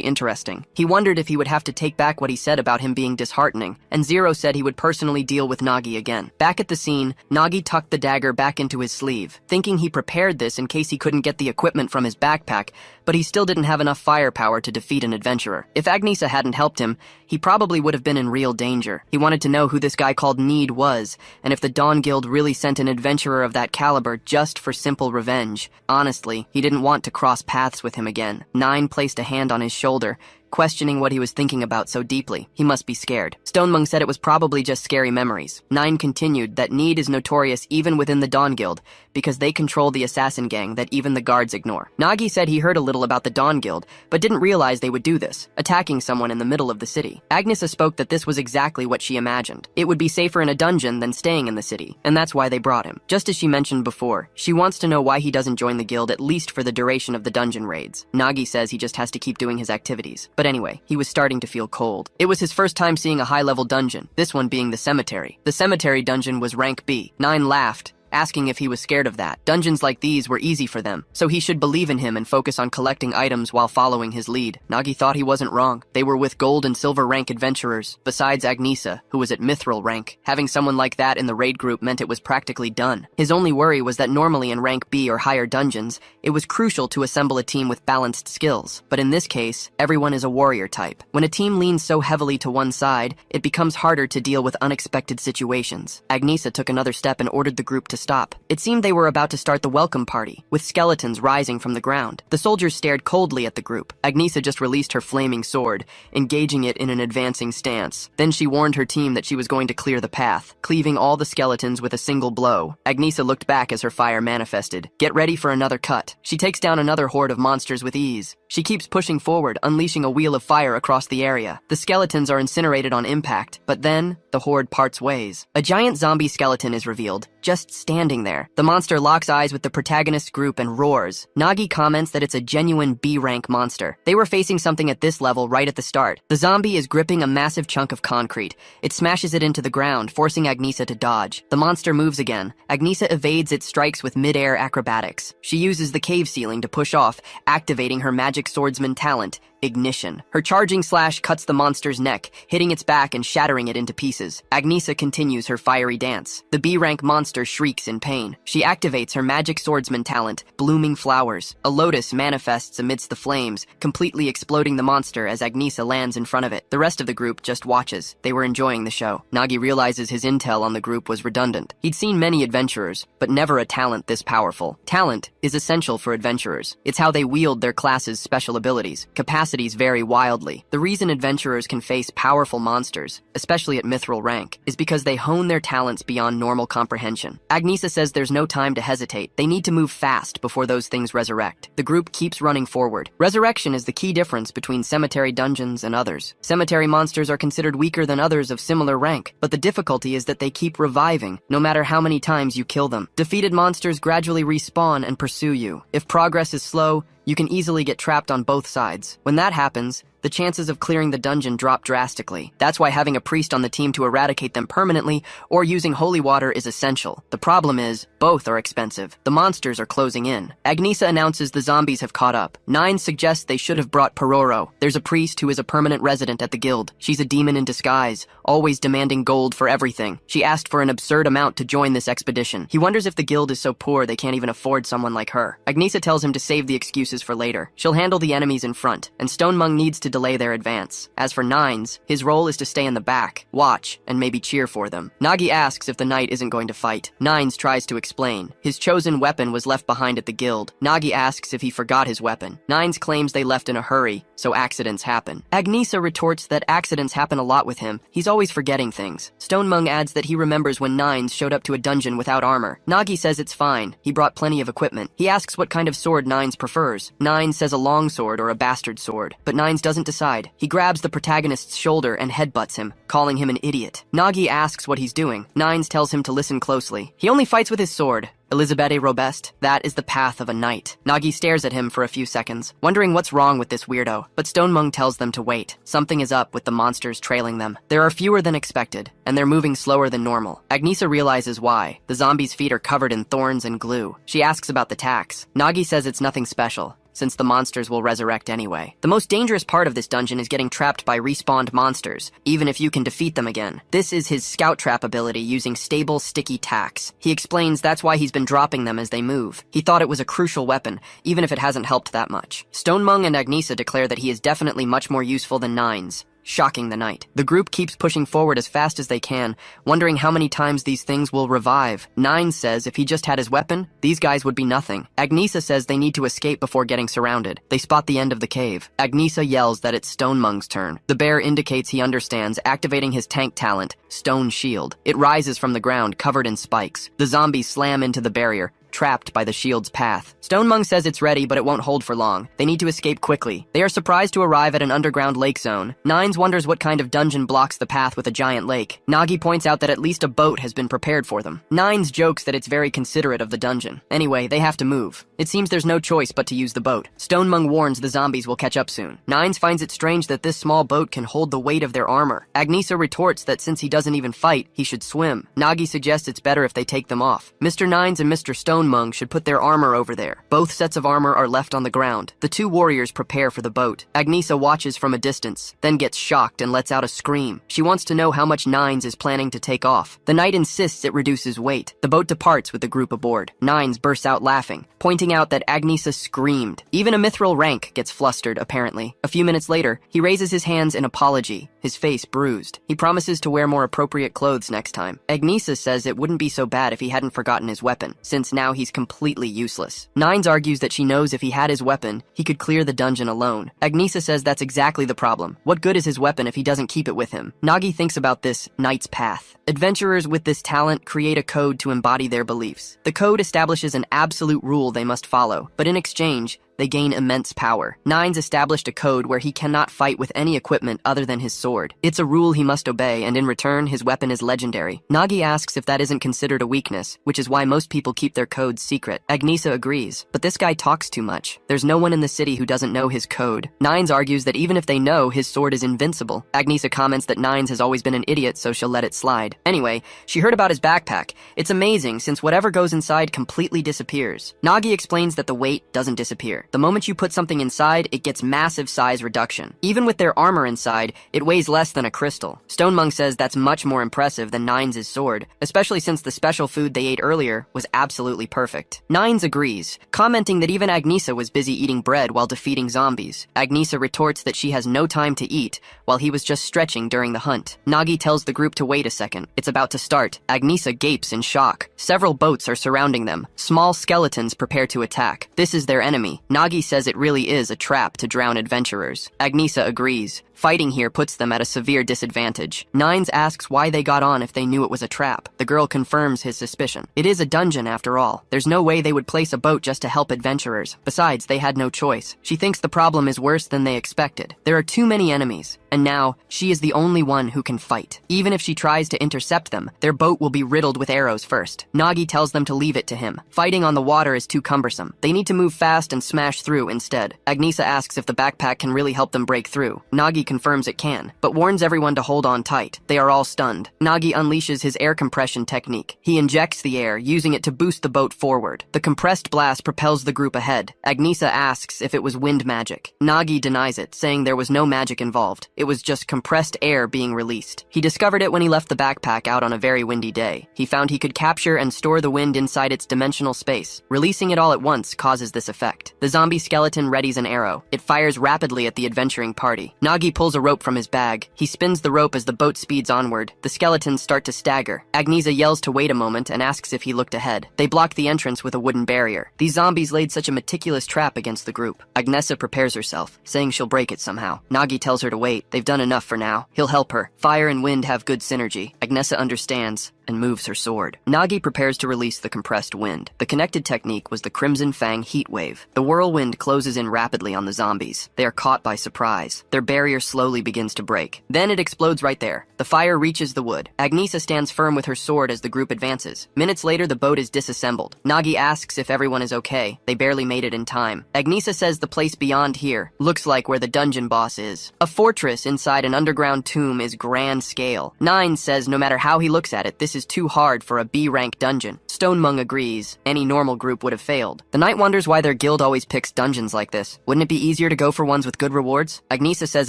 interesting. He wondered if he would have to take back what he said about him being disheartening, and Zero said he would personally deal with Nagi again. Back at the scene, Nagi tucked the dagger back into his sleeve, thinking he prepared this in case he couldn't get the equipment from his backpack, but he still didn't have enough firepower to defeat an adventurer. If Agnesa hadn't helped him, he probably would have been in real danger. He wanted to know who this guy called Need was, and if the Dawn Guild really sent an adventurer of that caliber just for simple revenge. Honestly, he didn't want to cross paths with him again. Nine placed a hand on his shoulder, questioning what he was thinking about so deeply. He must be scared. Stonemung said it was probably just scary memories. Nine continued that Need is notorious even within the Dawn Guild, because they control the assassin gang that even the guards ignore. Nagi said he heard a little about the Dawn Guild, but didn't realize they would do this, attacking someone in the middle of the city. Agnesa spoke that this was exactly what she imagined. It would be safer in a dungeon than staying in the city, and that's why they brought him. Just as she mentioned before, she wants to know why he doesn't join the guild at least for the duration of the dungeon raids. Nagi says he just has to keep doing his activities. But anyway, he was starting to feel cold. It was his first time seeing a high-level dungeon, this one being the cemetery. The cemetery dungeon was rank B. Nine laughed, asking if he was scared of that. Dungeons like these were easy for them, so he should believe in him and focus on collecting items while following his lead. Nagi thought he wasn't wrong. They were with gold and silver rank adventurers, besides Agnesa, who was at mithril rank. Having someone like that in the raid group meant it was practically done. His only worry was that normally in rank B or higher dungeons, it was crucial to assemble a team with balanced skills. But in this case, everyone is a warrior type. When a team leans so heavily to one side, it becomes harder to deal with unexpected situations. Agnesa took another step and ordered the group to stop. It seemed they were about to start the welcome party, with skeletons rising from the ground. The soldiers stared coldly at the group. Agnesa just released her flaming sword, engaging it in an advancing stance. Then she warned her team that she was going to clear the path, cleaving all the skeletons with a single blow. Agnesa looked back as her fire manifested. Get ready for another cut. She takes down another horde of monsters with ease. She keeps pushing forward, unleashing a wheel of fire across the area. The skeletons are incinerated on impact, but then the horde parts ways. A giant zombie skeleton is revealed, just standing there. The monster locks eyes with the protagonist group and roars. Nagi comments that it's a genuine B-rank monster. They were facing something at this level right at the start. The zombie is gripping a massive chunk of concrete. It smashes it into the ground, forcing Agnesa to dodge. The monster moves again. Agnesa evades its strikes with mid-air acrobatics. She uses the cave ceiling to push off, activating her magic swordsman talent, Ignition. Her charging slash cuts the monster's neck, hitting its back and shattering it into pieces. Agnesa continues her fiery dance. The B-rank monster shrieks in pain. She activates her magic swordsman talent, Blooming Flowers. A lotus manifests amidst the flames, completely exploding the monster as Agnesa lands in front of it. The rest of the group just watches. They were enjoying the show. Nagi realizes his intel on the group was redundant. He'd seen many adventurers, but never a talent this powerful. Talent is essential for adventurers. It's how they wield their class's special abilities. Capacities vary wildly. The reason adventurers can face powerful monsters, especially at mithril rank, is because they hone their talents beyond normal comprehension. Agnesa says there's no time to hesitate. They need to move fast before those things resurrect. The group keeps running forward. Resurrection is the key difference between cemetery dungeons and others. Cemetery monsters are considered weaker than others of similar rank, but the difficulty is that they keep reviving, no matter how many times you kill them. Defeated monsters gradually respawn and pursue you. If progress is slow, you can easily get trapped on both sides. When that happens, the chances of clearing the dungeon drop drastically. That's why having a priest on the team to eradicate them permanently or using holy water is essential. The problem is, both are expensive. The monsters are closing in. Agnesa announces the zombies have caught up. Nine suggests they should have brought Pororo. There's a priest who is a permanent resident at the guild. She's a demon in disguise, always demanding gold for everything. She asked for an absurd amount to join this expedition. He wonders if the guild is so poor they can't even afford someone like her. Agnesa tells him to save the excuses for later. She'll handle the enemies in front, and Stonemung needs to delay their advance. As for Nines, his role is to stay in the back, watch, and maybe cheer for them. Nagi asks if the knight isn't going to fight. Nines tries to explain. His chosen weapon was left behind at the guild. Nagi asks if he forgot his weapon. Nines claims they left in a hurry, so accidents happen. Agnesa retorts that accidents happen a lot with him. He's always forgetting things. Stonemung adds that he remembers when Nines showed up to a dungeon without armor. Nagi says it's fine. He brought plenty of equipment. He asks what kind of sword Nines prefers. Nines says a long sword or a bastard sword, but Nines doesn't decide. He grabs the protagonist's shoulder and headbutts him, calling him an idiot. Nagi asks what he's doing. Nines tells him to listen closely. He only fights with his sword. Elizabeth Robest, that is the path of a knight. Nagi stares at him for a few seconds, wondering what's wrong with this weirdo, but Stonemung tells them to wait. Something is up with the monsters trailing them. There are fewer than expected, and they're moving slower than normal. Agnesa realizes why. The zombies' feet are covered in thorns and glue. She asks about the tax. Nagi says it's nothing special, since the monsters will resurrect anyway. The most dangerous part of this dungeon is getting trapped by respawned monsters, even if you can defeat them again. This is his scout trap ability using stable, sticky tacks. He explains that's why he's been dropping them as they move. He thought it was a crucial weapon, even if it hasn't helped that much. Stonemung and Agnesa declare that he is definitely much more useful than Nines, shocking the knight. The group keeps pushing forward as fast as they can, wondering how many times these things will revive. Nine says if he just had his weapon, these guys would be nothing. Agnesa says they need to escape before getting surrounded. They spot the end of the cave. Agnesa yells that it's Stonemung's turn. The bear indicates he understands, activating his tank talent, Stone Shield. It rises from the ground, covered in spikes. The zombies slam into the barrier, trapped by the shield's path. Stonemung says it's ready, but it won't hold for long. They need to escape quickly. They are surprised to arrive at an underground lake zone. Nines wonders what kind of dungeon blocks the path with a giant lake. Nagi points out that at least a boat has been prepared for them. Nines jokes that it's very considerate of the dungeon. Anyway, they have to move. It seems there's no choice but to use the boat. Stonemung warns the zombies will catch up soon. Nines finds it strange that this small boat can hold the weight of their armor. Agnesa retorts that since he doesn't even fight, he should swim. Nagi suggests it's better if they take them off. Mr. Nines and Mr. Stonemung Stonemung should put their armor over there. Both sets of armor are left on the ground. The two warriors prepare for the boat. Agnesa watches from a distance, then gets shocked and lets out a scream. She wants to know how much Nines is planning to take off. The knight insists it reduces weight. The boat departs with the group aboard. Nines bursts out laughing, pointing out that Agnesa screamed. Even a mithril rank gets flustered, apparently. A few minutes later, he raises his hands in apology, his face bruised. He promises to wear more appropriate clothes next time. Agnesa says it wouldn't be so bad if he hadn't forgotten his weapon, since now he's completely useless. Nines argues that she knows if he had his weapon, he could clear the dungeon alone. Agnesa says that's exactly the problem. What good is his weapon if he doesn't keep it with him? Nagi thinks about this knight's path. Adventurers with this talent create a code to embody their beliefs. The code establishes an absolute rule they must follow, but in exchange, they gain immense power. Nines established a code where he cannot fight with any equipment other than his sword. It's a rule he must obey, and in return, his weapon is legendary. Nagi asks if that isn't considered a weakness, which is why most people keep their codes secret. Agnesa agrees, but this guy talks too much. There's no one in the city who doesn't know his code. Nines argues that even if they know, his sword is invincible. Agnesa comments that Nines has always been an idiot, so she'll let it slide. Anyway, she heard about his backpack. It's amazing, since whatever goes inside completely disappears. Nagi explains that the weight doesn't disappear. The moment you put something inside, it gets massive size reduction. Even with their armor inside, it weighs less than a crystal. Stonemung says that's much more impressive than Nines' sword, especially since the special food they ate earlier was absolutely perfect. Nines agrees, commenting that even Agnesa was busy eating bread while defeating zombies. Agnesa retorts that she has no time to eat, while he was just stretching during the hunt. Nagi tells the group to wait a second. It's about to start. Agnesa gapes in shock. Several boats are surrounding them. Small skeletons prepare to attack. This is their enemy. Nagi says it really is a trap to drown adventurers. Agnesa agrees. Fighting here puts them at a severe disadvantage. Nines asks why they got on if they knew it was a trap. The girl confirms his suspicion. It is a dungeon after all. There's no way they would place a boat just to help adventurers. Besides, they had no choice. She thinks the problem is worse than they expected. There are too many enemies, and now she is the only one who can fight. Even if she tries to intercept them, their boat will be riddled with arrows first. Nagi tells them to leave it to him. Fighting on the water is too cumbersome. They need to move fast and smash through instead. Agnesa asks if the backpack can really help them break through. Nagi confirms it can, but warns everyone to hold on tight. They are all stunned. Nagi unleashes his air compression technique. He injects the air, using it to boost the boat forward. The compressed blast propels the group ahead. Agnesa asks if it was wind magic. Nagi denies it, saying there was no magic involved. It was just compressed air being released. He discovered it when he left the backpack out on a very windy day. He found he could capture and store the wind inside its dimensional space. Releasing it all at once causes this effect. The zombie skeleton readies an arrow. It fires rapidly at the adventuring party. Nagi pulls a rope from his bag. He spins the rope as the boat speeds onward. The skeletons start to stagger. Agnesa yells to wait a moment and asks if he looked ahead. They block the entrance with a wooden barrier. These zombies laid such a meticulous trap against the group. Agnesa prepares herself, saying she'll break it somehow. Nagi tells her to wait. They've done enough for now. He'll help her. Fire and wind have good synergy. Agnesa understands and moves her sword. Nagi prepares to release the compressed wind. The connected technique was the Crimson Fang heat wave. The whirlwind closes in rapidly on the zombies. They are caught by surprise. Their barrier slowly begins to break. Then it explodes right there. The fire reaches the wood. Agnesa stands firm with her sword as the group advances. Minutes later, the boat is disassembled. Nagi asks if everyone is okay. They barely made it in time. Agnesa says the place beyond here looks like where the dungeon boss is. A fortress inside an underground tomb is grand scale. Nine says no matter how he looks at it, this is too hard for a B-rank dungeon. Stonemung agrees. Any normal group would have failed. The knight wonders why their guild always picks dungeons like this. Wouldn't it be easier to go for ones with good rewards? Agnesa says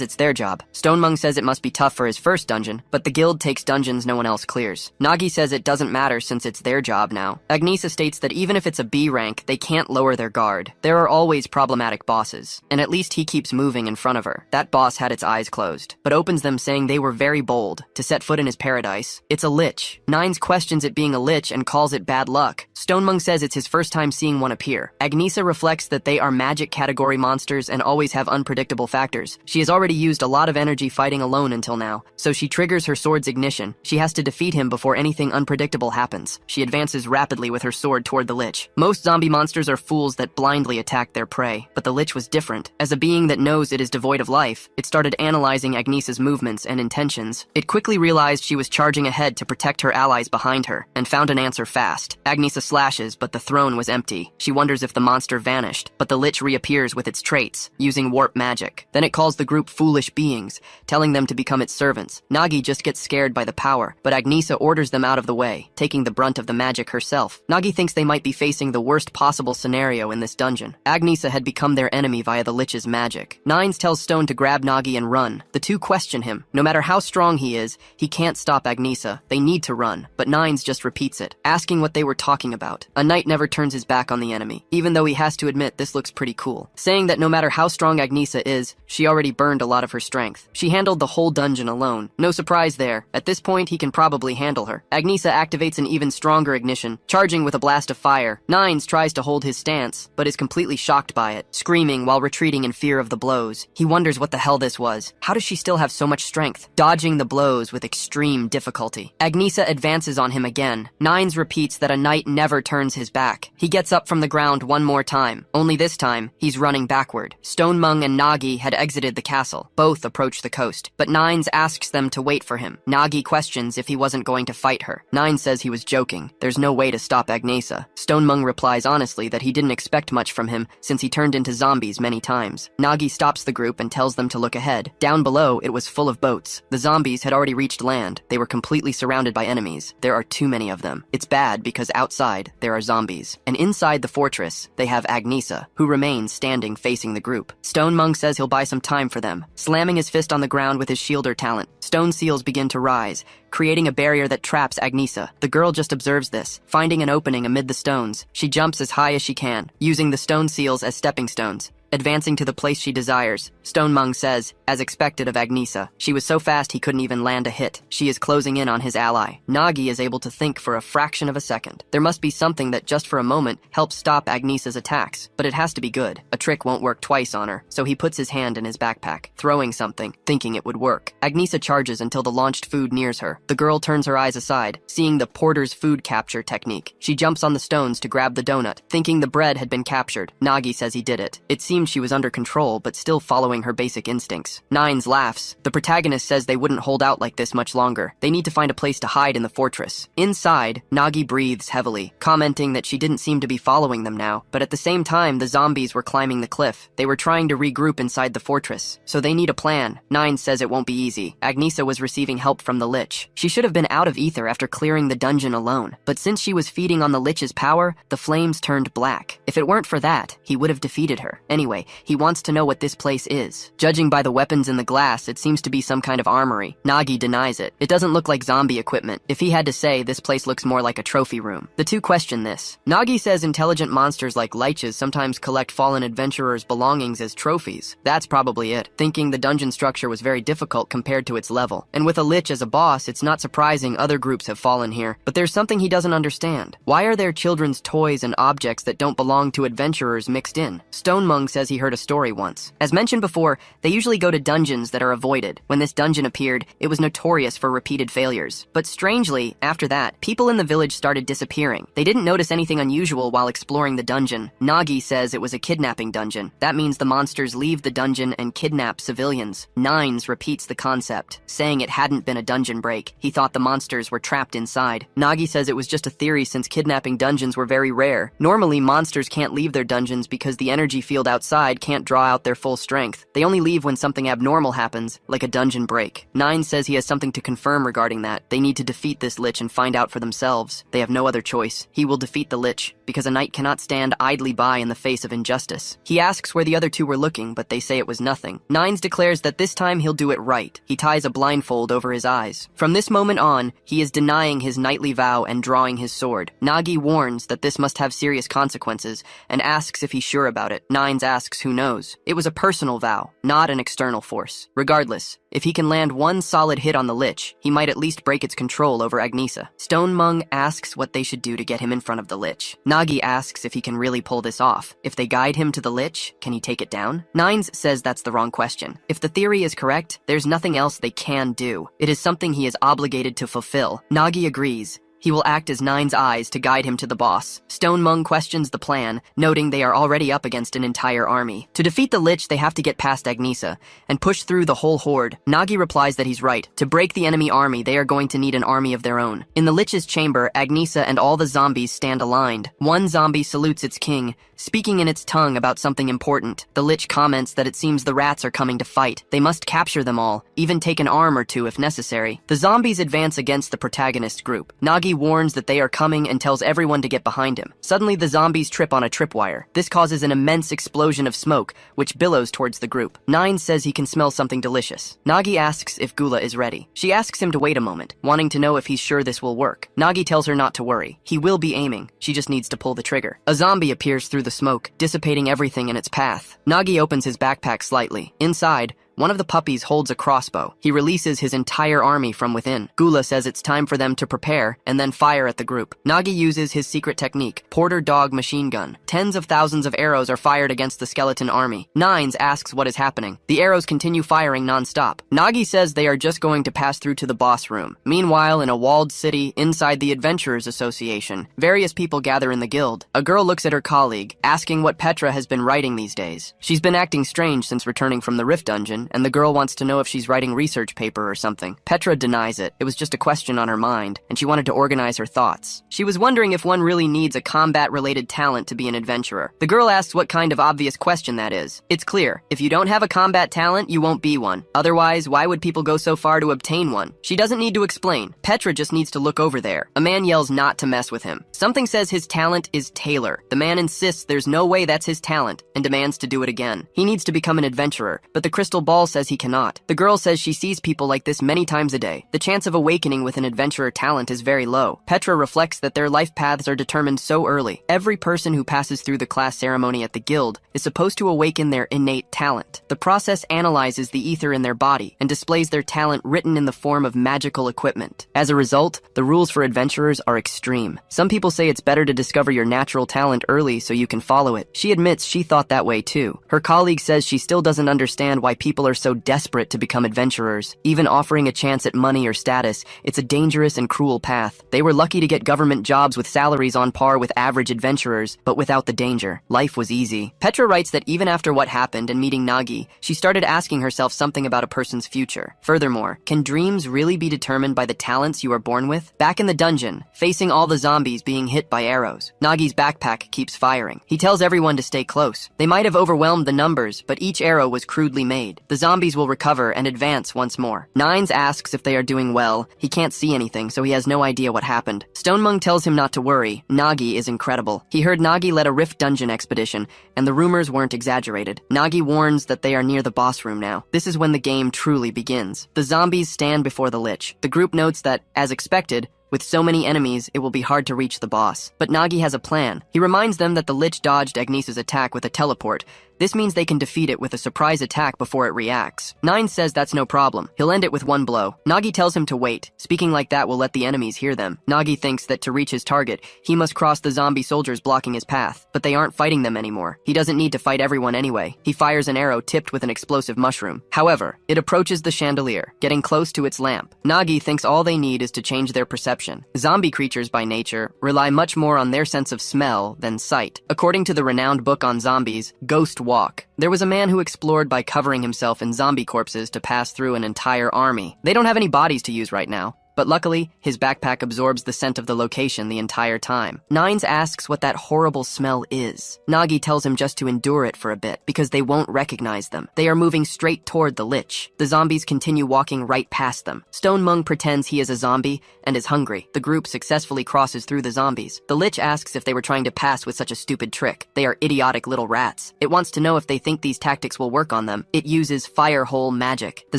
it's their job. Stonemung says it must be tough for his first dungeon, but the guild takes dungeons no one else clears. Nagi says it doesn't matter since it's their job now. Agnesa states that even if it's a B rank, they can't lower their guard. There are always problematic bosses, and at least he keeps moving in front of her. That boss had its eyes closed, but opens them saying they were very bold to set foot in his paradise. It's a lich. Nines questions it being a lich and calls it bad luck. Stonemung says it's his first time seeing one appear. Agnesa reflects that they are magic category monsters and always have unpredictable factors. She has already used a lot of energy fighting alone until now, so she triggers her sword's ignition. She has to defeat him before anything unpredictable happens. She advances rapidly with her sword toward the lich. Most zombie monsters are fools that blindly attack their prey, but the lich was different. As a being that knows it is devoid of life, it started analyzing Agnesa's movements and intentions. It quickly realized she was charging ahead to protect her ally allies behind her, and found an answer fast. Agnesa slashes, but the throne was empty. She wonders if the monster vanished, but the lich reappears with its traits, using warp magic. Then it calls the group foolish beings, telling them to become its servants. Nagi just gets scared by the power, but Agnesa orders them out of the way, taking the brunt of the magic herself. Nagi thinks they might be facing the worst possible scenario in this dungeon. Agnesa had become their enemy via the lich's magic. Nines tells Stone to grab Nagi and run. The two question him. No matter how strong he is, he can't stop Agnesa. They need to run, but Nines just repeats it, asking what they were talking about. A knight never turns his back on the enemy, even though he has to admit this looks pretty cool, saying that no matter how strong Agnesa is, she already burned a lot of her strength. She handled the whole dungeon alone. No surprise there. At this point, he can probably handle her. Agnesa activates an even stronger ignition, charging with a blast of fire. Nines tries to hold his stance, but is completely shocked by it, screaming while retreating in fear of the blows. He wonders what the hell this was. How does she still have so much strength? Dodging the blows with extreme difficulty. Agnesa advances on him again. Nines repeats that a knight never turns his back. He gets up from the ground one more time, only this time, he's running backward. Stonemung and Nagi had exited the castle. Both approach the coast, but Nines asks them to wait for him. Nagi questions if he wasn't going to fight her. Nines says he was joking. There's no way to stop Agnesa. Stonemung replies honestly that he didn't expect much from him since he turned into zombies many times. Nagi stops the group and tells them to look ahead. Down below, it was full of boats. The zombies had already reached land. They were completely surrounded by enemies. There are too many of them. It's bad because outside, there are zombies. And inside the fortress, they have Agnesa, who remains standing facing the group. Stonemung says he'll buy some time for them. Slamming his fist on the ground with his shielder talent, stone seals begin to rise, creating a barrier that traps Agnesa. The girl just observes this, finding an opening amid the stones. She jumps as high as she can, using the stone seals as stepping stones. Advancing to the place she desires, Stonemung says, as expected of Agnesa, she was so fast he couldn't even land a hit. She is closing in on his ally. Nagi is able to think for a fraction of a second. There must be something that just for a moment helps stop Agnesa's attacks, but it has to be good. A trick won't work twice on her, so he puts his hand in his backpack, throwing something, thinking it would work. Agnesa charges until the launched food nears her. The girl turns her eyes aside, seeing the porter's food capture technique. She jumps on the stones to grab the donut, thinking the bread had been captured. Nagi says he did it. It seems she was under control, but still following her basic instincts. Nines laughs. The protagonist says they wouldn't hold out like this much longer. They need to find a place to hide in the fortress. Inside, Nagi breathes heavily, commenting that she didn't seem to be following them now, but at the same time, the zombies were climbing the cliff. They were trying to regroup inside the fortress, so they need a plan. Nines says it won't be easy. Agnesa was receiving help from the lich. She should have been out of ether after clearing the dungeon alone, but since she was feeding on the lich's power, the flames turned black. If it weren't for that, he would have defeated her. Anyway, he wants to know what this place is. Judging by the weapons in the glass, it seems to be some kind of armory. Nagi denies it. It doesn't look like zombie equipment. If he had to say, this place looks more like a trophy room. The two question this. Nagi says intelligent monsters like liches sometimes collect fallen adventurers' belongings as trophies. That's probably it, thinking the dungeon structure was very difficult compared to its level. And with a lich as a boss, it's not surprising other groups have fallen here. But there's something he doesn't understand. Why are there children's toys and objects that don't belong to adventurers mixed in? Stonemung says he heard a story once. As mentioned before, they usually go to dungeons that are avoided. When this dungeon appeared, it was notorious for repeated failures. But strangely, after that, people in the village started disappearing. They didn't notice anything unusual while exploring the dungeon. Nagi says it was a kidnapping dungeon. That means the monsters leave the dungeon and kidnap civilians. Nines repeats the concept, saying it hadn't been a dungeon break. He thought the monsters were trapped inside. Nagi says it was just a theory since kidnapping dungeons were very rare. Normally, monsters can't leave their dungeons because the energy field outside can't draw out their full strength. They only leave when something abnormal happens, like a dungeon break. Nine says he has something to confirm regarding that. They need to defeat this lich and find out for themselves. They have no other choice. He will defeat the lich, because a knight cannot stand idly by in the face of injustice. He asks where the other two were looking, but they say it was nothing. Nines declares that this time he'll do it right. He ties a blindfold over his eyes. From this moment on, he is denying his knightly vow and drawing his sword. Nagi warns that this must have serious consequences, and asks if he's sure about it. Nines asks who knows. It was a personal vow, not an external force. Regardless, if he can land one solid hit on the lich, he might at least break its control over Agnesa. Stonemung asks what they should do to get him in front of the lich. Nagi asks if he can really pull this off. If they guide him to the lich, can he take it down? Nines says that's the wrong question. If the theory is correct, there's nothing else they can do. It is something he is obligated to fulfill. Nagi agrees, He will act as Nine's eyes to guide him to the boss. Stone Mung questions the plan, noting they are already up against an entire army. To defeat the Lich, they have to get past Agnisa and push through the whole horde. Nagi replies that he's right. To break the enemy army, they are going to need an army of their own. In the Lich's chamber, Agnisa and all the zombies stand aligned. One zombie salutes its king, speaking in its tongue about something important. The Lich comments that it seems the rats are coming to fight. They must capture them all, even take an arm or two if necessary. The zombies advance against the protagonist group. Nagi warns that they are coming and tells everyone to get behind him. Suddenly, the zombies trip on a tripwire. This causes an immense explosion of smoke, which billows towards the group. Nine says he can smell something delicious. Nagi asks if Gula is ready. She asks him to wait a moment, wanting to know if he's sure this will work. Nagi tells her not to worry. He will be aiming. She just needs to pull the trigger. A zombie appears through the smoke, dissipating everything in its path. Nagi opens his backpack slightly. Inside, one of the puppies holds a crossbow. He releases his entire army from within. Gula says it's time for them to prepare and then fire at the group. Nagi uses his secret technique, Porter Dog Machine Gun. Tens of thousands of arrows are fired against the skeleton army. Nines asks what is happening. The arrows continue firing non-stop. Nagi says they are just going to pass through to the boss room. Meanwhile, in a walled city inside the Adventurers Association, various people gather in the guild. A girl looks at her colleague, asking what Petra has been writing these days. She's been acting strange since returning from the Rift Dungeon, and the girl wants to know if she's writing research paper or something. Petra denies it. It was just a question on her mind, and she wanted to organize her thoughts. She was wondering if one really needs a combat-related talent to be an adventurer. The girl asks what kind of obvious question that is. It's clear. If you don't have a combat talent, you won't be one. Otherwise, why would people go so far to obtain one? She doesn't need to explain. Petra just needs to look over there. A man yells not to mess with him. Something says his talent is tailor. The man insists there's no way that's his talent, and demands to do it again. He needs to become an adventurer, but the crystal ball says he cannot. The girl says she sees people like this many times a day. The chance of awakening with an adventurer talent is very low. Petra reflects that their life paths are determined so early. Every person who passes through the class ceremony at the guild is supposed to awaken their innate talent. The process analyzes the ether in their body and displays their talent written in the form of magical equipment. As a result, the rules for adventurers are extreme. Some people say it's better to discover your natural talent early so you can follow it. She admits she thought that way too. Her colleague says she still doesn't understand why people are so desperate to become adventurers. Even offering a chance at money or status, it's a dangerous and cruel path. They were lucky to get government jobs with salaries on par with average adventurers, but without the danger. Life was easy. Petra writes that even after what happened and meeting Nagi, she started asking herself something about a person's future. Furthermore, can dreams really be determined by the talents you are born with? Back in the dungeon, facing all the zombies being hit by arrows, Nagi's backpack keeps firing. He tells everyone to stay close. They might have overwhelmed the numbers, but each arrow was crudely made. The zombies will recover and advance once more. Nines asks if they are doing well. He can't see anything, so he has no idea what happened. Stone Mung tells him not to worry. Nagi is incredible. He heard Nagi led a Rift Dungeon expedition, and the rumors weren't exaggerated. Nagi warns that they are near the boss room now. This is when the game truly begins. The zombies stand before the Lich. The group notes that, as expected, with so many enemies, it will be hard to reach the boss. But Nagi has a plan. He reminds them that the Lich dodged Agnisa's attack with a teleport. This means they can defeat it with a surprise attack before it reacts. Nine says that's no problem. He'll end it with one blow. Nagi tells him to wait. Speaking like that will let the enemies hear them. Nagi thinks that to reach his target, he must cross the zombie soldiers blocking his path. But they aren't fighting them anymore. He doesn't need to fight everyone anyway. He fires an arrow tipped with an explosive mushroom. However, it approaches the chandelier, getting close to its lamp. Nagi thinks all they need is to change their perception. Zombie creatures by nature rely much more on their sense of smell than sight. According to the renowned book on zombies, Ghost Walk, there was a man who explored by covering himself in zombie corpses to pass through an entire army. They don't have any bodies to use right now, but luckily, his backpack absorbs the scent of the location the entire time. Nines asks what that horrible smell is. Nagi tells him just to endure it for a bit, because they won't recognize them. They are moving straight toward the Lich. The zombies continue walking right past them. Stone Mung pretends he is a zombie and is hungry. The group successfully crosses through the zombies. The Lich asks if they were trying to pass with such a stupid trick. They are idiotic little rats. It wants to know if they think these tactics will work on them. It uses fire hole magic. The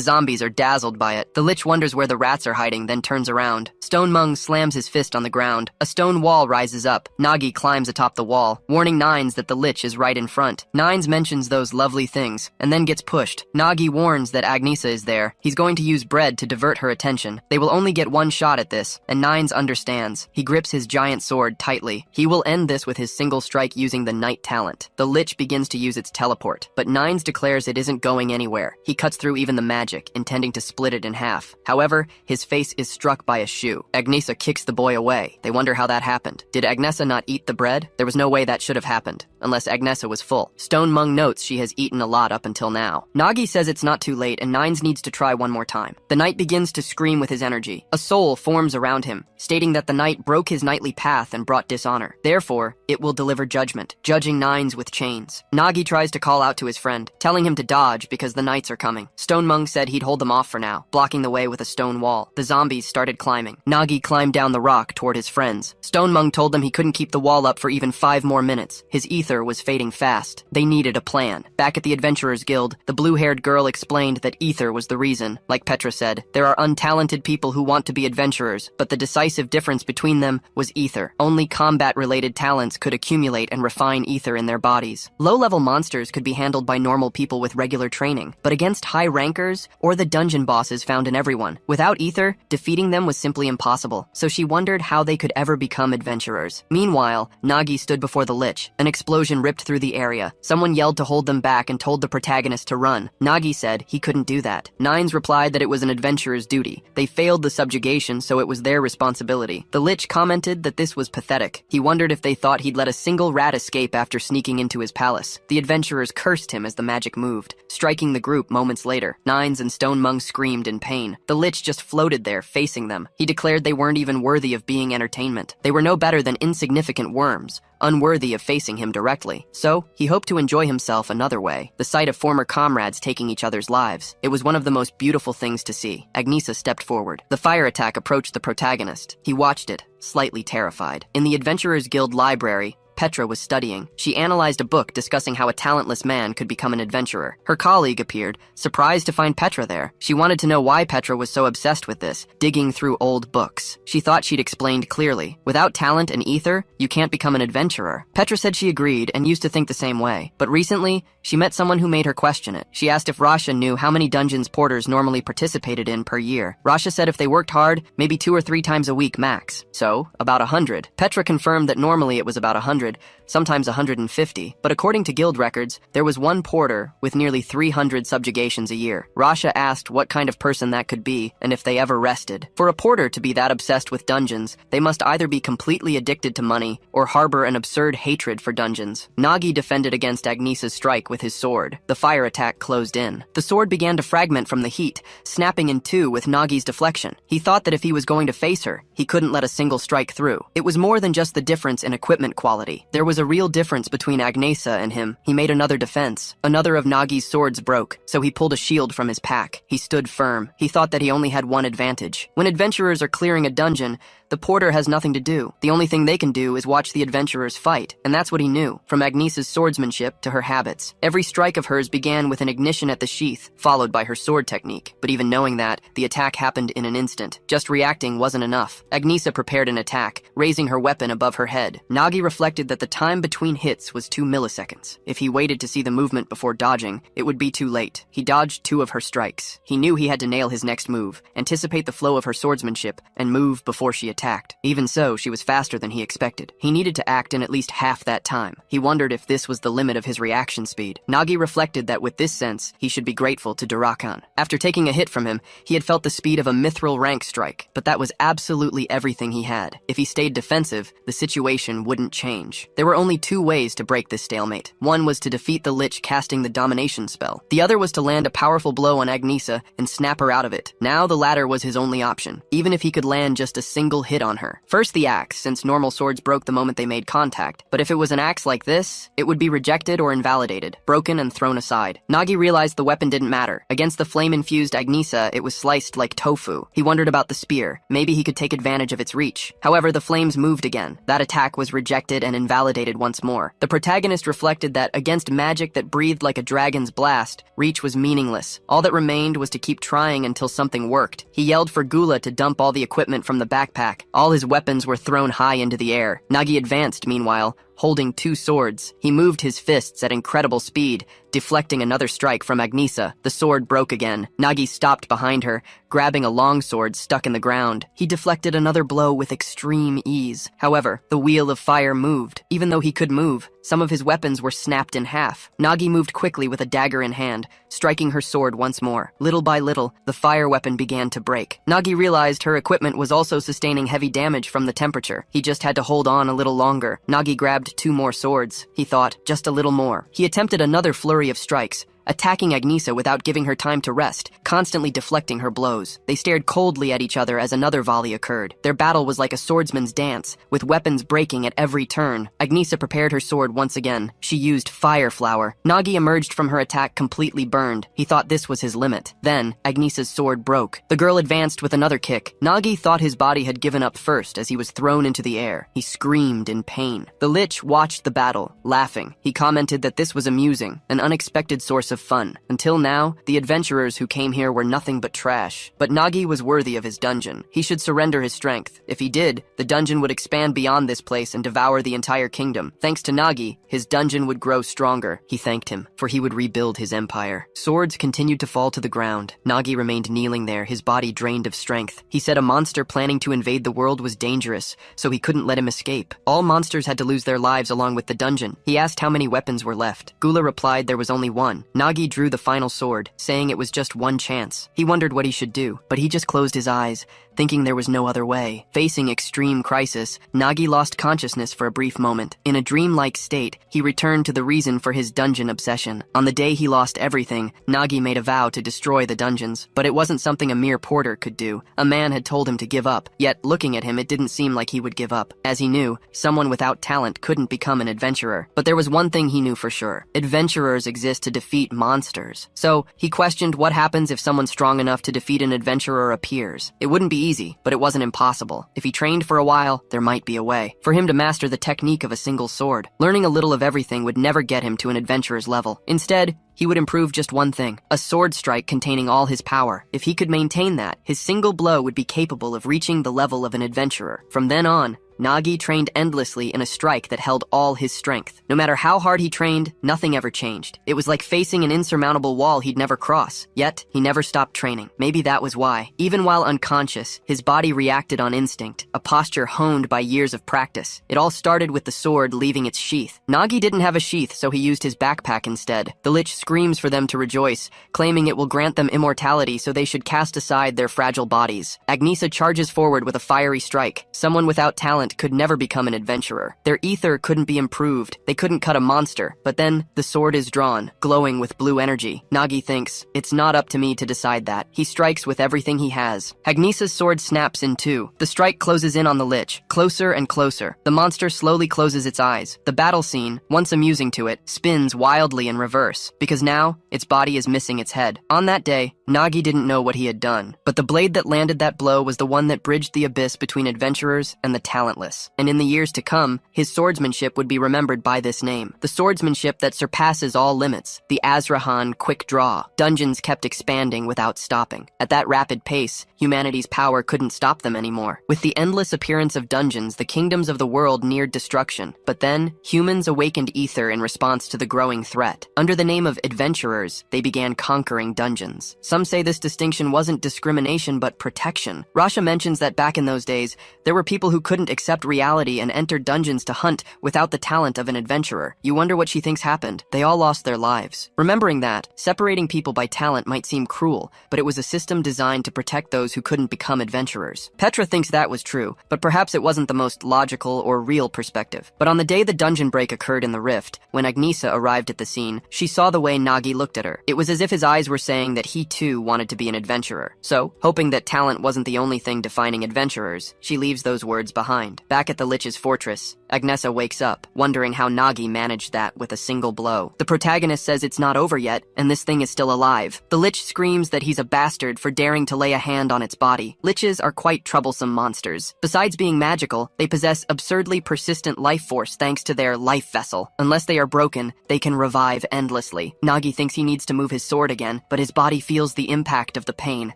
zombies are dazzled by it. The Lich wonders where the rats are hiding, then turns around. Stone Mung slams his fist on the ground. A stone wall rises up. Nagi climbs atop the wall, warning Nines that the Lich is right in front. Nines mentions those lovely things, and then gets pushed. Nagi warns that Agnisa is there. He's going to use bread to divert her attention. They will only get one shot at this, and Nines understands. He grips his giant sword tightly. He will end this with his single strike using the Night talent. The Lich begins to use its teleport, but Nines declares it isn't going anywhere. He cuts through even the magic, intending to split it in half. However, his face is struck by a shoe. Agnesa kicks the boy away. They wonder how that happened. Did Agnesa not eat the bread? There was no way that should have happened, unless Agnesa was full. Stone Mung notes she has eaten a lot up until now. Nagi says it's not too late and Nines needs to try one more time. The knight begins to scream with his energy. A soul forms around him, stating that the knight broke his knightly path and brought dishonor. Therefore, it will deliver judgment, judging Nines with chains. Nagi tries to call out to his friend, telling him to dodge because the knights are coming. Stone Mung said he'd hold them off for now, blocking the way with a stone wall. The zombies started climbing. Nagi climbed down the rock toward his friends. Stone Mung told them he couldn't keep the wall up for even 5 more minutes. His ether was fading fast. They needed a plan. Back at the Adventurers Guild, the blue-haired girl explained that ether was the reason. Like Petra said, there are untalented people who want to be adventurers, but the decisive difference between them was ether. Only combat-related talents could accumulate and refine ether in their bodies. Low-level monsters could be handled by normal people with regular training, but against high rankers or the dungeon bosses found in everyone. Without ether, defeating them was simply impossible, so she wondered how they could ever become adventurers. Meanwhile, Nagi stood before the Lich. An explosion ripped through the area. Someone yelled to hold them back and told the protagonist to run. Nagi said he couldn't do that. Nines replied that it was an adventurer's duty. They failed the subjugation, so it was their responsibility. The Lich commented that this was pathetic. He wondered if they thought he'd let a single rat escape after sneaking into his palace. The adventurers cursed him as the magic moved, striking the group moments later. Nines and Stone Mung screamed in pain. The Lich just floated there, facing them. He declared they weren't even worthy of being entertainment. They were no better than insignificant worms, unworthy of facing him directly. So, he hoped to enjoy himself another way, the sight of former comrades taking each other's lives. It was one of the most beautiful things to see. Agnesa stepped forward. The fire attack approached the protagonist. He watched it, slightly terrified. In the Adventurers Guild library, Petra was studying. She analyzed a book discussing how a talentless man could become an adventurer. Her colleague appeared, surprised to find Petra there. She wanted to know why Petra was so obsessed with this, digging through old books. She thought she'd explained clearly. Without talent and ether, you can't become an adventurer. Petra said she agreed and used to think the same way. But recently, she met someone who made her question it. She asked if Rasha knew how many dungeons porters normally participated in per year. Rasha said if they worked hard, maybe 2 or 3 times a week max. So, about 100. Petra confirmed that normally it was about 100, sometimes 150, but according to guild records, there was one porter with nearly 300 subjugations a year. Rasha asked what kind of person that could be and if they ever rested. For a porter to be that obsessed with dungeons, they must either be completely addicted to money or harbor an absurd hatred for dungeons. Nagi defended against Agnesa's strike with his sword. The fire attack closed in. The sword began to fragment from the heat, snapping in 2 with Nagi's deflection. He thought that if he was going to face her, he couldn't let a single strike through. It was more than just the difference in equipment quality. There was a real difference between Agnesa and him. He made another defense. Another of Nagi's swords broke, so he pulled a shield from his pack. He stood firm. He thought that he only had one advantage. When adventurers are clearing a dungeon, the porter has nothing to do. The only thing they can do is watch the adventurers fight, and that's what he knew, from Agnesa's swordsmanship to her habits. Every strike of hers began with an ignition at the sheath, followed by her sword technique. But even knowing that, the attack happened in an instant. Just reacting wasn't enough. Agnesa prepared an attack, raising her weapon above her head. Nagi reflected that the time between hits was 2 milliseconds. If he waited to see the movement before dodging, it would be too late. He dodged 2 of her strikes. He knew he had to nail his next move, anticipate the flow of her swordsmanship, and move before she attacked. Even so, she was faster than he expected. He needed to act in at least half that time. He wondered if this was the limit of his reaction speed. Nagi reflected that with this sense, he should be grateful to Durakan. After taking a hit from him, he had felt the speed of a mithril rank strike, but that was absolutely everything he had. If he stayed defensive, the situation wouldn't change. There were only 2 ways to break this stalemate. One was to defeat the Lich casting the domination spell. The other was to land a powerful blow on Agnesa and snap her out of it. Now the latter was his only option, even if he could land just a single hit on her. First the axe, since normal swords broke the moment they made contact, but if it was an axe like this, it would be rejected or invalidated, broken and thrown aside. Nagi realized the weapon didn't matter. Against the flame-infused Agnesa, it was sliced like tofu. He wondered about the spear. Maybe he could take advantage of its reach. However, the flames moved again. That attack was rejected and invalidated once more. The protagonist reflected that against magic that breathed like a dragon's blast, reach was meaningless. All that remained was to keep trying until something worked. He yelled for Gula to dump all the equipment from the backpack. All his weapons were thrown high into the air. Nagi advanced, meanwhile, holding 2 swords. He moved his fists at incredible speed, deflecting another strike from Agnesa. The sword broke again. Nagi stopped behind her, grabbing a long sword stuck in the ground. He deflected another blow with extreme ease. However, the wheel of fire moved. Even though he could move, some of his weapons were snapped in half. Nagi moved quickly with a dagger in hand, striking her sword once more. Little by little, the fire weapon began to break. Nagi realized her equipment was also sustaining heavy damage from the temperature. He just had to hold on a little longer. Nagi grabbed 2 more swords. He thought, just a little more. He attempted another flurry of strikes, attacking Agnesa without giving her time to rest, constantly deflecting her blows. They stared coldly at each other as another volley occurred. Their battle was like a swordsman's dance, with weapons breaking at every turn. Agnesa prepared her sword once again. She used fire flower. Nagi emerged from her attack completely burned. He thought this was his limit. Then, Agnesa's sword broke. The girl advanced with another kick. Nagi thought his body had given up first as he was thrown into the air. He screamed in pain. The Lich watched the battle, laughing. He commented that this was amusing, an unexpected source of fun. Until now, the adventurers who came here were nothing but trash. But Nagi was worthy of his dungeon. He should surrender his strength. If he did, the dungeon would expand beyond this place and devour the entire kingdom. Thanks to Nagi, his dungeon would grow stronger. He thanked him, for he would rebuild his empire. Swords continued to fall to the ground. Nagi remained kneeling there, his body drained of strength. He said a monster planning to invade the world was dangerous, so he couldn't let him escape. All monsters had to lose their lives along with the dungeon. He asked how many weapons were left. Gula replied there was only one. Nagi drew the final sword, saying it was just one chance. He wondered what he should do, but he just closed his eyes, thinking there was no other way. Facing extreme crisis, Nagi lost consciousness for a brief moment. In a dreamlike state, he returned to the reason for his dungeon obsession. On the day he lost everything, Nagi made a vow to destroy the dungeons, but it wasn't something a mere porter could do. A man had told him to give up, yet looking at him it didn't seem like he would give up. As he knew, someone without talent couldn't become an adventurer. But there was one thing he knew for sure. Adventurers exist to defeat monsters. So, he questioned what happens if someone strong enough to defeat an adventurer appears. It wouldn't be easy, but it wasn't impossible. If he trained for a while, there might be a way. For him to master the technique of a single sword, learning a little of everything would never get him to an adventurer's level. Instead, he would improve just one thing, a sword strike containing all his power. If he could maintain that, his single blow would be capable of reaching the level of an adventurer. From then on, Nagi trained endlessly in a strike that held all his strength. No matter how hard he trained, nothing ever changed. It was like facing an insurmountable wall he'd never cross. Yet, he never stopped training. Maybe that was why. Even while unconscious, his body reacted on instinct, a posture honed by years of practice. It all started with the sword leaving its sheath. Nagi didn't have a sheath, so he used his backpack instead. The Lich screams for them to rejoice, claiming it will grant them immortality so they should cast aside their fragile bodies. Agnesa charges forward with a fiery strike. Someone without talent could never become an adventurer. Their ether couldn't be improved. They couldn't cut a monster. But then, the sword is drawn, glowing with blue energy. Nagi thinks, it's not up to me to decide that. He strikes with everything he has. Agnesa's sword snaps in two. The strike closes in on the Lich, closer and closer. The monster slowly closes its eyes. The battle scene, once amusing to it, spins wildly in reverse, because now, its body is missing its head. On that day, Nagi didn't know what he had done, but the blade that landed that blow was the one that bridged the abyss between adventurers and the talentless. And in the years to come, his swordsmanship would be remembered by this name. The swordsmanship that surpasses all limits. The Azrahan quick draw. Dungeons kept expanding without stopping. At that rapid pace, humanity's power couldn't stop them anymore. With the endless appearance of dungeons, the kingdoms of the world neared destruction. But then, humans awakened ether in response to the growing threat. Under the name of adventurers, they began conquering dungeons. Some say this distinction wasn't discrimination but protection. Rasha mentions that back in those days, there were people who couldn't accept reality and entered dungeons to hunt without the talent of an adventurer. You wonder what she thinks happened. They all lost their lives. Remembering that, separating people by talent might seem cruel, but it was a system designed to protect those who couldn't become adventurers. Petra thinks that was true, but perhaps it wasn't the most logical or real perspective. But on the day the dungeon break occurred in the rift, when Agnesa arrived at the scene, she saw the way Nagi looked at her. It was as if his eyes were saying that he too wanted to be an adventurer. So, hoping that talent wasn't the only thing defining adventurers, she leaves those words behind. Back at the Lich's fortress, Agnesa wakes up, wondering how Nagi managed that with a single blow. The protagonist says it's not over yet, and this thing is still alive. The Lich screams that he's a bastard for daring to lay a hand on its body. Liches are quite troublesome monsters. Besides being magical, they possess absurdly persistent life force thanks to their life vessel. Unless they are broken, they can revive endlessly. Nagi thinks he needs to move his sword again, but his body feels the impact of the pain.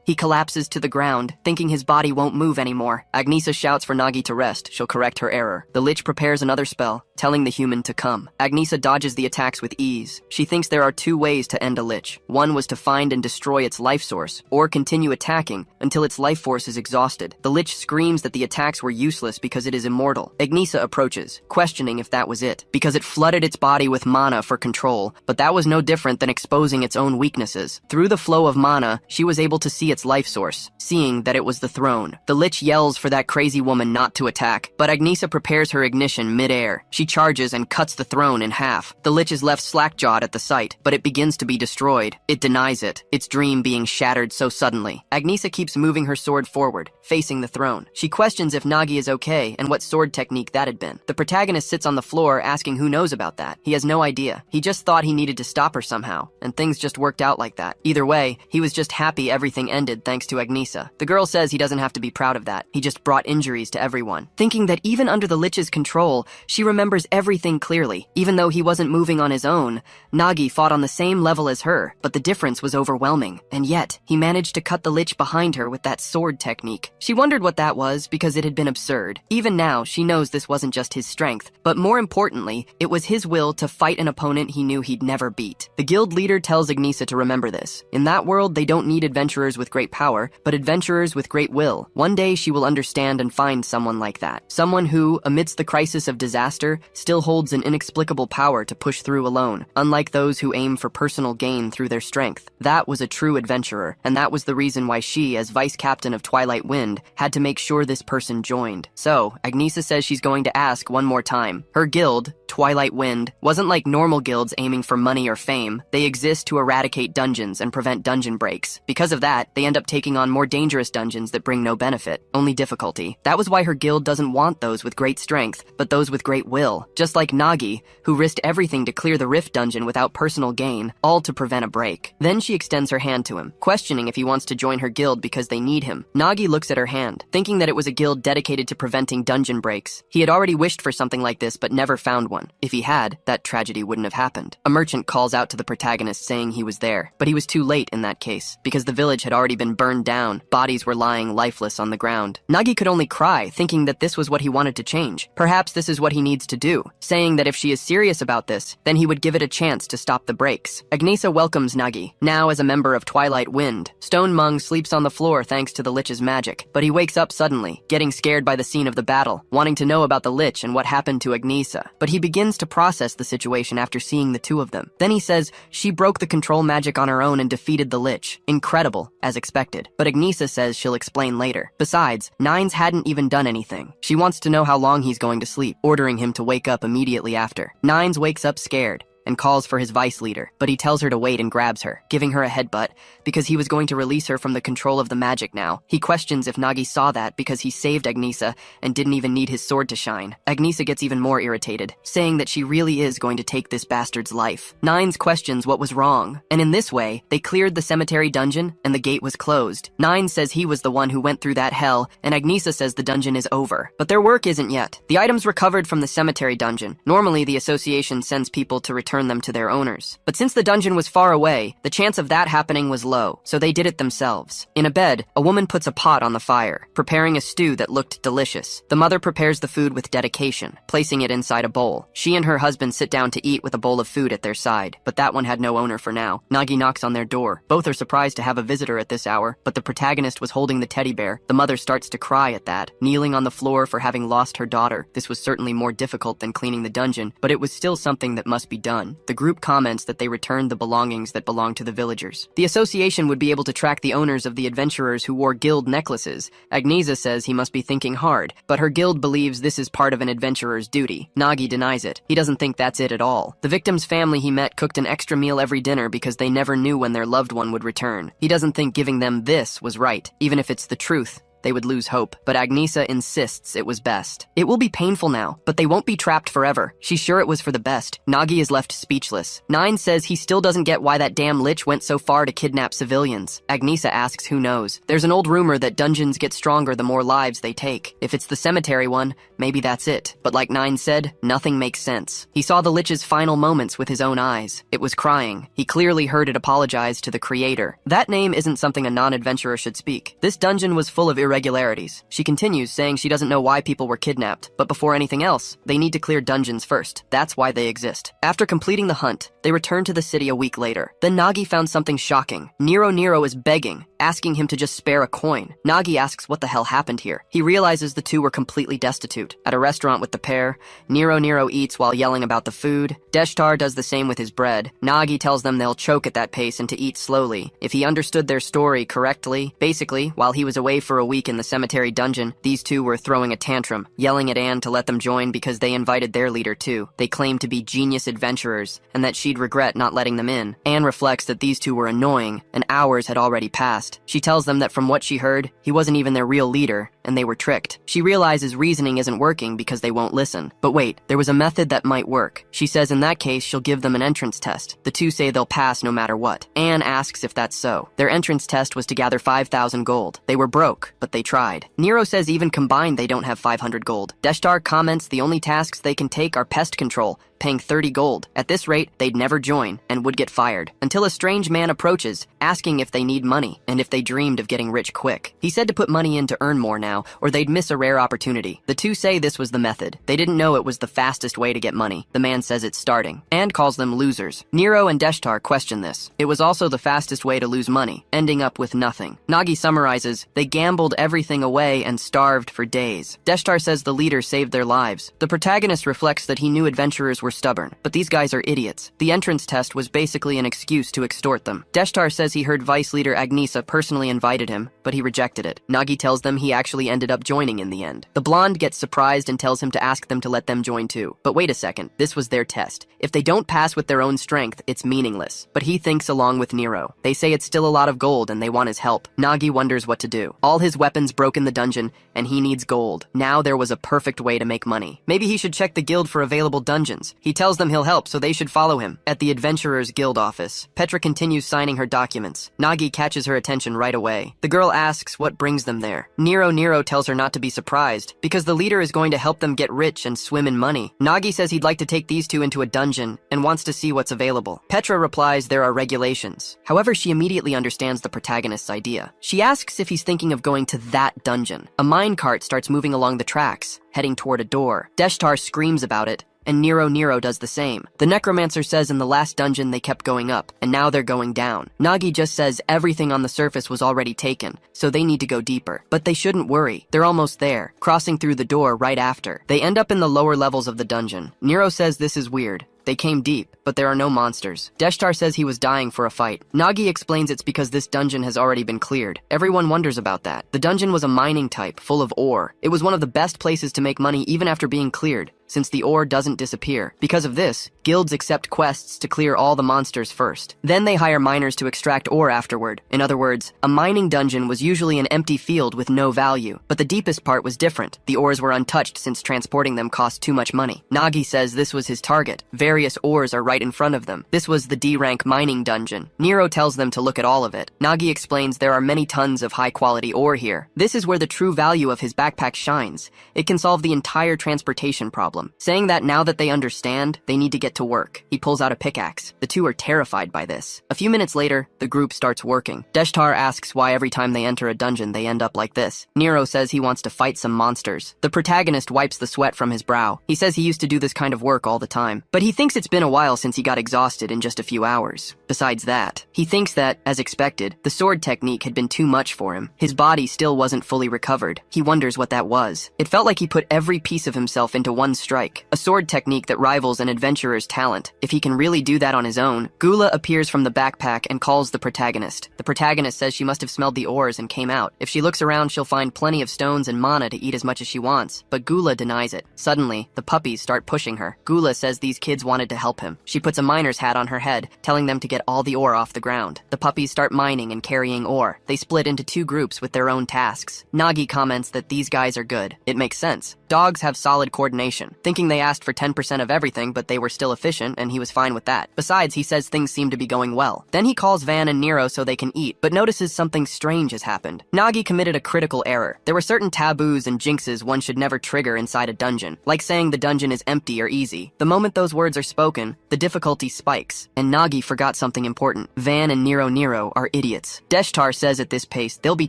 He collapses to the ground, thinking his body won't move anymore. Agnesa shouts for Nagi to rest. She'll correct her error. The Lich prepares another spell, telling the human to come. Agnesa dodges the attacks with ease. She thinks there are two ways to end a lich. One was to find and destroy its life source, or continue attacking until its life force is exhausted. The lich screams that the attacks were useless because it is immortal. Agnesa approaches, questioning if that was it, because it flooded its body with mana for control, but that was no different than exposing its own weaknesses. Through the flow of mana, she was able to see its life source, seeing that it was the throne. The lich yells for that crazy woman not to attack, but Agnesa prepares her ignition mid-air. She charges and cuts the throne in half. The lich is left slack-jawed at the sight, but it begins to be destroyed. It denies it, its dream being shattered so suddenly. Agnesa keeps moving her sword forward, facing the throne. She questions if Nagi is okay and what sword technique that had been. The protagonist sits on the floor asking who knows about that. He has no idea. He just thought he needed to stop her somehow, and things just worked out like that. Either way, he was just happy everything ended thanks to Agnesa. The girl says he doesn't have to be proud of that. He just brought injuries to everyone. Thinking that even under the lich's control, she remembers everything clearly. Even though he wasn't moving on his own, Nagi fought on the same level as her, but the difference was overwhelming. And yet, he managed to cut the lich behind her with that sword technique. She wondered what that was because it had been absurd. Even now, she knows this wasn't just his strength, but more importantly, it was his will to fight an opponent he knew he'd never beat. The guild leader tells Agnesa to remember this. In that world, they don't need adventurers with great power, but adventurers with great will. One day, she will understand and find someone like that. Someone who, amidst the crisis of disaster, still holds an inexplicable power to push through alone, unlike those who aim for personal gain through their strength. That was a true adventurer, and that was the reason why she, as vice captain of Twilight Wind, had to make sure this person joined. So, Agnesa says she's going to ask one more time. Her guild, Twilight Wind, wasn't like normal guilds aiming for money or fame. They exist to eradicate dungeons and prevent dungeon breaks. Because of that, they end up taking on more dangerous dungeons that bring no benefit, only difficulty. That was why her guild doesn't want those with great strength, but those with great will. Just like Nagi, who risked everything to clear the Rift dungeon without personal gain, all to prevent a break. Then she extends her hand to him, questioning if he wants to join her guild because they need him. Nagi looks at her hand, thinking that it was a guild dedicated to preventing dungeon breaks. He had already wished for something like this but never found one. If he had, that tragedy wouldn't have happened. A merchant calls out to the protagonist saying he was there, but he was too late in that case, because the village had already been burned down. Bodies were lying lifeless on the ground. Nagi could only cry, thinking that this was what he wanted to change. Perhaps this is what he needs to do, saying that if she is serious about this, then he would give it a chance to stop the breaks. Agnesa welcomes Nagi, now as a member of Twilight Wind. Stone Mung sleeps on the floor thanks to the lich's magic, but he wakes up suddenly, getting scared by the scene of the battle, wanting to know about the lich and what happened to Agnesa. But he begins to process the situation after seeing the two of them. Then he says she broke the control magic on her own and defeated the lich. Incredible, as expected. But Agnesa says she'll explain later. Besides, Nines hadn't even done anything. She wants to know how long he's going to sleep, ordering him to wake up immediately after. Nines wakes up scared and calls for his vice leader, but he tells her to wait and grabs her, giving her a headbutt, because he was going to release her from the control of the magic now. He questions if Nagi saw that because he saved Agnesa and didn't even need his sword to shine. Agnesa gets even more irritated, saying that she really is going to take this bastard's life. Nines questions what was wrong, and in this way, they cleared the cemetery dungeon and the gate was closed. Nines says he was the one who went through that hell, and Agnesa says the dungeon is over. But their work isn't yet. The items recovered from the cemetery dungeon. Normally, the association sends people to return them to their owners. But since the dungeon was far away, the chance of that happening was low, so they did it themselves. In a bed, a woman puts a pot on the fire, preparing a stew that looked delicious. The mother prepares the food with dedication, placing it inside a bowl. She and her husband sit down to eat with a bowl of food at their side, but that one had no owner for now. Nagi knocks on their door. Both are surprised to have a visitor at this hour, but the protagonist was holding the teddy bear. The mother starts to cry at that, kneeling on the floor for having lost her daughter. This was certainly more difficult than cleaning the dungeon, but it was still something that must be done. The group comments that they returned the belongings that belonged to the villagers. The association would be able to track the owners of the adventurers who wore guild necklaces. Agnesa says he must be thinking hard, but her guild believes this is part of an adventurer's duty. Nagi denies it. He doesn't think that's it at all. The victim's family he met cooked an extra meal every dinner because they never knew when their loved one would return. He doesn't think giving them this was right, even if it's the truth. They would lose hope, but Agnesa insists it was best. It will be painful now, but they won't be trapped forever. She's sure it was for the best. Nagi is left speechless. Nine says he still doesn't get why that damn lich went so far to kidnap civilians. Agnesa asks who knows. There's an old rumor that dungeons get stronger the more lives they take. If it's the cemetery one, maybe that's it. But like Nine said, nothing makes sense. He saw the lich's final moments with his own eyes. It was crying. He clearly heard it apologize to the creator. That name isn't something a non-adventurer should speak. This dungeon was full of irrelevant irregularities. She continues, saying she doesn't know why people were kidnapped, but before anything else, they need to clear dungeons first. That's why they exist. After completing the hunt, they returned to the city a week later. Then Nagi found something shocking. Nero is begging, asking him to just spare a coin. Nagi asks what the hell happened here. He realizes the two were completely destitute. At a restaurant with the pair, Nero eats while yelling about the food. Deshtar does the same with his bread. Nagi tells them they'll choke at that pace and to eat slowly. If he understood their story correctly, basically, while he was away for a week in the cemetery dungeon, these two were throwing a tantrum, yelling at Anne to let them join because they invited their leader too. They claimed to be genius adventurers, and that she'd regret not letting them in. Anne reflects that these two were annoying, and hours had already passed. She tells them that from what she heard, he wasn't even their real leader, and they were tricked. She realizes reasoning isn't working because they won't listen. But wait, there was a method that might work. She says in that case, she'll give them an entrance test. The two say they'll pass no matter what. Anne asks if that's so. Their entrance test was to gather 5,000 gold. They were broke, but they tried. Nero says even combined they don't have 500 gold. Deshtar comments the only tasks they can take are pest control, paying 30 gold. At this rate, they'd never join and would get fired. Until a strange man approaches, asking if they need money and if they dreamed of getting rich quick. He said to put money in to earn more now, or they'd miss a rare opportunity. The two say this was the method. They didn't know it was the fastest way to get money. The man says it's starting, and calls them losers. Nero and Deshtar question this. It was also the fastest way to lose money, ending up with nothing. Nagi summarizes, they gambled everything away and starved for days. Deshtar says the leader saved their lives. The protagonist reflects that he knew adventurers were stubborn, but these guys are idiots. The entrance test was basically an excuse to extort them. Deshtar says he heard Vice Leader Agnisa personally invited him, but he rejected it. Nagi tells them he actually ended up joining in the end. The blonde gets surprised and tells him to ask them to let them join too. But wait a second, this was their test. If they don't pass with their own strength, it's meaningless. But he thinks along with Nero. They say it's still a lot of gold and they want his help. Nagi wonders what to do. All his weapons broke in the dungeon, and he needs gold. Now there was a perfect way to make money. Maybe he should check the guild for available dungeons. He tells them he'll help, so they should follow him. At the Adventurers Guild office, Petra continues signing her documents. Nagi catches her attention right away. The girl asks what brings them there. Nero tells her not to be surprised, because the leader is going to help them get rich and swim in money. Nagi says he'd like to take these two into a dungeon and wants to see what's available. Petra replies there are regulations. However, she immediately understands the protagonist's idea. She asks if he's thinking of going to that dungeon. A minecart starts moving along the tracks, heading toward a door. Deshtar screams about it, and Nero does the same. The necromancer says in the last dungeon they kept going up, and now they're going down. Nagi just says everything on the surface was already taken, so they need to go deeper. But they shouldn't worry. They're almost there, crossing through the door right after. They end up in the lower levels of the dungeon. Nero says this is weird. They came deep, but there are no monsters. Deshtar says he was dying for a fight. Nagi explains it's because this dungeon has already been cleared. Everyone wonders about that. The dungeon was a mining type, full of ore. It was one of the best places to make money even after being cleared, since the ore doesn't disappear. Because of this, guilds accept quests to clear all the monsters first. Then they hire miners to extract ore afterward. In other words, a mining dungeon was usually an empty field with no value. But the deepest part was different. The ores were untouched since transporting them cost too much money. Nagi says this was his target. Various ores are right in front of them. This was the D-rank mining dungeon. Nero tells them to look at all of it. Nagi explains there are many tons of high-quality ore here. This is where the true value of his backpack shines. It can solve the entire transportation problem. Saying that now that they understand, they need to get to work. He pulls out a pickaxe. The two are terrified by this. A few minutes later, the group starts working. Deshtar asks why every time they enter a dungeon they end up like this. Nero says he wants to fight some monsters. The protagonist wipes the sweat from his brow. He says he used to do this kind of work all the time, but he thinks it's been a while since he got exhausted in just a few hours. Besides that, he thinks that, as expected, the sword technique had been too much for him. His body still wasn't fully recovered. He wonders what that was. It felt like he put every piece of himself into one strike, a sword technique that rivals an adventurer's talent. If he can really do that on his own. Gula appears from the backpack and calls the protagonist. The protagonist says she must have smelled the ores and came out. If she looks around, she'll find plenty of stones and mana to eat as much as she wants, but Gula denies it. Suddenly, the puppies start pushing her. Gula says these kids wanted to help him. She puts a miner's hat on her head, telling them to get all the ore off the ground. The puppies start mining and carrying ore. They split into two groups with their own tasks. Nagi comments that these guys are good. It makes sense. Dogs have solid coordination, thinking they asked for 10% of everything, but they were still efficient, and he was fine with that. Besides, he says things seem to be going well. Then he calls Van and Nero so they can eat, but notices something strange has happened. Nagi committed a critical error. There were certain taboos and jinxes one should never trigger inside a dungeon, like saying the dungeon is empty or easy. The moment those words are spoken, the difficulty spikes, and Nagi forgot something important. Van and Nero are idiots. Deshtar says at this pace, they'll be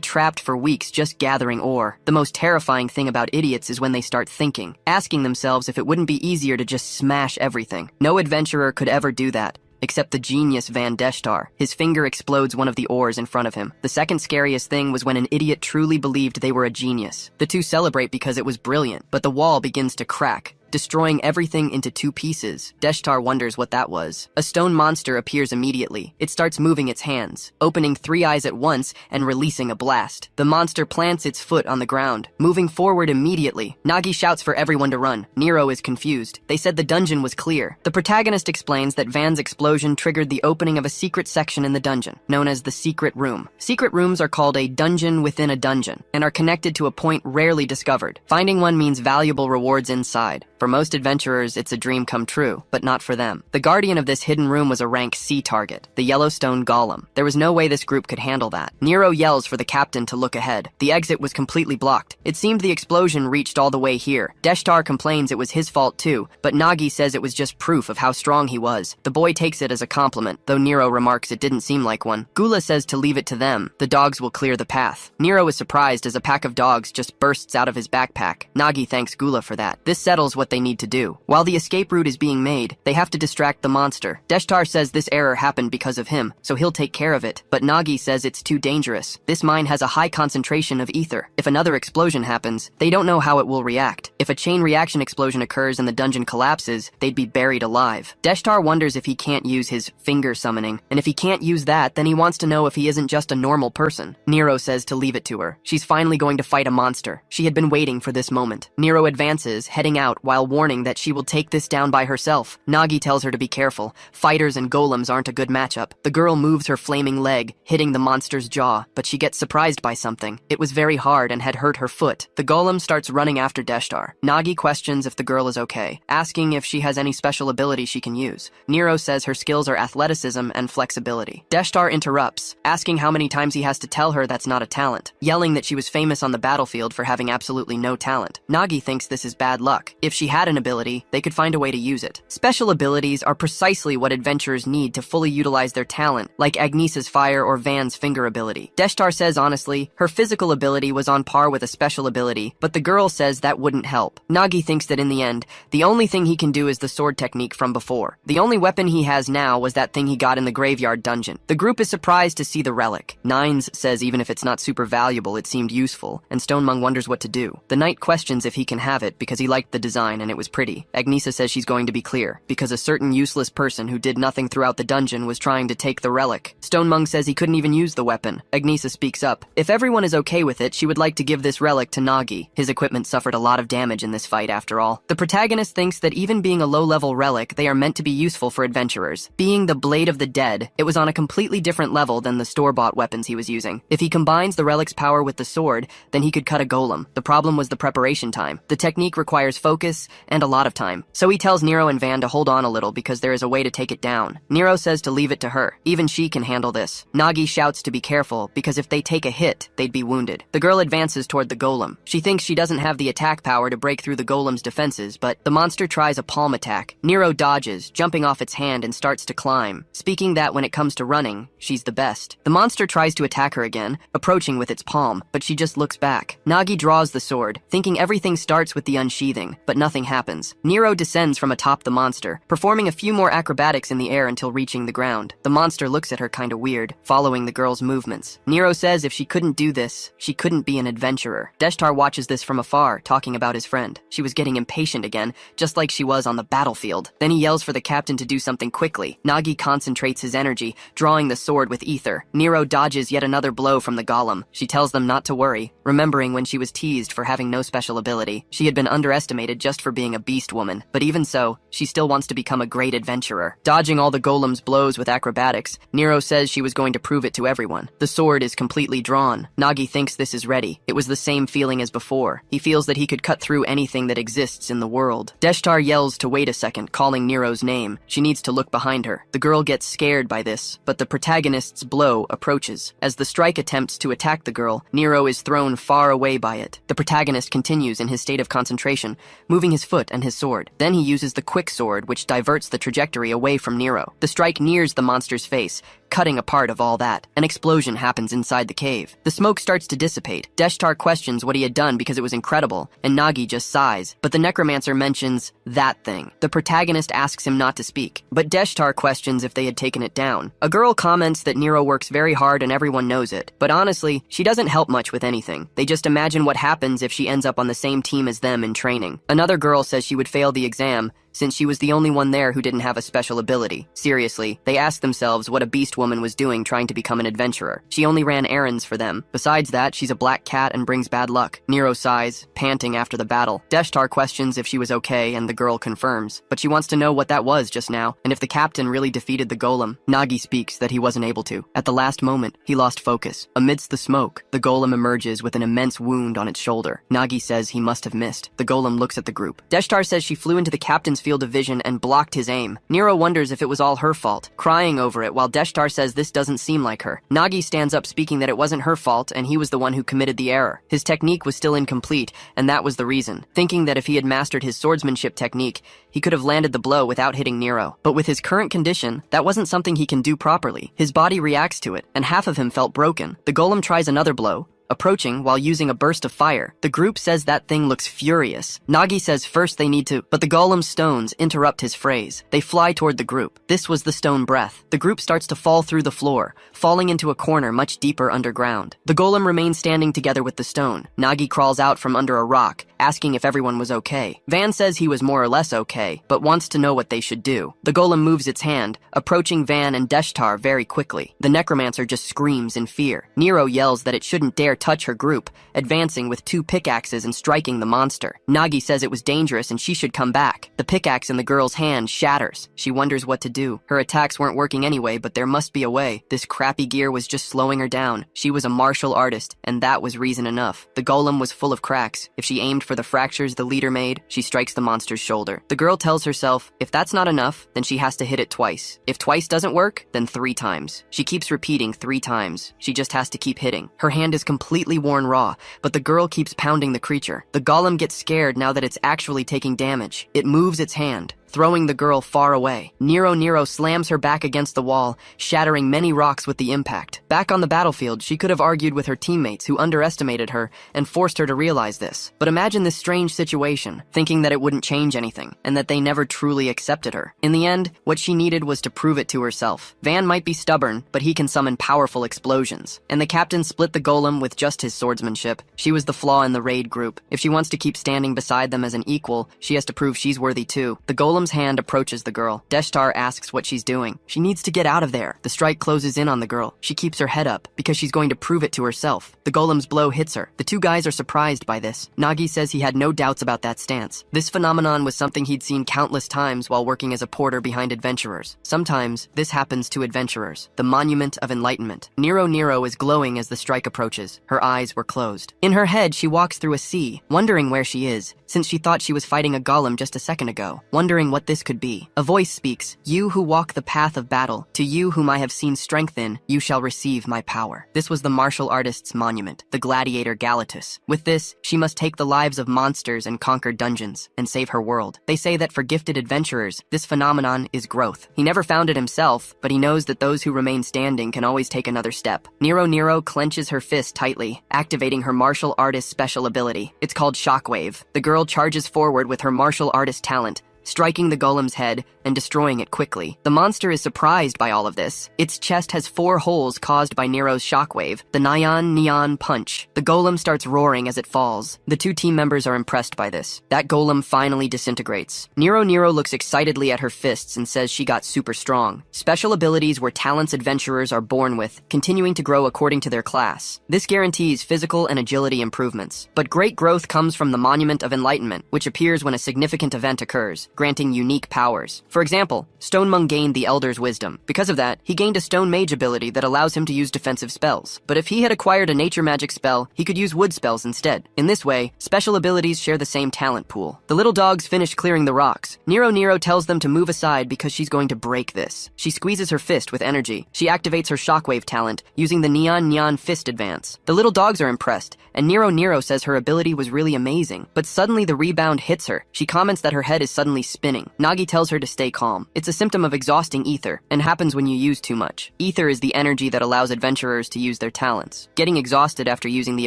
trapped for weeks just gathering ore. The most terrifying thing about idiots is when they start thinking, asking themselves if it wouldn't be easier to just smash everything. No adventurer could ever do that, except the genius Van Deshtar. His finger explodes one of the ores in front of him. The second scariest thing was when an idiot truly believed they were a genius. The two celebrate because it was brilliant, but the wall begins to crack, destroying everything into 2 pieces. Deshtar wonders what that was. A stone monster appears immediately. It starts moving its hands, opening 3 eyes at once and releasing a blast. The monster plants its foot on the ground, moving forward immediately. Nagi shouts for everyone to run. Nero is confused. They said the dungeon was clear. The protagonist explains that Van's explosion triggered the opening of a secret section in the dungeon, known as the secret room. Secret rooms are called a dungeon within a dungeon, and are connected to a point rarely discovered. Finding one means valuable rewards inside. For most adventurers, it's a dream come true, but not for them. The guardian of this hidden room was a rank C target, the Yellowstone Golem. There was no way this group could handle that. Nero yells for the captain to look ahead. The exit was completely blocked. It seemed the explosion reached all the way here. Deshtar complains it was his fault too, but Nagi says it was just proof of how strong he was. The boy takes it as a compliment, though Nero remarks it didn't seem like one. Gula says to leave it to them. The dogs will clear the path. Nero is surprised as a pack of dogs just bursts out of his backpack. Nagi thanks Gula for that. This settles what they need to do. While the escape route is being made, they have to distract the monster. Deshtar says this error happened because of him, so he'll take care of it, but Nagi says it's too dangerous. This mine has a high concentration of ether. If another explosion happens, they don't know how it will react. If a chain reaction explosion occurs and the dungeon collapses, they'd be buried alive. Deshtar wonders if he can't use his finger summoning, and if he can't use that, then he wants to know if he isn't just a normal person. Nero says to leave it to her. She's finally going to fight a monster. She had been waiting for this moment. Nero advances, heading out while warning that she will take this down by herself. Nagi tells her to be careful. Fighters and golems aren't a good matchup. The girl moves her flaming leg, hitting the monster's jaw, but she gets surprised by something. It was very hard and had hurt her foot. The golem starts running after Deshtar. Nagi questions if the girl is okay, asking if she has any special ability she can use. Nero says her skills are athleticism and flexibility. Deshtar interrupts, asking how many times he has to tell her that's not a talent, yelling that she was famous on the battlefield for having absolutely no talent. Nagi thinks this is bad luck. If she had an ability, they could find a way to use it. Special abilities are precisely what adventurers need to fully utilize their talent, like Agnesa's fire or Van's finger ability. Deshtar says honestly, her physical ability was on par with a special ability, but the girl says that wouldn't help. Nagi thinks that in the end, the only thing he can do is the sword technique from before. The only weapon he has now was that thing he got in the graveyard dungeon. The group is surprised to see the relic. Nines says even if it's not super valuable, it seemed useful, and Stonemung wonders what to do. The knight questions if he can have it because he liked the design and it was pretty. Agnesa says she's going to be clear, because a certain useless person who did nothing throughout the dungeon was trying to take the relic. Stonemung says he couldn't even use the weapon. Agnesa speaks up. If everyone is okay with it, she would like to give this relic to Nagi. His equipment suffered a lot of damage in this fight after all. The protagonist thinks that even being a low-level relic, they are meant to be useful for adventurers. Being the Blade of the Dead, it was on a completely different level than the store-bought weapons he was using. If he combines the relic's power with the sword, then he could cut a golem. The problem was the preparation time. The technique requires focus and a lot of time. So he tells Nero and Van to hold on a little because there is a way to take it down. Nero says to leave it to her. Even she can handle this. Nagi shouts to be careful because if they take a hit, they'd be wounded. The girl advances toward the golem. She thinks she doesn't have the attack power to break through the golem's defenses, but the monster tries a palm attack. Nero dodges, jumping off its hand and starts to climb, speaking that when it comes to running, she's the best. The monster tries to attack her again, approaching with its palm, but she just looks back. Nagi draws the sword, thinking everything starts with the unsheathing, but nothing happens. Nero descends from atop the monster, performing a few more acrobatics in the air until reaching the ground. The monster looks at her kinda weird, following the girl's movements. Nero says if she couldn't do this, she couldn't be an adventurer. Deshtar watches this from afar, talking about his friend. She was getting impatient again, just like she was on the battlefield. Then he yells for the captain to do something quickly. Nagi concentrates his energy, drawing the sword with ether. Nero dodges yet another blow from the golem. She tells them not to worry, remembering when she was teased for having no special ability. She had been underestimated just for for being a beast woman, but even so, she still wants to become a great adventurer. Dodging all the golem's blows with acrobatics, Nero says she was going to prove it to everyone. The sword is completely drawn. Nagi thinks this is ready. It was the same feeling as before. He feels that he could cut through anything that exists in the world. Deshtar yells to wait a second, calling Nero's name. She needs to look behind her. The girl gets scared by this, but the protagonist's blow approaches. As the strike attempts to attack the girl, Nero is thrown far away by it. The protagonist continues in his state of concentration, moving his foot and his sword. Then he uses the quick sword, which diverts the trajectory away from Nero. The strike nears the monster's face, cutting a part of all that. An explosion happens inside the cave. The smoke starts to dissipate. Deshtar questions what he had done because it was incredible, and Nagi just sighs. But the necromancer mentions that thing. The protagonist asks him not to speak, but Deshtar questions if they had taken it down. A girl comments that Nero works very hard and everyone knows it, but honestly, she doesn't help much with anything. They just imagine what happens if she ends up on the same team as them in training. Another girl says she would fail the exam since she was the only one there who didn't have a special ability. Seriously, they asked themselves what a beast woman was doing trying to become an adventurer. She only ran errands for them. Besides that, she's a black cat and brings bad luck. Nero sighs, panting after the battle. Deshtar questions if she was okay, and the girl confirms. But she wants to know what that was just now, and if the captain really defeated the golem. Nagi speaks that he wasn't able to. At the last moment, he lost focus. Amidst the smoke, the golem emerges with an immense wound on its shoulder. Nagi says he must have missed. The golem looks at the group. Deshtar says she flew into the captain's field of vision and blocked his aim. Nero wonders if it was all her fault, crying over it, while Deshtar says this doesn't seem like her. Nagi stands up speaking that it wasn't her fault and he was the one who committed the error. His technique was still incomplete, and that was the reason. Thinking that if he had mastered his swordsmanship technique, he could have landed the blow without hitting Nero. But with his current condition, that wasn't something he can do properly. His body reacts to it, and half of him felt broken. The golem tries another blow, approaching while using a burst of fire. The group says that thing looks furious. Nagi says first they need to, but the golem's stones interrupt his phrase. They fly toward the group. This was the stone breath. The group starts to fall through the floor, falling into a corner much deeper underground. The golem remains standing together with the stone. Nagi crawls out from under a rock, asking if everyone was okay. Van says he was more or less okay, but wants to know what they should do. The golem moves its hand, approaching Van and Deshtar very quickly. The necromancer just screams in fear. Nero yells that it shouldn't dare touch her group, advancing with 2 pickaxes and striking the monster. Nagi says it was dangerous and she should come back. The pickaxe in the girl's hand shatters. She wonders what to do. Her attacks weren't working anyway, but there must be a way. This crappy gear was just slowing her down. She was a martial artist, and that was reason enough. The golem was full of cracks. If she aimed for the fractures the leader made, she strikes the monster's shoulder. The girl tells herself, if that's not enough, then she has to hit it twice. If twice doesn't work, then 3 times. She keeps repeating 3 times. She just has to keep hitting. Her hand is completely worn raw, but the girl keeps pounding the creature. The golem gets scared now that it's actually taking damage. It moves its hand, throwing the girl far away. Nero slams her back against the wall, shattering many rocks with the impact. Back on the battlefield, she could have argued with her teammates who underestimated her and forced her to realize this. But imagine this strange situation, thinking that it wouldn't change anything, and that they never truly accepted her. In the end, what she needed was to prove it to herself. Van might be stubborn, but he can summon powerful explosions. And the captain split the golem with just his swordsmanship. She was the flaw in the raid group. If she wants to keep standing beside them as an equal, she has to prove she's worthy too. The golem's hand approaches the girl. Deshtar asks what she's doing. She needs to get out of there. The strike closes in on the girl. She keeps her head up because she's going to prove it to herself. The golem's blow hits her. The 2 guys are surprised by this. Nagi says he had no doubts about that stance. This phenomenon was something he'd seen countless times while working as a porter behind adventurers. Sometimes this happens to adventurers. The monument of enlightenment. Nero is glowing as the strike approaches. Her eyes were closed. In her head, she walks through a sea, wondering where she is, since she thought she was fighting a golem just a second ago, wondering what this could be. A voice speaks, "You who walk the path of battle, to you whom I have seen strength in, you shall receive my power." This was the martial artist's monument, the gladiator Galatus. With this, she must take the lives of monsters and conquer dungeons, and save her world. They say that for gifted adventurers, this phenomenon is growth. He never found it himself, but he knows that those who remain standing can always take another step. Nero clenches her fist tightly, activating her martial artist's special ability. It's called Shockwave. The girl charges forward with her martial artist talent, striking the golem's head and destroying it quickly. The monster is surprised by all of this. Its chest has 4 holes caused by Nero's shockwave, the neon punch. The golem starts roaring as it falls. The 2 team members are impressed by this. That golem finally disintegrates. Nero looks excitedly at her fists and says she got super strong. Special abilities were talents adventurers are born with, continuing to grow according to their class. This guarantees physical and agility improvements. But great growth comes from the Monument of Enlightenment, which appears when a significant event occurs, granting unique powers. For example, Stone Mung gained the Elder's Wisdom. Because of that, he gained a Stone Mage ability that allows him to use defensive spells. But if he had acquired a nature magic spell, he could use wood spells instead. In this way, special abilities share the same talent pool. The little dogs finish clearing the rocks. Nero tells them to move aside because she's going to break this. She squeezes her fist with energy. She activates her shockwave talent, using the neon fist advance. The little dogs are impressed, and Nero says her ability was really amazing. But suddenly the rebound hits her. She comments that her head is suddenly spinning. Nagi tells her to stay calm. It's a symptom of exhausting ether, and happens when you use too much. Ether is the energy that allows adventurers to use their talents. Getting exhausted after using the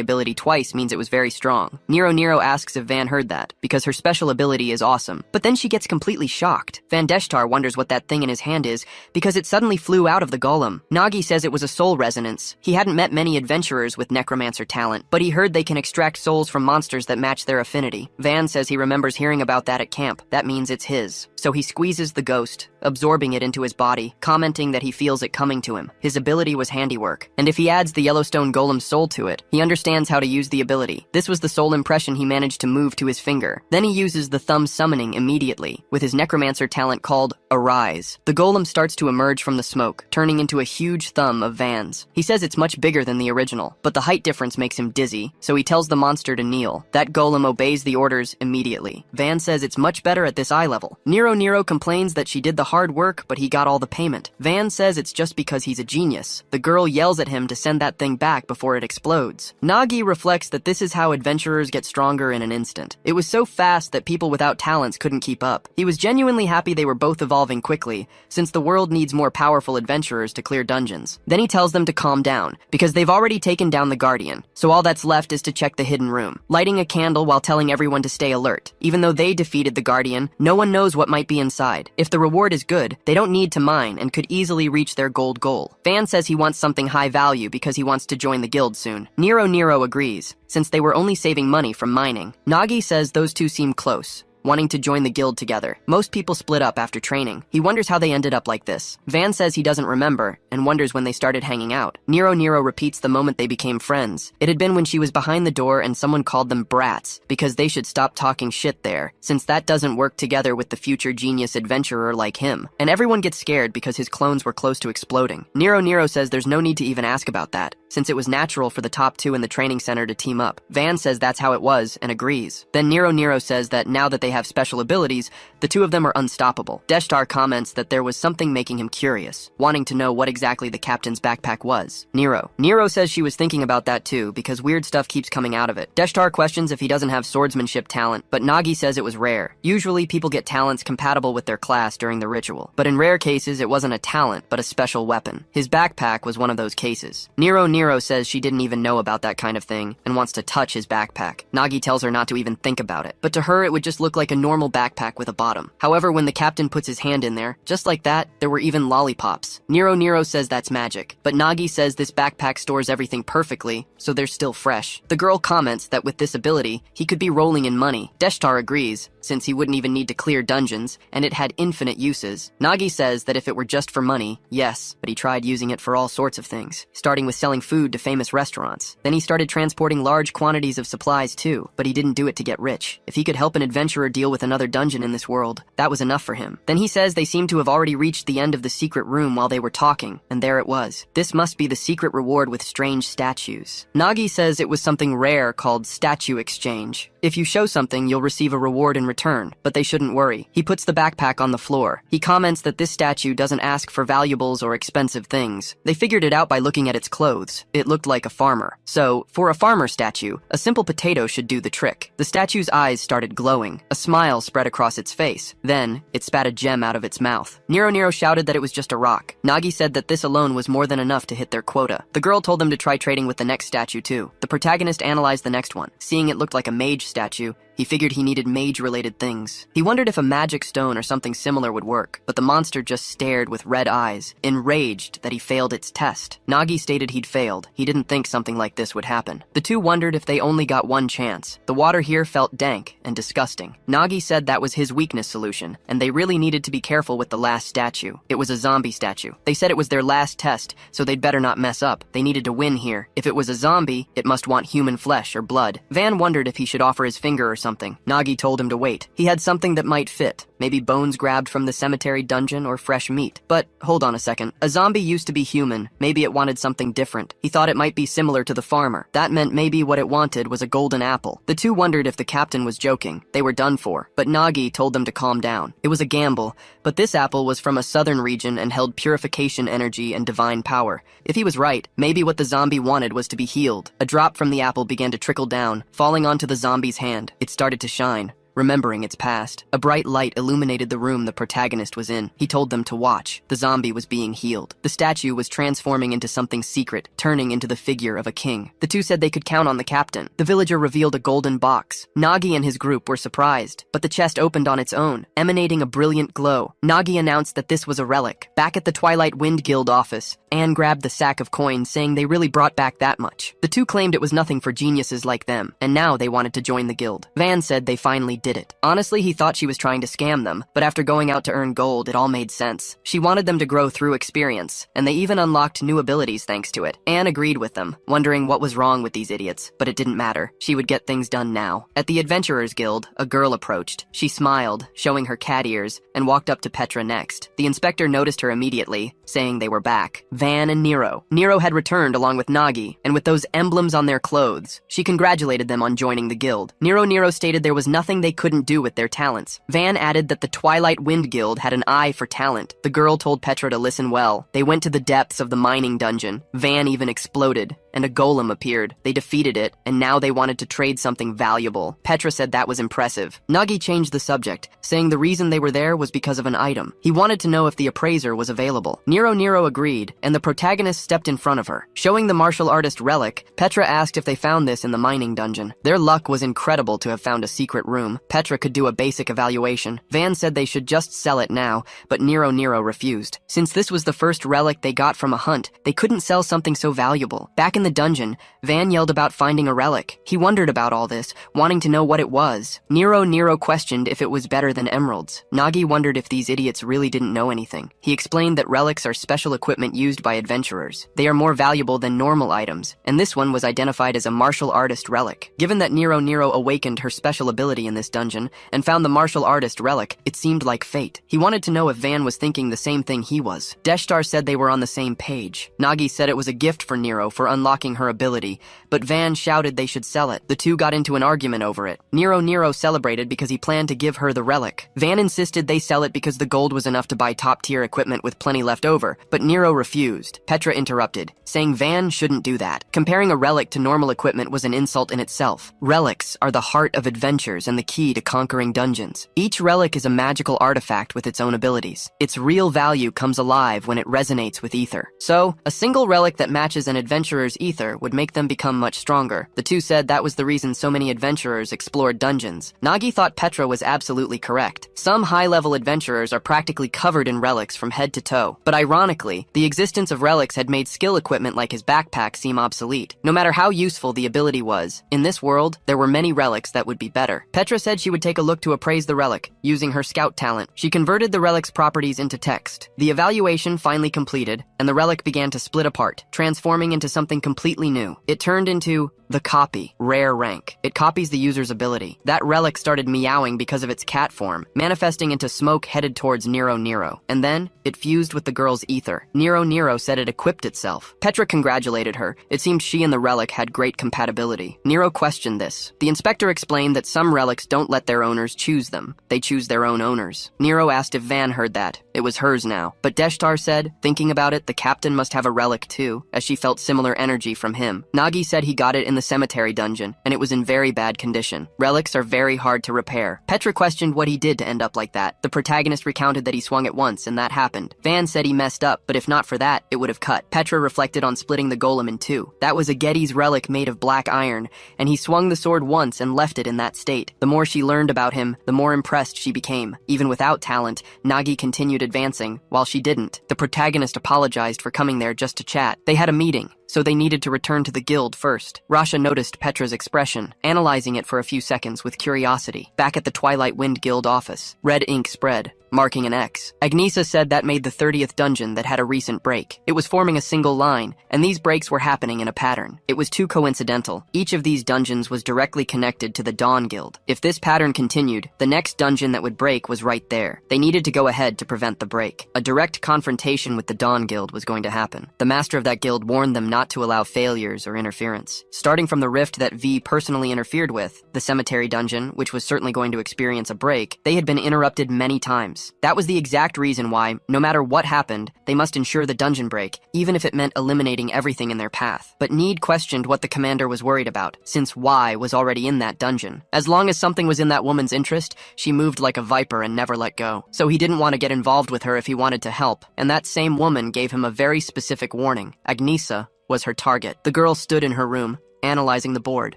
ability twice means it was very strong. Nero asks if Van heard that, because her special ability is awesome. But then she gets completely shocked. Van Deshtar wonders what that thing in his hand is, because it suddenly flew out of the golem. Nagi says it was a soul resonance. He hadn't met many adventurers with necromancer talent, but he heard they can extract souls from monsters that match their affinity. Van says he remembers hearing about that at camp. That means it's his. So he squeezes the ghost, absorbing it into his body, commenting that he feels it coming to him. His ability was handiwork, and if he adds the Yellowstone golem's soul to it, he understands how to use the ability. This was the soul impression he managed to move to his finger. Then he uses the thumb summoning immediately, with his necromancer talent called Arise. The golem starts to emerge from the smoke, turning into a huge thumb of Van's. He says it's much bigger than the original, but the height difference makes him dizzy, so he tells the monster to kneel. That golem obeys the orders immediately. Van says it's much better at this eye level. Nero complains that she did the hard work, but he got all the payment. Van says it's just because he's a genius. The girl yells at him to send that thing back before it explodes. Nagi reflects that this is how adventurers get stronger in an instant. It was so fast that people without talents couldn't keep up. He was genuinely happy they were both evolving quickly, since the world needs more powerful adventurers to clear dungeons. Then he tells them to calm down, because they've already taken down the Guardian, so all that's left is to check the hidden room, lighting a candle while telling everyone to stay alert. Even though they defeated the Guardian, no one knows what might be inside. If the reward is good, they don't need to mine and could easily reach their gold goal. Van says he wants something high value because he wants to join the guild soon. Nero agrees, since they were only saving money from mining. Nagi says those two seem close, wanting to join the guild together. Most people split up after training. He wonders how they ended up like this. Van says he doesn't remember, and wonders when they started hanging out. Nero repeats the moment they became friends. It had been when she was behind the door and someone called them brats, because they should stop talking shit there, since that doesn't work together with the future genius adventurer like him. And everyone gets scared because his clones were close to exploding. Nero says there's no need to even ask about that, since it was natural for the top 2 in the training center to team up. Van says that's how it was, and agrees. Then Nero says that now that they have special abilities, the 2 of them are unstoppable. Deshtar comments that there was something making him curious, wanting to know what exactly the captain's backpack was. Nero says she was thinking about that too, because weird stuff keeps coming out of it. Deshtar questions if he doesn't have swordsmanship talent, but Nagi says it was rare. Usually people get talents compatible with their class during the ritual, but in rare cases it wasn't a talent, but a special weapon. His backpack was one of those cases. Nero says she didn't even know about that kind of thing, and wants to touch his backpack. Nagi tells her not to even think about it, but to her it would just look like a normal backpack with a bottom. However, when the captain puts his hand in there, just like that, there were even lollipops. Nero says that's magic, but Nagi says this backpack stores everything perfectly, so they're still fresh. The girl comments that with this ability, he could be rolling in money. Deshtar agrees, since he wouldn't even need to clear dungeons, and it had infinite uses. Nagi says that if it were just for money, yes, but he tried using it for all sorts of things, starting with selling food to famous restaurants. Then he started transporting large quantities of supplies too, but he didn't do it to get rich. If he could help an adventurer deal with another dungeon in this world, that was enough for him. Then he says they seem to have already reached the end of the secret room while they were talking, and there it was. This must be the secret reward with strange statues. Nagi says it was something rare called statue exchange. If you show something, you'll receive a reward in return, but they shouldn't worry. He puts the backpack on the floor. He comments that this statue doesn't ask for valuables or expensive things. They figured it out by looking at its clothes. It looked like a farmer. So, for a farmer statue, a simple potato should do the trick. The statue's eyes started glowing. A smile spread across its face. Then, it spat a gem out of its mouth. Nero shouted that it was just a rock. Nagi said that this alone was more than enough to hit their quota. The girl told them to try trading with the next statue too. The protagonist analyzed the next one. Seeing it looked like a mage statue, he He figured he needed mage-related things. He wondered if a magic stone or something similar would work, but the monster just stared with red eyes, enraged that he failed its test. Nagi stated he'd failed. He didn't think something like this would happen. The two wondered if they only got one chance. The water here felt dank and disgusting. Nagi said that was his weakness solution, and they really needed to be careful with the last statue. It was a zombie statue. They said it was their last test, so they'd better not mess up. They needed to win here. If it was a zombie, it must want human flesh or blood. Van wondered if he should offer his finger or something. Nagi told him to wait. He had something that might fit. Maybe bones grabbed from the cemetery dungeon or fresh meat. But hold on a second. A zombie used to be human. Maybe it wanted something different. He thought it might be similar to the farmer. That meant maybe what it wanted was a golden apple. The two wondered if the captain was joking. They were done for. But Nagi told them to calm down. It was a gamble, but this apple was from a southern region and held purification energy and divine power. If he was right, maybe what the zombie wanted was to be healed. A drop from the apple began to trickle down, falling onto the zombie's hand. It started to shine, remembering its past. A bright light illuminated the room the protagonist was in. He told them to watch. The zombie was being healed. The statue was transforming into something secret, turning into the figure of a king. The two said they could count on the captain. The villager revealed a golden box. Nagi and his group were surprised, but the chest opened on its own, emanating a brilliant glow. Nagi announced that this was a relic. Back at the Twilight Wind Guild office, Anne grabbed the sack of coins, saying they really brought back that much. The two claimed it was nothing for geniuses like them, and now they wanted to join the guild. Van said they finally did it. Honestly, he thought she was trying to scam them, but after going out to earn gold, it all made sense. She wanted them to grow through experience, and they even unlocked new abilities thanks to it. Anne agreed with them, wondering what was wrong with these idiots, but it didn't matter. She would get things done now. At the Adventurers Guild, a girl approached. She smiled, showing her cat ears, and walked up to Petra next. The inspector noticed her immediately, saying they were back. Van and Nero. Nero had returned along with Nagi, and with those emblems on their clothes. She congratulated them on joining the guild. Nero stated there was nothing they couldn't do with their talents. Van added that the Twilight Wind Guild had an eye for talent. The girl told Petra to listen well. They went to the depths of the mining dungeon. Van even exploded, and a golem appeared. They defeated it, and now they wanted to trade something valuable. Petra said that was impressive. Nagi changed the subject, saying the reason they were there was because of an item. He wanted to know if the appraiser was available. Nero agreed, and the protagonist stepped in front of her. Showing the martial artist relic, Petra asked if they found this in the mining dungeon. Their luck was incredible to have found a secret room. Petra could do a basic evaluation. Van said they should just sell it now, but Nero refused. Since this was the first relic they got from a hunt, they couldn't sell something so valuable. Back in the dungeon, Van yelled about finding a relic. He wondered about all this, wanting to know what it was. Nero questioned if it was better than emeralds. Nagi wondered if these idiots really didn't know anything. He explained that relics are special equipment used by adventurers. They are more valuable than normal items, and this one was identified as a martial artist relic. Given that Nero awakened her special ability in this dungeon and found the martial artist relic, it seemed like fate. He wanted to know if Van was thinking the same thing he was. Deshtar said they were on the same page. Nagi said it was a gift for Nero for unlocking her ability, but Van shouted they should sell it. The two got into an argument over it. Nero celebrated because he planned to give her the relic. Van insisted they sell it because the gold was enough to buy top-tier equipment with plenty left over, but Nero refused. Petra interrupted, saying Van shouldn't do that. Comparing a relic to normal equipment was an insult in itself. Relics are the heart of adventures and the key to conquering dungeons. Each relic is a magical artifact with its own abilities. Its real value comes alive when it resonates with ether. So, a single relic that matches an adventurer's ether would make them become much stronger. The two said that was the reason so many adventurers explored dungeons. Nagi thought Petra was absolutely correct. Some high-level adventurers are practically covered in relics from head to toe. But ironically, the existence of relics had made skill equipment like his backpack seem obsolete. No matter how useful the ability was, in this world, there were many relics that would be better. Petra said she would take a look to appraise the relic, using her scout talent. She converted the relic's properties into text. The evaluation finally completed, and the relic began to split apart, transforming into something completely new. It turned into the copy, rare rank. It copies the user's ability. That relic started meowing because of its cat form, manifesting into smoke headed towards Nero. And then, it fused with the girl's ether. Nero said it equipped itself. Petra congratulated her. It seemed she and the relic had great compatibility. Nero questioned this. The inspector explained that some relics don't let their owners choose them. They choose their own owners. Nero asked if Van heard that. It was hers now. But Deshtar said, thinking about it, the captain must have a relic too, as she felt similar energy from him. Nagi said he got it in the the cemetery dungeon, and it was in very bad condition. Relics are very hard to repair. Petra questioned what he did to end up like that. The protagonist recounted that he swung it once, and that happened. Van said he messed up, but if not for that, it would have cut. Petra reflected on splitting the golem in two. That was a Getty's relic made of black iron, and he swung the sword once and left it in that state. The more she learned about him, the more impressed she became. Even without talent, Nagi continued advancing, while she didn't. The protagonist apologized for coming there just to chat. They had a meeting, so they needed to return to the guild first. Rasha noticed Petra's expression, analyzing it for a few seconds with curiosity. Back at the Twilight Wind Guild office, red ink spread, marking an X. Agnesa said that made the 30th dungeon that had a recent break. It was forming a single line, and these breaks were happening in a pattern. It was too coincidental. Each of these dungeons was directly connected to the Dawn Guild. If this pattern continued, the next dungeon that would break was right there. They needed to go ahead to prevent the break. A direct confrontation with the Dawn Guild was going to happen. The master of that guild warned them not to allow failures or interference. Starting from the rift that V personally interfered with, the cemetery dungeon, which was certainly going to experience a break, they had been interrupted many times. That was the exact reason why, no matter what happened, they must ensure the dungeon break, even if it meant eliminating everything in their path. But Need questioned what the commander was worried about, since Y was already in that dungeon. As long as something was in that woman's interest, she moved like a viper and never let go. So he didn't want to get involved with her if he wanted to help, and that same woman gave him a very specific warning. Agnesa was her target. The girl stood in her room, analyzing the board.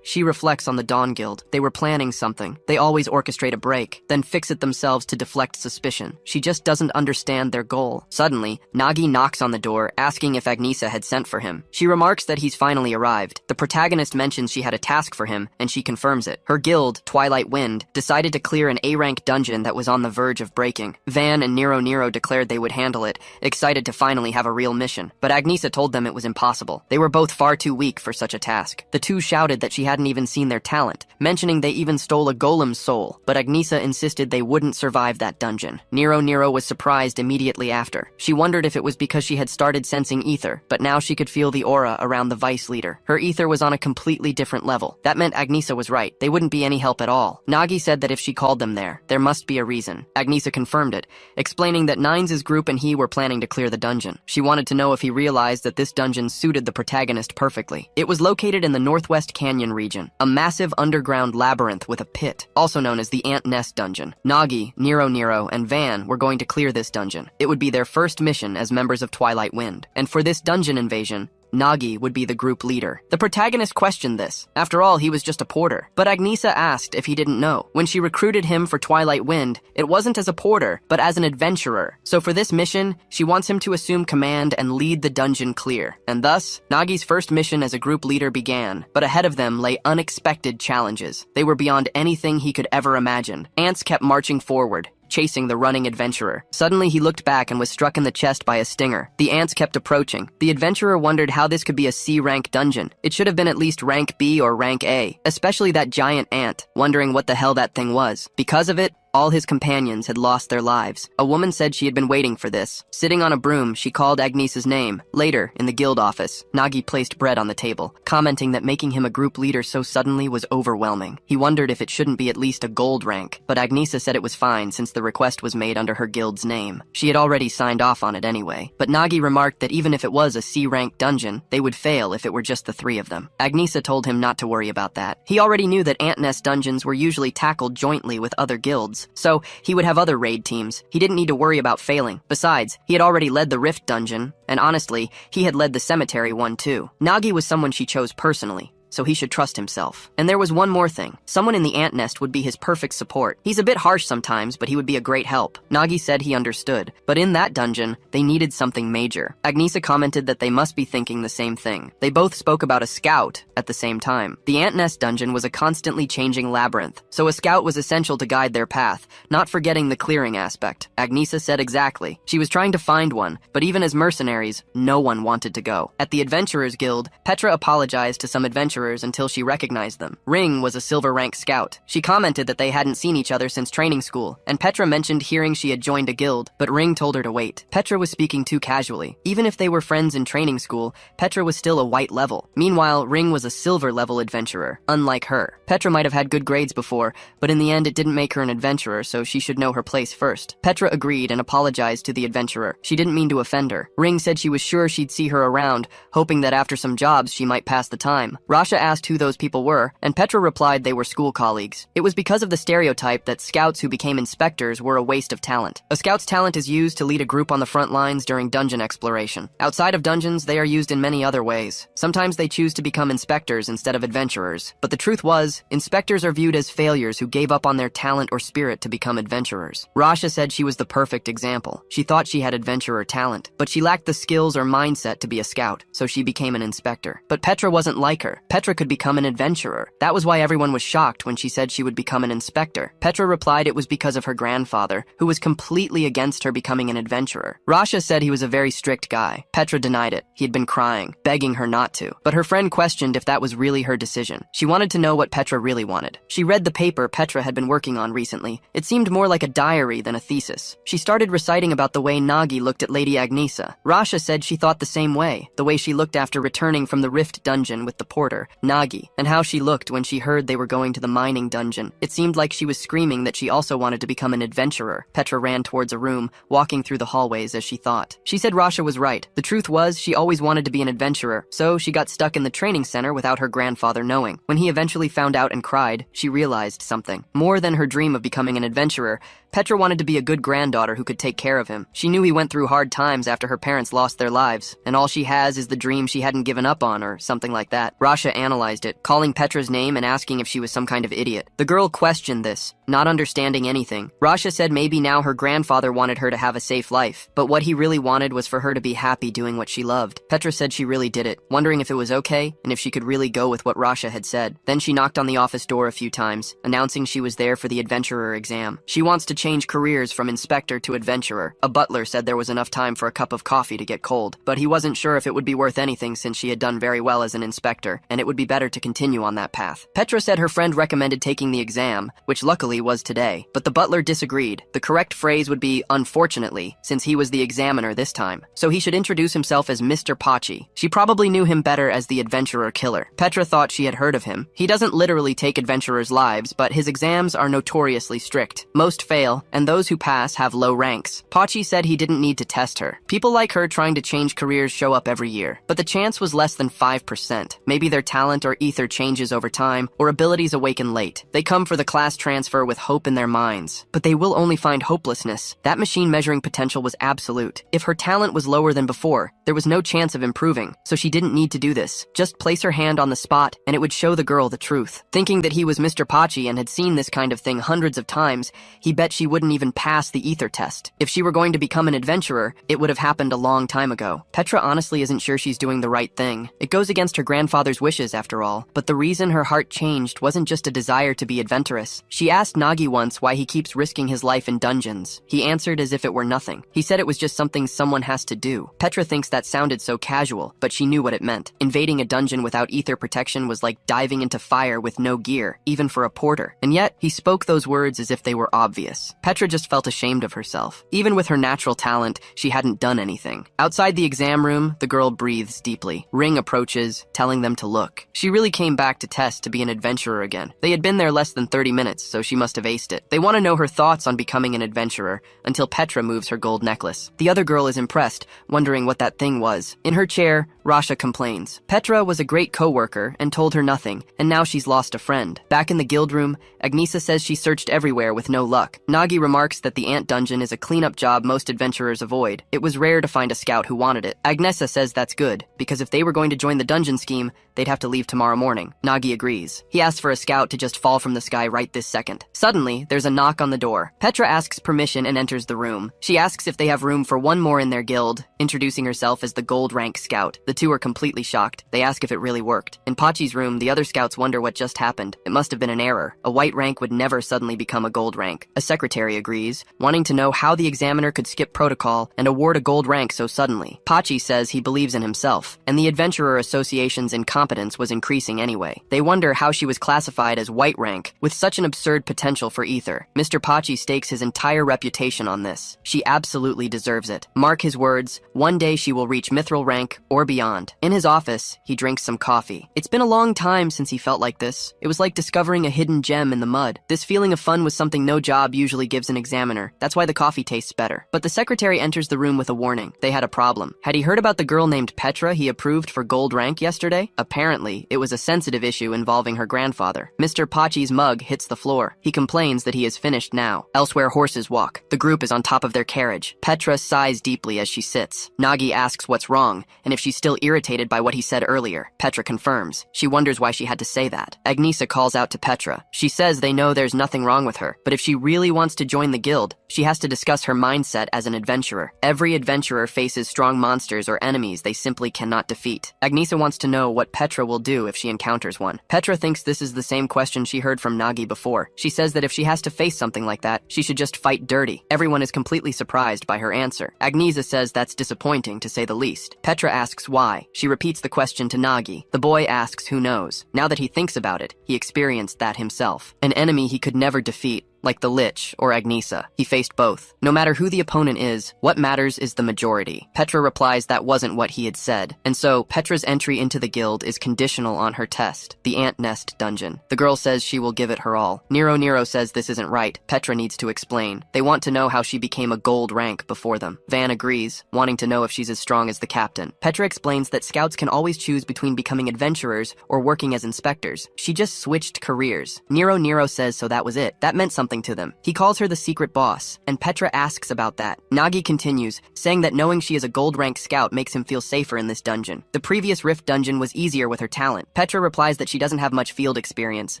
She reflects on the Dawn Guild. They were planning something. They always orchestrate a break, then fix it themselves to deflect suspicion. She just doesn't understand their goal. Suddenly, Nagi knocks on the door, asking if Agnesa had sent for him. She remarks that he's finally arrived. The protagonist mentions she had a task for him, and she confirms it. Her guild, Twilight Wind, decided to clear an A-rank dungeon that was on the verge of breaking. Van and Nero declared they would handle it, excited to finally have a real mission. But Agnesa told them it was impossible. They were both far too weak for such a task. The two shouted that she hadn't even seen their talent, mentioning they even stole a golem's soul, but Agnesa insisted they wouldn't survive that dungeon. Nero was surprised immediately after. She wondered if it was because she had started sensing ether, but now she could feel the aura around the vice leader. Her ether was on a completely different level. That meant Agnesa was right. They wouldn't be any help at all. Nagi said that if she called them there must be a reason. Agnesa confirmed it, explaining that Nines' group and he were planning to clear the dungeon. She wanted to know if he realized that this dungeon suited the protagonist perfectly. It was located in the Northwest Canyon region, a massive underground labyrinth with a pit, also known as the Ant Nest Dungeon. Nagi, Nero, and Van were going to clear this dungeon. It would be their first mission as members of Twilight Wind. And for this dungeon invasion, Nagi would be the group leader. The protagonist questioned this. After all, he was just a porter. But Agnesa asked if he didn't know. When she recruited him for Twilight Wind, it wasn't as a porter, but as an adventurer. So for this mission, she wants him to assume command and lead the dungeon clear. And thus, Nagi's first mission as a group leader began. But ahead of them lay unexpected challenges. They were beyond anything he could ever imagine. Ants kept marching forward, chasing the running adventurer. Suddenly, he looked back and was struck in the chest by a stinger. The ants kept approaching. The adventurer wondered how this could be a C-rank dungeon. It should have been at least rank B or rank A, especially that giant ant, wondering what the hell that thing was. Because of it, all his companions had lost their lives. A woman said she had been waiting for this. Sitting on a broom, she called Agnesa's name. Later, in the guild office, Nagi placed bread on the table, commenting that making him a group leader so suddenly was overwhelming. He wondered if it shouldn't be at least a gold rank, but Agnesa said it was fine since the request was made under her guild's name. She had already signed off on it anyway. But Nagi remarked that even if it was a C-rank dungeon, they would fail if it were just the three of them. Agnesa told him not to worry about that. He already knew that ant nest dungeons were usually tackled jointly with other guilds, so he would have other raid teams. He didn't need to worry about failing. Besides, he had already led the Rift dungeon, and honestly, he had led the cemetery one too. Nagi was someone she chose personally, so he should trust himself. And there was one more thing. Someone in the ant nest would be his perfect support. He's a bit harsh sometimes, but he would be a great help. Nagi said he understood. But in that dungeon, they needed something major. Agnesa commented that they must be thinking the same thing. They both spoke about a scout at the same time. The ant nest dungeon was a constantly changing labyrinth, so a scout was essential to guide their path, not forgetting the clearing aspect. Agnesa said exactly. She was trying to find one, but even as mercenaries, no one wanted to go. At the Adventurers Guild, Petra apologized to some adventurers until she recognized them. Ring was a silver rank scout. She commented that they hadn't seen each other since training school, and Petra mentioned hearing she had joined a guild, but Ring told her to wait. Petra was speaking too casually. Even if they were friends in training school, Petra was still a white level. Meanwhile, Ring was a silver level adventurer, unlike her. Petra might have had good grades before, but in the end it didn't make her an adventurer, so she should know her place first. Petra agreed and apologized to the adventurer. She didn't mean to offend her. Ring said she was sure she'd see her around, hoping that after some jobs she might pass the time. Rasha Rasha asked who those people were, and Petra replied they were school colleagues. It was because of the stereotype that scouts who became inspectors were a waste of talent. A scout's talent is used to lead a group on the front lines during dungeon exploration. Outside of dungeons, they are used in many other ways. Sometimes they choose to become inspectors instead of adventurers. But the truth was, inspectors are viewed as failures who gave up on their talent or spirit to become adventurers. Rasha said she was the perfect example. She thought she had adventurer talent, but she lacked the skills or mindset to be a scout, so she became an inspector. But Petra wasn't like her. Petra could become an adventurer. That was why everyone was shocked when she said she would become an inspector. Petra replied it was because of her grandfather, who was completely against her becoming an adventurer. Rasha said he was a very strict guy. Petra denied it. He had been crying, begging her not to. But her friend questioned if that was really her decision. She wanted to know what Petra really wanted. She read the paper Petra had been working on recently. It seemed more like a diary than a thesis. She started reciting about the way Nagi looked at Lady Agnesa. Rasha said she thought the same way, the way she looked after returning from the Rift dungeon with the porter, Nagi, and how she looked when she heard they were going to the mining dungeon. It seemed like she was screaming that she also wanted to become an adventurer. Petra ran towards a room, walking through the hallways as she thought. She said Rasha was right. The truth was, she always wanted to be an adventurer, so she got stuck in the training center without her grandfather knowing. When he eventually found out and cried, she realized something. More than her dream of becoming an adventurer, Petra wanted to be a good granddaughter who could take care of him. She knew he went through hard times after her parents lost their lives, and all she has is the dream she hadn't given up on, or something like that. Rasha analyzed it, calling Petra's name and asking if she was some kind of idiot. The girl questioned this, not understanding anything. Rasha said maybe now her grandfather wanted her to have a safe life, but what he really wanted was for her to be happy doing what she loved. Petra said she really did it, wondering if it was okay, and if she could really go with what Rasha had said. Then she knocked on the office door a few times, announcing she was there for the adventurer exam. She wants to change careers from inspector to adventurer. A butler said there was enough time for a cup of coffee to get cold, but he wasn't sure if it would be worth anything since she had done very well as an inspector, and it would be better to continue on that path. Petra said her friend recommended taking the exam, which luckily was today, but the butler disagreed. The correct phrase would be unfortunately, since he was the examiner this time, so he should introduce himself as Mr. Pachi. She probably knew him better as the adventurer killer. Petra thought she had heard of him. He doesn't literally take adventurers' lives, but his exams are notoriously strict. Most fail, and those who pass have low ranks. Pachi said he didn't need to test her. People like her trying to change careers show up every year, but the chance was less than 5%. Maybe their talent or ether changes over time, or abilities awaken late. They come for the class transfer with hope in their minds, but they will only find hopelessness. That machine measuring potential was absolute. If her talent was lower than before, there was no chance of improving, so she didn't need to do this. Just place her hand on the spot, and it would show the girl the truth. Thinking that he was Mr. Pachi and had seen this kind of thing hundreds of times, he bet she wouldn't even pass the ether test. If she were going to become an adventurer, it would have happened a long time ago. Petra honestly isn't sure she's doing the right thing. It goes against her grandfather's wishes after all, but the reason her heart changed wasn't just a desire to be adventurous. She asked Nagi once why he keeps risking his life in dungeons. He answered as if it were nothing. He said it was just something someone has to do. Petra thinks that sounded so casual, but she knew what it meant. Invading a dungeon without ether protection was like diving into fire with no gear, even for a porter. And yet, he spoke those words as if they were obvious. Petra just felt ashamed of herself. Even with her natural talent, she hadn't done anything. Outside the exam room, the girl breathes deeply. Ring approaches, telling them to look. She really came back to test to be an adventurer again. They had been there less than 30 minutes, so she must have aced it. They want to know her thoughts on becoming an adventurer, until Petra moves her gold necklace. The other girl is impressed, wondering what that thing was. In her chair, Rasha complains. Petra was a great co-worker and told her nothing, and now she's lost a friend. Back in the guild room, Agnesa says she searched everywhere with no luck. Nagi remarks that the ant dungeon is a cleanup job most adventurers avoid. It was rare to find a scout who wanted it. Agnesa says that's good, because if they were going to join the dungeon scheme, they'd have to leave tomorrow morning. Nagi agrees. He asks for a scout to just fall from the sky right this second. Suddenly, there's a knock on the door. Petra asks permission and enters the room. She asks if they have room for one more in their guild, introducing herself as the gold rank scout. The two are completely shocked. They ask if it really worked. In Pachi's room, the other scouts wonder what just happened. It must have been an error. A white rank would never suddenly become a gold rank. A secretary agrees, wanting to know how the examiner could skip protocol and award a gold rank so suddenly. Pachi says he believes in himself, and the Adventurer Association's incompetence was increasing anyway. They wonder how she was classified as white rank with such an absurd potential for ether. Mr. Pachi stakes his entire reputation on this. She absolutely deserves it. Mark his words, One day she will reach mithril rank or beyond. In his office, he drinks some coffee. It's been a long time since he felt like this. It was like discovering a hidden gem in the mud. This feeling of fun was something no job usually gives an examiner. That's why the coffee tastes better. But the secretary enters the room with a warning. They had a problem. Had he heard about the girl named Petra he approved for gold rank yesterday? Apparently, it was a sensitive issue involving her grandfather. Mr. Pachi's mug hits the floor. He complains that he is finished now. Elsewhere, horses walk. The group is on top of their carriage. Petra sighs deeply as she sits. Nagi asks what's wrong, and if she's still irritated by what he said earlier. Petra confirms. She wonders why she had to say that. Agnesa calls out to Petra. She says they know there's nothing wrong with her, but if she really wants to join the guild, she has to discuss her mindset as an adventurer. Every adventurer faces strong monsters or enemies they simply cannot defeat. Agnesa wants to know what Petra will do if she encounters one. Petra thinks this is the same question she heard from Nagi before. She says that if she has to face something like that, she should just fight dirty. Everyone is completely surprised by her answer. Agnesa says that's disappointing to say the least. Petra asks why. She repeats the question to Nagi. The boy asks who knows. Now that he thinks about it, he experienced that himself. An enemy he could never defeat, like the Lich or Agnesa. He faced both. No matter who the opponent is, what matters is the majority. Petra replies that wasn't what he had said, and so Petra's entry into the guild is conditional on her test, the ant nest dungeon. The girl says she will give it her all. Nero says this isn't right. Petra needs to explain. They want to know how she became a gold rank before them. Van agrees, wanting to know if she's as strong as the captain. Petra explains that scouts can always choose between becoming adventurers or working as inspectors. She just switched careers. Nero says so that was it. That meant something to them. He calls her the secret boss, and Petra asks about that. Nagi continues, saying that knowing she is a gold rank scout makes him feel safer in this dungeon. The previous Rift dungeon was easier with her talent. Petra replies that she doesn't have much field experience,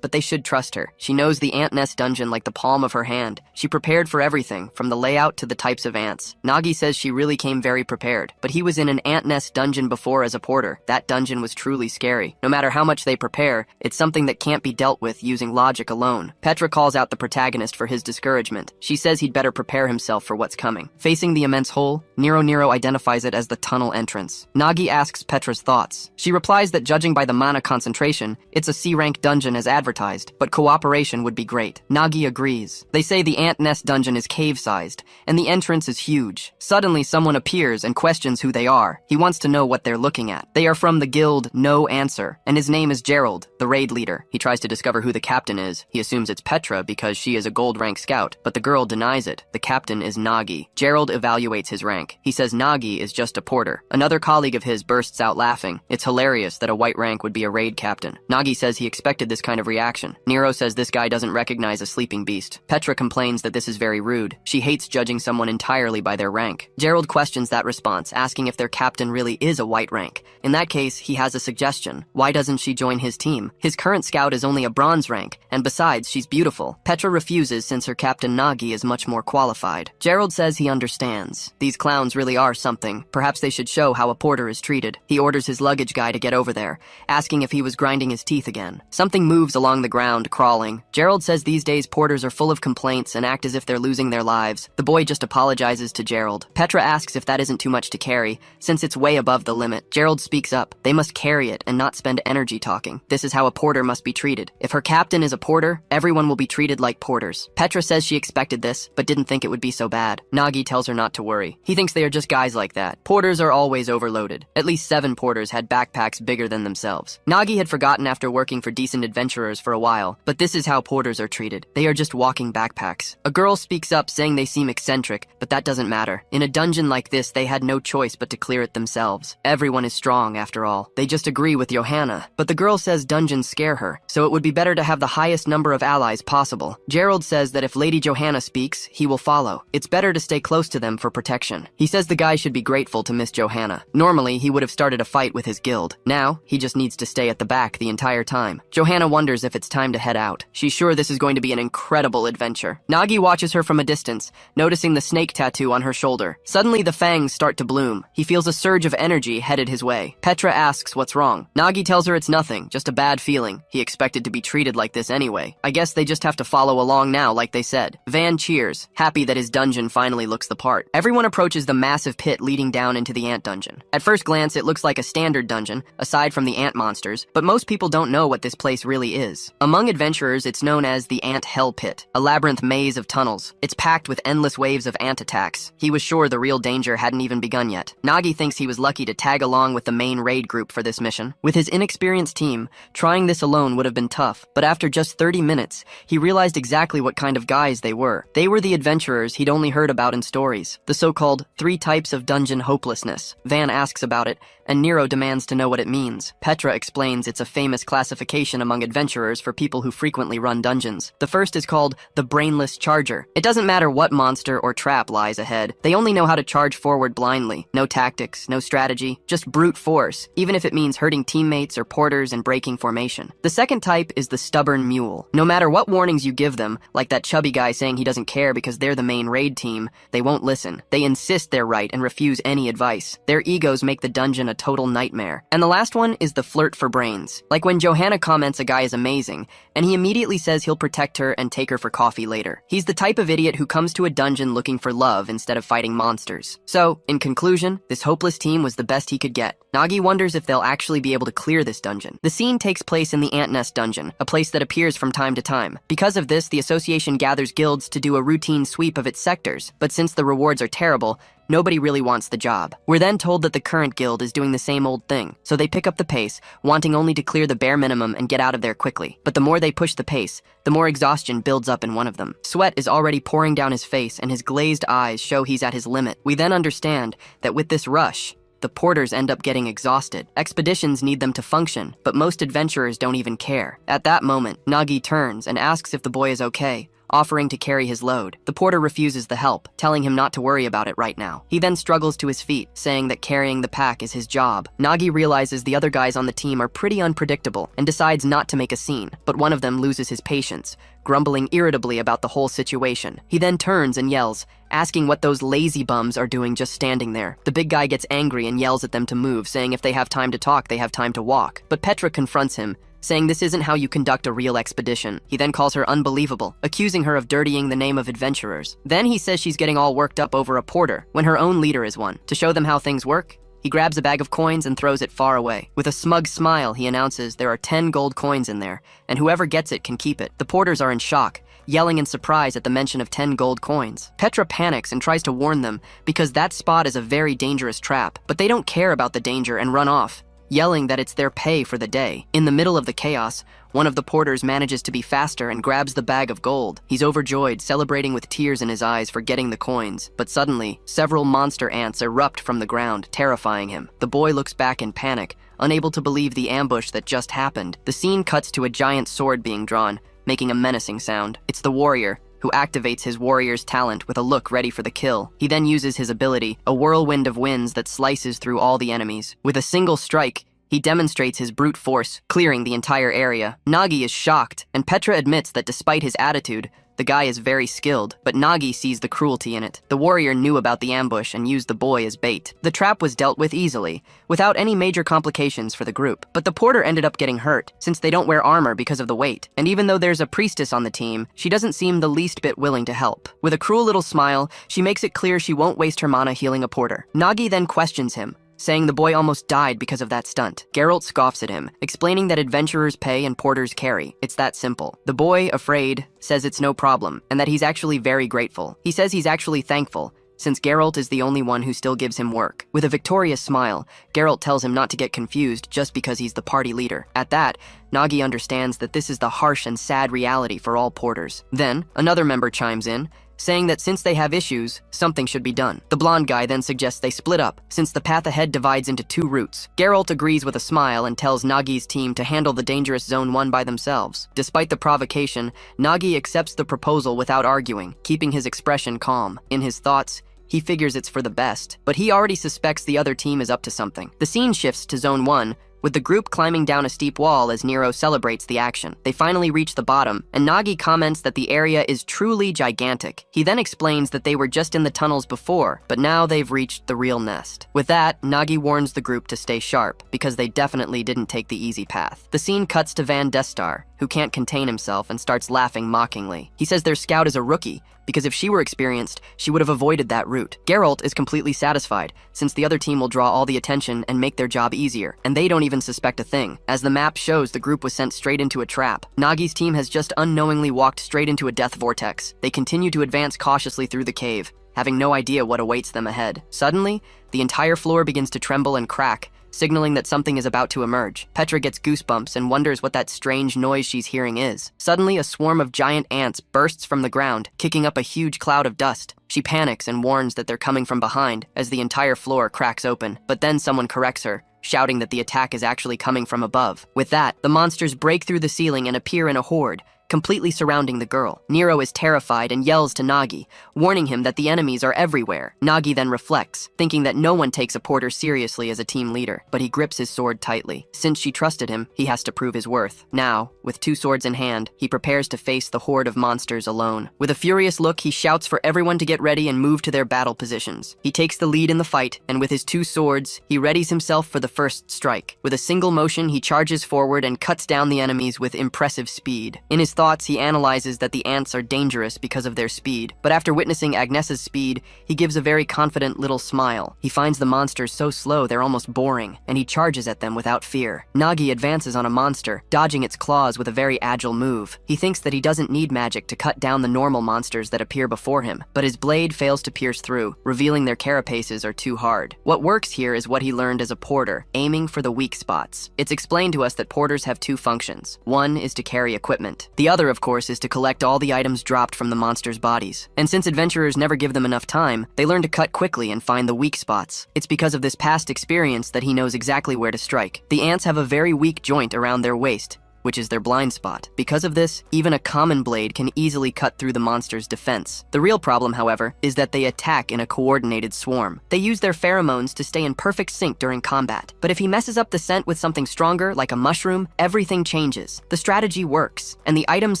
but they should trust her. She knows the ant nest dungeon like the palm of her hand. She prepared for everything, from the layout to the types of ants. Nagi says she really came very prepared, but he was in an ant nest dungeon before as a porter. That dungeon was truly scary. No matter how much they prepare, it's something that can't be dealt with using logic alone. Petra calls out the protagonist for his discouragement. She says he'd better prepare himself for what's coming. Facing the immense hole, Nero identifies it as the tunnel entrance. Nagi asks Petra's thoughts. She replies that judging by the mana concentration, it's a C-rank dungeon as advertised, but cooperation would be great. Nagi agrees. They say the ant nest dungeon is cave-sized, and the entrance is huge. Suddenly, someone appears and questions who they are. He wants to know what they're looking at. They are from the guild No Answer, and his name is Gerald, the raid leader. He tries to discover who the captain is. He assumes it's Petra because she is a gold rank scout, but the girl denies it. The captain is Nagi. Gerald evaluates his rank. He says Nagi is just a porter. Another colleague of his bursts out laughing. It's hilarious that a white rank would be a raid captain. Nagi says he expected this kind of reaction. Nero says this guy doesn't recognize a sleeping beast. Petra complains that this is very rude. She hates judging someone entirely by their rank. Gerald questions that response, asking if their captain really is a white rank. In that case, he has a suggestion. Why doesn't she join his team? His current scout is only a bronze rank, and besides, she's beautiful. Petra refuses since her captain Nagi is much more qualified. Gerald says he understands. These clowns really are something. Perhaps they should show how a porter is treated. He orders his luggage guy to get over there, asking if he was grinding his teeth again. Something moves along the ground, crawling. Gerald says these days porters are full of complaints and act as if they're losing their lives. The boy just apologizes to Gerald. Petra asks if that isn't too much to carry, since it's way above the limit. Gerald speaks up. They must carry it and not spend energy talking. This is how a porter must be treated. If her captain is a porter, everyone will be treated like porters. Petra says she expected this, but didn't think it would be so bad. Nagi tells her not to worry. He thinks they are just guys like that. Porters are always overloaded. At least 7 porters had backpacks bigger than themselves. Nagi had forgotten after working for decent adventurers for a while, but this is how porters are treated. They are just walking backpacks. A girl speaks up saying they seem eccentric, but that doesn't matter. In a dungeon like this, they had no choice but to clear it themselves. Everyone is strong, after all. They just agree with Johanna. But the girl says dungeons scare her, so it would be better to have the highest number of allies possible. Gerald says that if Lady Johanna speaks, he will follow. It's better to stay close to them for protection. He says the guy should be grateful to Miss Johanna. Normally, he would have started a fight with his guild. Now, he just needs to stay at the back the entire time. Johanna wonders if it's time to head out. She's sure this is going to be an incredible adventure. Nagi watches her from a distance, noticing the snake tattoo on her shoulder. Suddenly, the fangs start to bloom. He feels a surge of energy headed his way. Petra asks what's wrong. Nagi tells her it's nothing, just a bad feeling. He expected to be treated like this anyway. I guess they just have to follow along along now, like they said. Van cheers, happy that his dungeon finally looks the part. Everyone approaches the massive pit leading down into the ant dungeon. At first glance, it looks like a standard dungeon, aside from the ant monsters, but most people don't know what this place really is. Among adventurers, it's known as the Ant Hell Pit, a labyrinth maze of tunnels. It's packed with endless waves of ant attacks. He was sure the real danger hadn't even begun yet. Nagi thinks he was lucky to tag along with the main raid group for this mission. With his inexperienced team, trying this alone would have been tough, but after just 30 minutes, he realized exactly what kind of guys they were. They were the adventurers he'd only heard about in stories, the so-called 3 types of dungeon hopelessness. Van asks about it, and Nero demands to know what it means. Petra explains it's a famous classification among adventurers for people who frequently run dungeons. The first is called the brainless charger. It doesn't matter what monster or trap lies ahead. They only know how to charge forward blindly. No tactics, no strategy, just brute force, even if it means hurting teammates or porters and breaking formation. The second type is the stubborn mule. No matter what warnings you give them, like that chubby guy saying he doesn't care because they're the main raid team, they won't listen. They insist they're right and refuse any advice. Their egos make the dungeon a total nightmare. And the last one is the flirt for brains. Like when Johanna comments a guy is amazing, and he immediately says he'll protect her and take her for coffee later. He's the type of idiot who comes to a dungeon looking for love instead of fighting monsters. So, in conclusion, this hopeless team was the best he could get. Nagi wonders if they'll actually be able to clear this dungeon. The scene takes place in the Ant Nest dungeon, a place that appears from time to time. Because of this, the association gathers guilds to do a routine sweep of its sectors, but since the rewards are terrible, nobody really wants the job. We're then told that the current guild is doing the same old thing, so they pick up the pace, wanting only to clear the bare minimum and get out of there quickly. But the more they push the pace, the more exhaustion builds up in one of them. Sweat is already pouring down his face, and his glazed eyes show he's at his limit. We then understand that with this rush, the porters end up getting exhausted. Expeditions need them to function, but most adventurers don't even care. At that moment, Nagi turns and asks if the boy is okay, offering to carry his load. The porter refuses the help, telling him not to worry about it right now. He then struggles to his feet, saying that carrying the pack is his job. Nagi realizes the other guys on the team are pretty unpredictable and decides not to make a scene, but one of them loses his patience, grumbling irritably about the whole situation. He then turns and yells, asking what those lazy bums are doing just standing there. The big guy gets angry and yells at them to move, saying if they have time to talk, they have time to walk. But Petra confronts him, saying this isn't how you conduct a real expedition. He then calls her unbelievable, accusing her of dirtying the name of adventurers. Then he says she's getting all worked up over a porter, when her own leader is one. To show them how things work, he grabs a bag of coins and throws it far away. With a smug smile, he announces there are 10 gold coins in there, and whoever gets it can keep it. The porters are in shock, yelling in surprise at the mention of 10 gold coins. Petra panics and tries to warn them, because that spot is a very dangerous trap, but they don't care about the danger and run off, yelling that it's their pay for the day. In the middle of the chaos, one of the porters manages to be faster and grabs the bag of gold. He's overjoyed, celebrating with tears in his eyes for getting the coins. But suddenly, several monster ants erupt from the ground, terrifying him. The boy looks back in panic, unable to believe the ambush that just happened. The scene cuts to a giant sword being drawn, making a menacing sound. It's the warrior, who activates his warrior's talent with a look ready for the kill. He then uses his ability, a whirlwind of winds that slices through all the enemies. With a single strike, he demonstrates his brute force, clearing the entire area. Nagi is shocked, and Petra admits that despite his attitude, the guy is very skilled, but Nagi sees the cruelty in it. The warrior knew about the ambush and used the boy as bait. The trap was dealt with easily, without any major complications for the group. But the porter ended up getting hurt, since they don't wear armor because of the weight. And even though there's a priestess on the team, she doesn't seem the least bit willing to help. With a cruel little smile, she makes it clear she won't waste her mana healing a porter. Nagi then questions him, saying the boy almost died because of that stunt. Geralt scoffs at him, explaining that adventurers pay and porters carry. It's that simple. The boy, afraid, says it's no problem, and that he's actually very grateful. He says he's actually thankful, since Geralt is the only one who still gives him work. With a victorious smile, Geralt tells him not to get confused just because he's the party leader. At that, Nagi understands that this is the harsh and sad reality for all porters. Then, another member chimes in, saying that since they have issues, something should be done. The blonde guy then suggests they split up, since the path ahead divides into 2 routes. Geralt agrees with a smile and tells Nagi's team to handle the dangerous Zone 1 by themselves. Despite the provocation, Nagi accepts the proposal without arguing, keeping his expression calm. In his thoughts, he figures it's for the best, but he already suspects the other team is up to something. The scene shifts to Zone 1, with the group climbing down a steep wall as Nero celebrates the action. They finally reach the bottom, and Nagi comments that the area is truly gigantic. He then explains that they were just in the tunnels before, but now they've reached the real nest. With that, Nagi warns the group to stay sharp, because they definitely didn't take the easy path. The scene cuts to Van Destar, who can't contain himself and starts laughing mockingly. He says their scout is a rookie, because if she were experienced, she would have avoided that route. Geralt is completely satisfied, since the other team will draw all the attention and make their job easier, and they don't even suspect a thing. As the map shows, the group was sent straight into a trap. Nagi's team has just unknowingly walked straight into a death vortex. They continue to advance cautiously through the cave, having no idea what awaits them ahead. Suddenly, the entire floor begins to tremble and crack, signaling that something is about to emerge. Petra gets goosebumps and wonders what that strange noise she's hearing is. Suddenly, a swarm of giant ants bursts from the ground, kicking up a huge cloud of dust. She panics and warns that they're coming from behind as the entire floor cracks open. But then someone corrects her, shouting that the attack is actually coming from above. With that, the monsters break through the ceiling and appear in a horde, completely surrounding the girl. Nero is terrified and yells to Nagi, warning him that the enemies are everywhere. Nagi then reflects, thinking that no one takes a porter seriously as a team leader, but he grips his sword tightly. Since she trusted him, he has to prove his worth. Now, with two swords in hand, he prepares to face the horde of monsters alone. With a furious look, he shouts for everyone to get ready and move to their battle positions. He takes the lead in the fight, and with his two swords, he readies himself for the first strike. With a single motion, he charges forward and cuts down the enemies with impressive speed. In his thoughts, he analyzes that the ants are dangerous because of their speed, but after witnessing Agnes's speed, he gives a very confident little smile. He finds the monsters so slow they're almost boring, and he charges at them without fear. Nagi advances on a monster, dodging its claws with a very agile move. He thinks that he doesn't need magic to cut down the normal monsters that appear before him, but his blade fails to pierce through, revealing their carapaces are too hard. What works here is what he learned as a porter, aiming for the weak spots. It's explained to us that porters have two functions. One is to carry equipment. The other, of course, is to collect all the items dropped from the monsters' bodies. And since adventurers never give them enough time, they learn to cut quickly and find the weak spots. It's because of this past experience that he knows exactly where to strike. The ants have a very weak joint around their waist, which is their blind spot. Because of this, even a common blade can easily cut through the monster's defense. The real problem, however, is that they attack in a coordinated swarm. They use their pheromones to stay in perfect sync during combat. But if he messes up the scent with something stronger, like a mushroom, everything changes. The strategy works, and the item's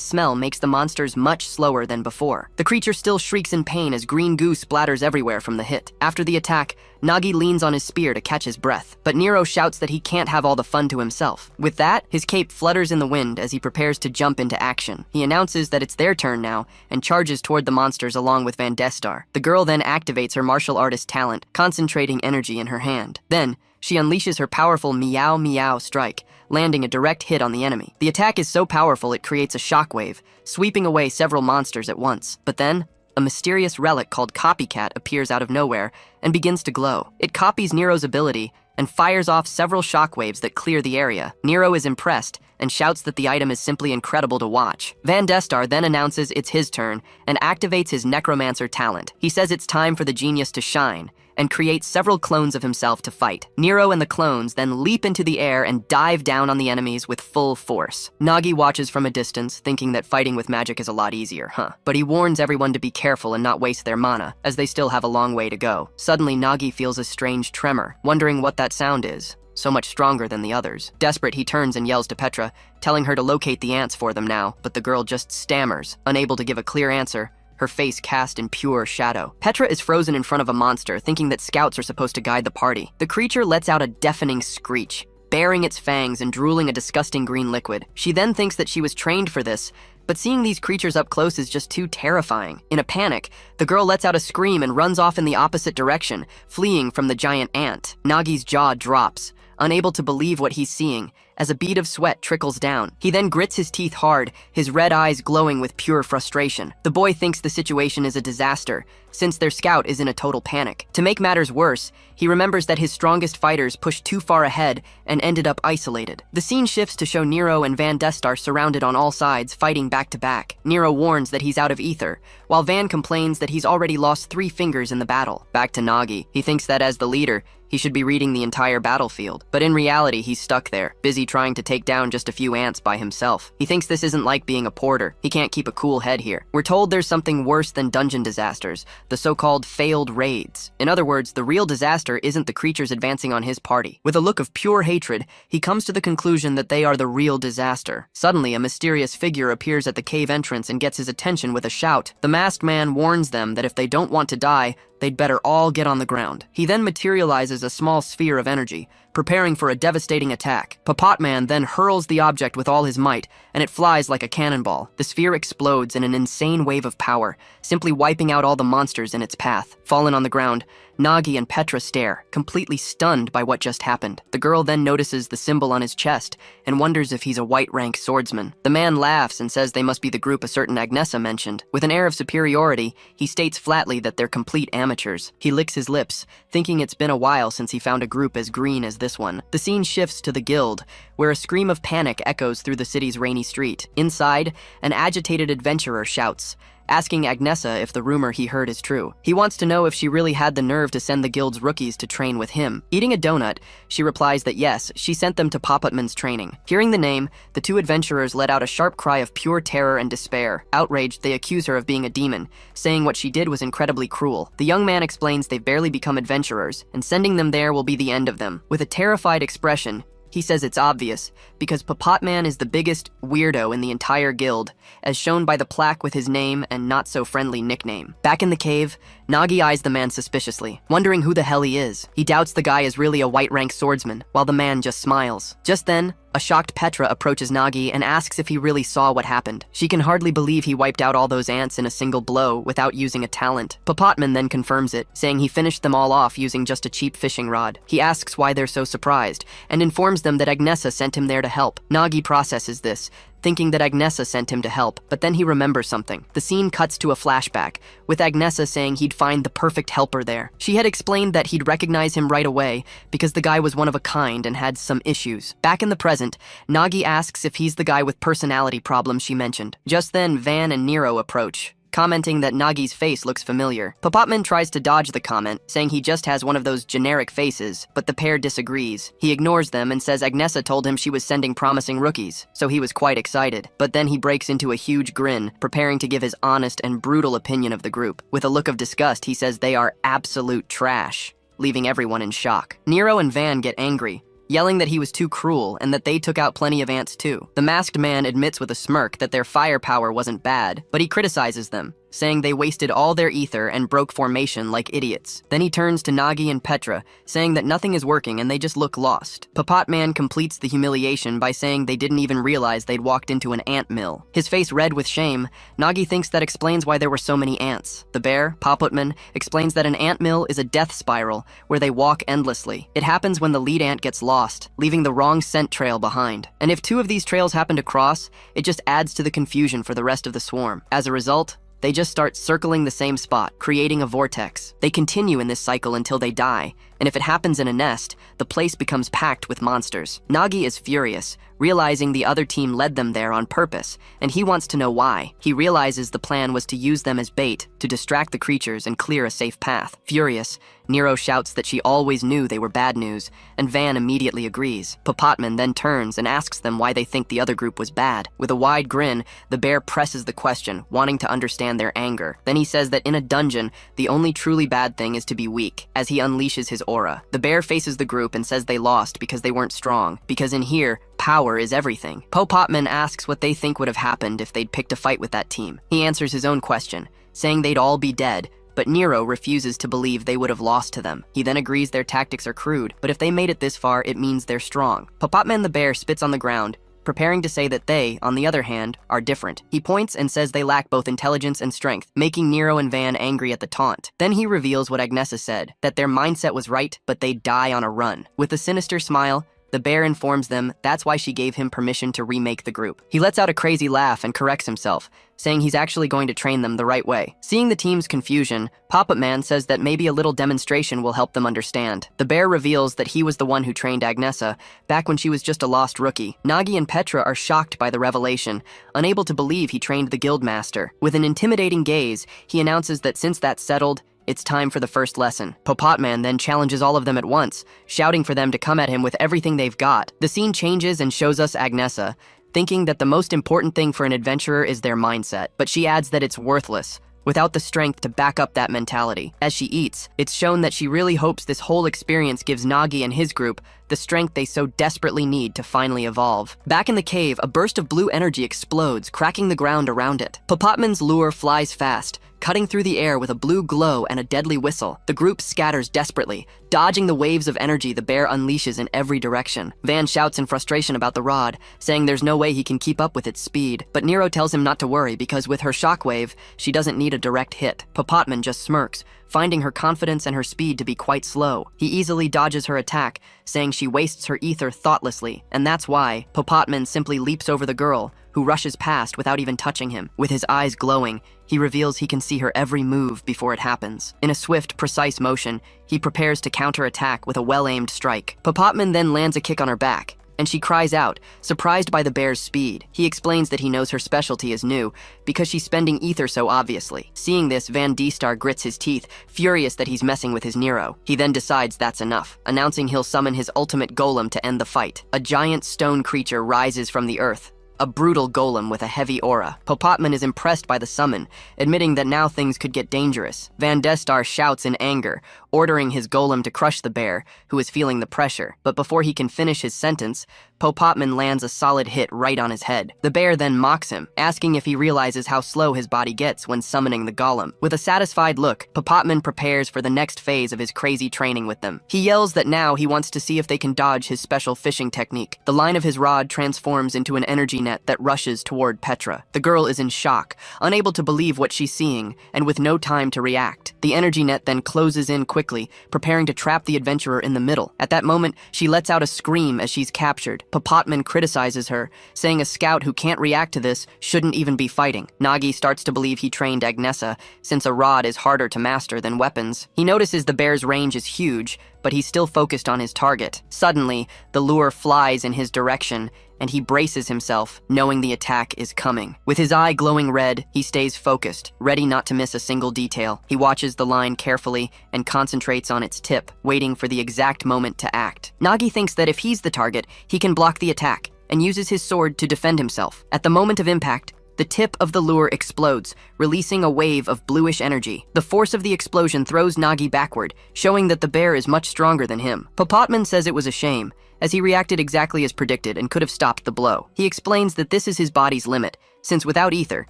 smell makes the monsters much slower than before. The creature still shrieks in pain as green goo splatters everywhere from the hit. After the attack, Nagi leans on his spear to catch his breath, but Nero shouts that he can't have all the fun to himself. With that, his cape flutters in the wind as he prepares to jump into action. He announces that it's their turn now and charges toward the monsters along with Van Destar. The girl then activates her martial artist talent, concentrating energy in her hand. Then, she unleashes her powerful meow meow strike, landing a direct hit on the enemy. The attack is so powerful it creates a shockwave, sweeping away several monsters at once. But then, a mysterious relic called Copycat appears out of nowhere and begins to glow. It copies Nero's ability and fires off several shockwaves that clear the area. Nero is impressed and shouts that the item is simply incredible to watch. Van Destar then announces it's his turn and activates his necromancer talent. He says it's time for the genius to shine and creates several clones of himself to fight. Nero and the clones then leap into the air and dive down on the enemies with full force. Nagi watches from a distance, thinking that fighting with magic is a lot easier, But he warns everyone to be careful and not waste their mana, as they still have a long way to go. Suddenly, Nagi feels a strange tremor, wondering what that sound is, so much stronger than the others. Desperate, he turns and yells to Petra, telling her to locate the ants for them now, but the girl just stammers, unable to give a clear answer, her face cast in pure shadow. Petra is frozen in front of a monster, thinking that scouts are supposed to guide the party. The creature lets out a deafening screech, baring its fangs and drooling a disgusting green liquid. She then thinks that she was trained for this, but seeing these creatures up close is just too terrifying. In a panic, the girl lets out a scream and runs off in the opposite direction, fleeing from the giant ant. Nagi's jaw drops, unable to believe what he's seeing, as a bead of sweat trickles down. He then grits his teeth hard, his red eyes glowing with pure frustration. The boy thinks the situation is a disaster, since their scout is in a total panic. To make matters worse, he remembers that his strongest fighters pushed too far ahead and ended up isolated. The scene shifts to show Nero and Van Destar surrounded on all sides, fighting back to back. Nero warns that he's out of ether, while Van complains that he's already lost 3 fingers in the battle. Back to Nagi. He thinks that as the leader, He should be reading the entire battlefield. But in reality, he's stuck there, busy trying to take down just a few ants by himself. He thinks this isn't like being a porter. He can't keep a cool head here. We're told there's something worse than dungeon disasters, the so-called failed raids. In other words, the real disaster isn't the creatures advancing on his party. With a look of pure hatred, he comes to the conclusion that they are the real disaster. Suddenly, a mysterious figure appears at the cave entrance and gets his attention with a shout. The masked man warns them that if they don't want to die, they'd better all get on the ground. He then materializes a small sphere of energy, preparing for a devastating attack. Papatman then hurls the object with all his might, and it flies like a cannonball. The sphere explodes in an insane wave of power, simply wiping out all the monsters in its path. Fallen on the ground, Nagi and Petra stare, completely stunned by what just happened. The girl then notices the symbol on his chest and wonders if he's a white-rank swordsman. The man laughs and says they must be the group a certain Agnesa mentioned. With an air of superiority, he states flatly that they're complete amateurs. He licks his lips, thinking it's been a while since he found a group as green as this one. The scene shifts to the guild, where a scream of panic echoes through the city's rainy street. Inside, an agitated adventurer shouts, asking Agnesa if the rumor he heard is true. He wants to know if she really had the nerve to send the guild's rookies to train with him. Eating a donut, she replies that yes, she sent them to Papatman's training. Hearing the name, the two adventurers let out a sharp cry of pure terror and despair. Outraged, they accuse her of being a demon, saying what she did was incredibly cruel. The young man explains they've barely become adventurers, and sending them there will be the end of them. With a terrified expression, he says it's obvious, because Papatman is the biggest weirdo in the entire guild, as shown by the plaque with his name and not-so-friendly nickname. Back in the cave, Nagi eyes the man suspiciously, wondering who the hell he is. He doubts the guy is really a white-rank swordsman, while the man just smiles. Just then, a shocked Petra approaches Nagi and asks if he really saw what happened. She can hardly believe he wiped out all those ants in a single blow without using a talent. Papatman then confirms it, saying he finished them all off using just a cheap fishing rod. He asks why they're so surprised, and informs them that Agnesa sent him there to help. Nagi processes this, thinking that Agnesa sent him to help, but then he remembers something. The scene cuts to a flashback, with Agnesa saying he'd find the perfect helper there. She had explained that he'd recognize him right away because the guy was one of a kind and had some issues. Back in the present, Nagi asks if he's the guy with personality problems she mentioned. Just then, Van and Nero approach, commenting that Nagi's face looks familiar. Papatman tries to dodge the comment, saying he just has one of those generic faces, but the pair disagrees. He ignores them and says Agnesa told him she was sending promising rookies, so he was quite excited. But then he breaks into a huge grin, preparing to give his honest and brutal opinion of the group. With a look of disgust, he says they are absolute trash, leaving everyone in shock. Nero and Van get angry, yelling that he was too cruel and that they took out plenty of ants too. The masked man admits with a smirk that their firepower wasn't bad, but he criticizes them, saying they wasted all their ether and broke formation like idiots. Then he turns to Nagi and Petra, saying that nothing is working and they just look lost. Papatman completes the humiliation by saying they didn't even realize they'd walked into an ant mill. His face red with shame, Nagi thinks that explains why there were so many ants. The bear, Papatman, explains that an ant mill is a death spiral where they walk endlessly. It happens when the lead ant gets lost, leaving the wrong scent trail behind. And if two of these trails happen to cross, it just adds to the confusion for the rest of the swarm. As a result, they just start circling the same spot, creating a vortex. They continue in this cycle until they die, and if it happens in a nest, the place becomes packed with monsters. Nagi is furious, realizing the other team led them there on purpose, and he wants to know why. He realizes the plan was to use them as bait, to distract the creatures and clear a safe path. Furious, Nero shouts that she always knew they were bad news, and Van immediately agrees. Papatman then turns and asks them why they think the other group was bad. With a wide grin, the bear presses the question, wanting to understand their anger. Then he says that in a dungeon, the only truly bad thing is to be weak, as he unleashes his aura. The bear faces the group and says they lost because they weren't strong, because in here, power is everything. Papatman asks what they think would have happened if they'd picked a fight with that team. He answers his own question, saying they'd all be dead, but Nero refuses to believe they would have lost to them. He then agrees their tactics are crude, but if they made it this far, it means they're strong. Papatman the bear spits on the ground, preparing to say that they, on the other hand, are different. He points and says they lack both intelligence and strength, making Nero and Van angry at the taunt. Then he reveals what Agnesa said, that their mindset was right, but they'd die on a run. With a sinister smile, the bear informs them that's why she gave him permission to remake the group. He lets out a crazy laugh and corrects himself, saying he's actually going to train them the right way. Seeing the team's confusion, Papatman says that maybe a little demonstration will help them understand. The bear reveals that he was the one who trained Agnesa back when she was just a lost rookie. Nagi and Petra are shocked by the revelation, unable to believe he trained the guildmaster. With an intimidating gaze, he announces that since that's settled, It's time for the first lesson. Popotman then challenges all of them at once, shouting for them to come at him with everything they've got. The scene changes and shows us Agnesa, thinking that the most important thing for an adventurer is their mindset, but she adds that it's worthless without the strength to back up that mentality. As she eats, it's shown that she really hopes this whole experience gives Nagi and his group the strength they so desperately need to finally evolve. Back in the cave, a burst of blue energy explodes, cracking the ground around it. Popotman's lure flies fast, cutting through the air with a blue glow and a deadly whistle. The group scatters desperately, dodging the waves of energy the bear unleashes in every direction. Van shouts in frustration about the rod, saying there's no way he can keep up with its speed. But Nero tells him not to worry because with her shockwave, she doesn't need a direct hit. Popotman just smirks, finding her confidence and her speed to be quite slow. He easily dodges her attack, saying she wastes her ether thoughtlessly, and that's why Popotman simply leaps over the girl, who rushes past without even touching him. With his eyes glowing, he reveals he can see her every move before it happens. In a swift, precise motion, he prepares to counterattack with a well-aimed strike. Popotman then lands a kick on her back, and she cries out, surprised by the bear's speed. He explains that he knows her specialty is new, because she's spending ether so obviously. Seeing this, Van D-Star grits his teeth, furious that he's messing with his Nero. He then decides that's enough, announcing he'll summon his ultimate golem to end the fight. A giant stone creature rises from the earth, a brutal golem with a heavy aura. Popotman is impressed by the summon, admitting that now things could get dangerous. Van Destar shouts in anger, ordering his golem to crush the bear, who is feeling the pressure. But before he can finish his sentence, Popotman lands a solid hit right on his head. The bear then mocks him, asking if he realizes how slow his body gets when summoning the golem. With a satisfied look, Popotman prepares for the next phase of his crazy training with them. He yells that now he wants to see if they can dodge his special fishing technique. The line of his rod transforms into an energy net that rushes toward Petra. The girl is in shock, unable to believe what she's seeing, and with no time to react. The energy net then closes in quickly, preparing to trap the adventurer in the middle. At that moment, she lets out a scream as she's captured. Popotman criticizes her, saying a scout who can't react to this shouldn't even be fighting. Nagi starts to believe he trained Agnesa, since a rod is harder to master than weapons. He notices the bear's range is huge, but he's still focused on his target. Suddenly, the lure flies in his direction, and he braces himself, knowing the attack is coming. With his eye glowing red, he stays focused, ready not to miss a single detail. He watches the line carefully and concentrates on its tip, waiting for the exact moment to act. Nagi thinks that if he's the target, he can block the attack, and uses his sword to defend himself. At the moment of impact, the tip of the lure explodes, releasing a wave of bluish energy. The force of the explosion throws Nagi backward, showing that the bear is much stronger than him. Popotman says it was a shame, as he reacted exactly as predicted and could have stopped the blow. He explains that this is his body's limit, since without ether,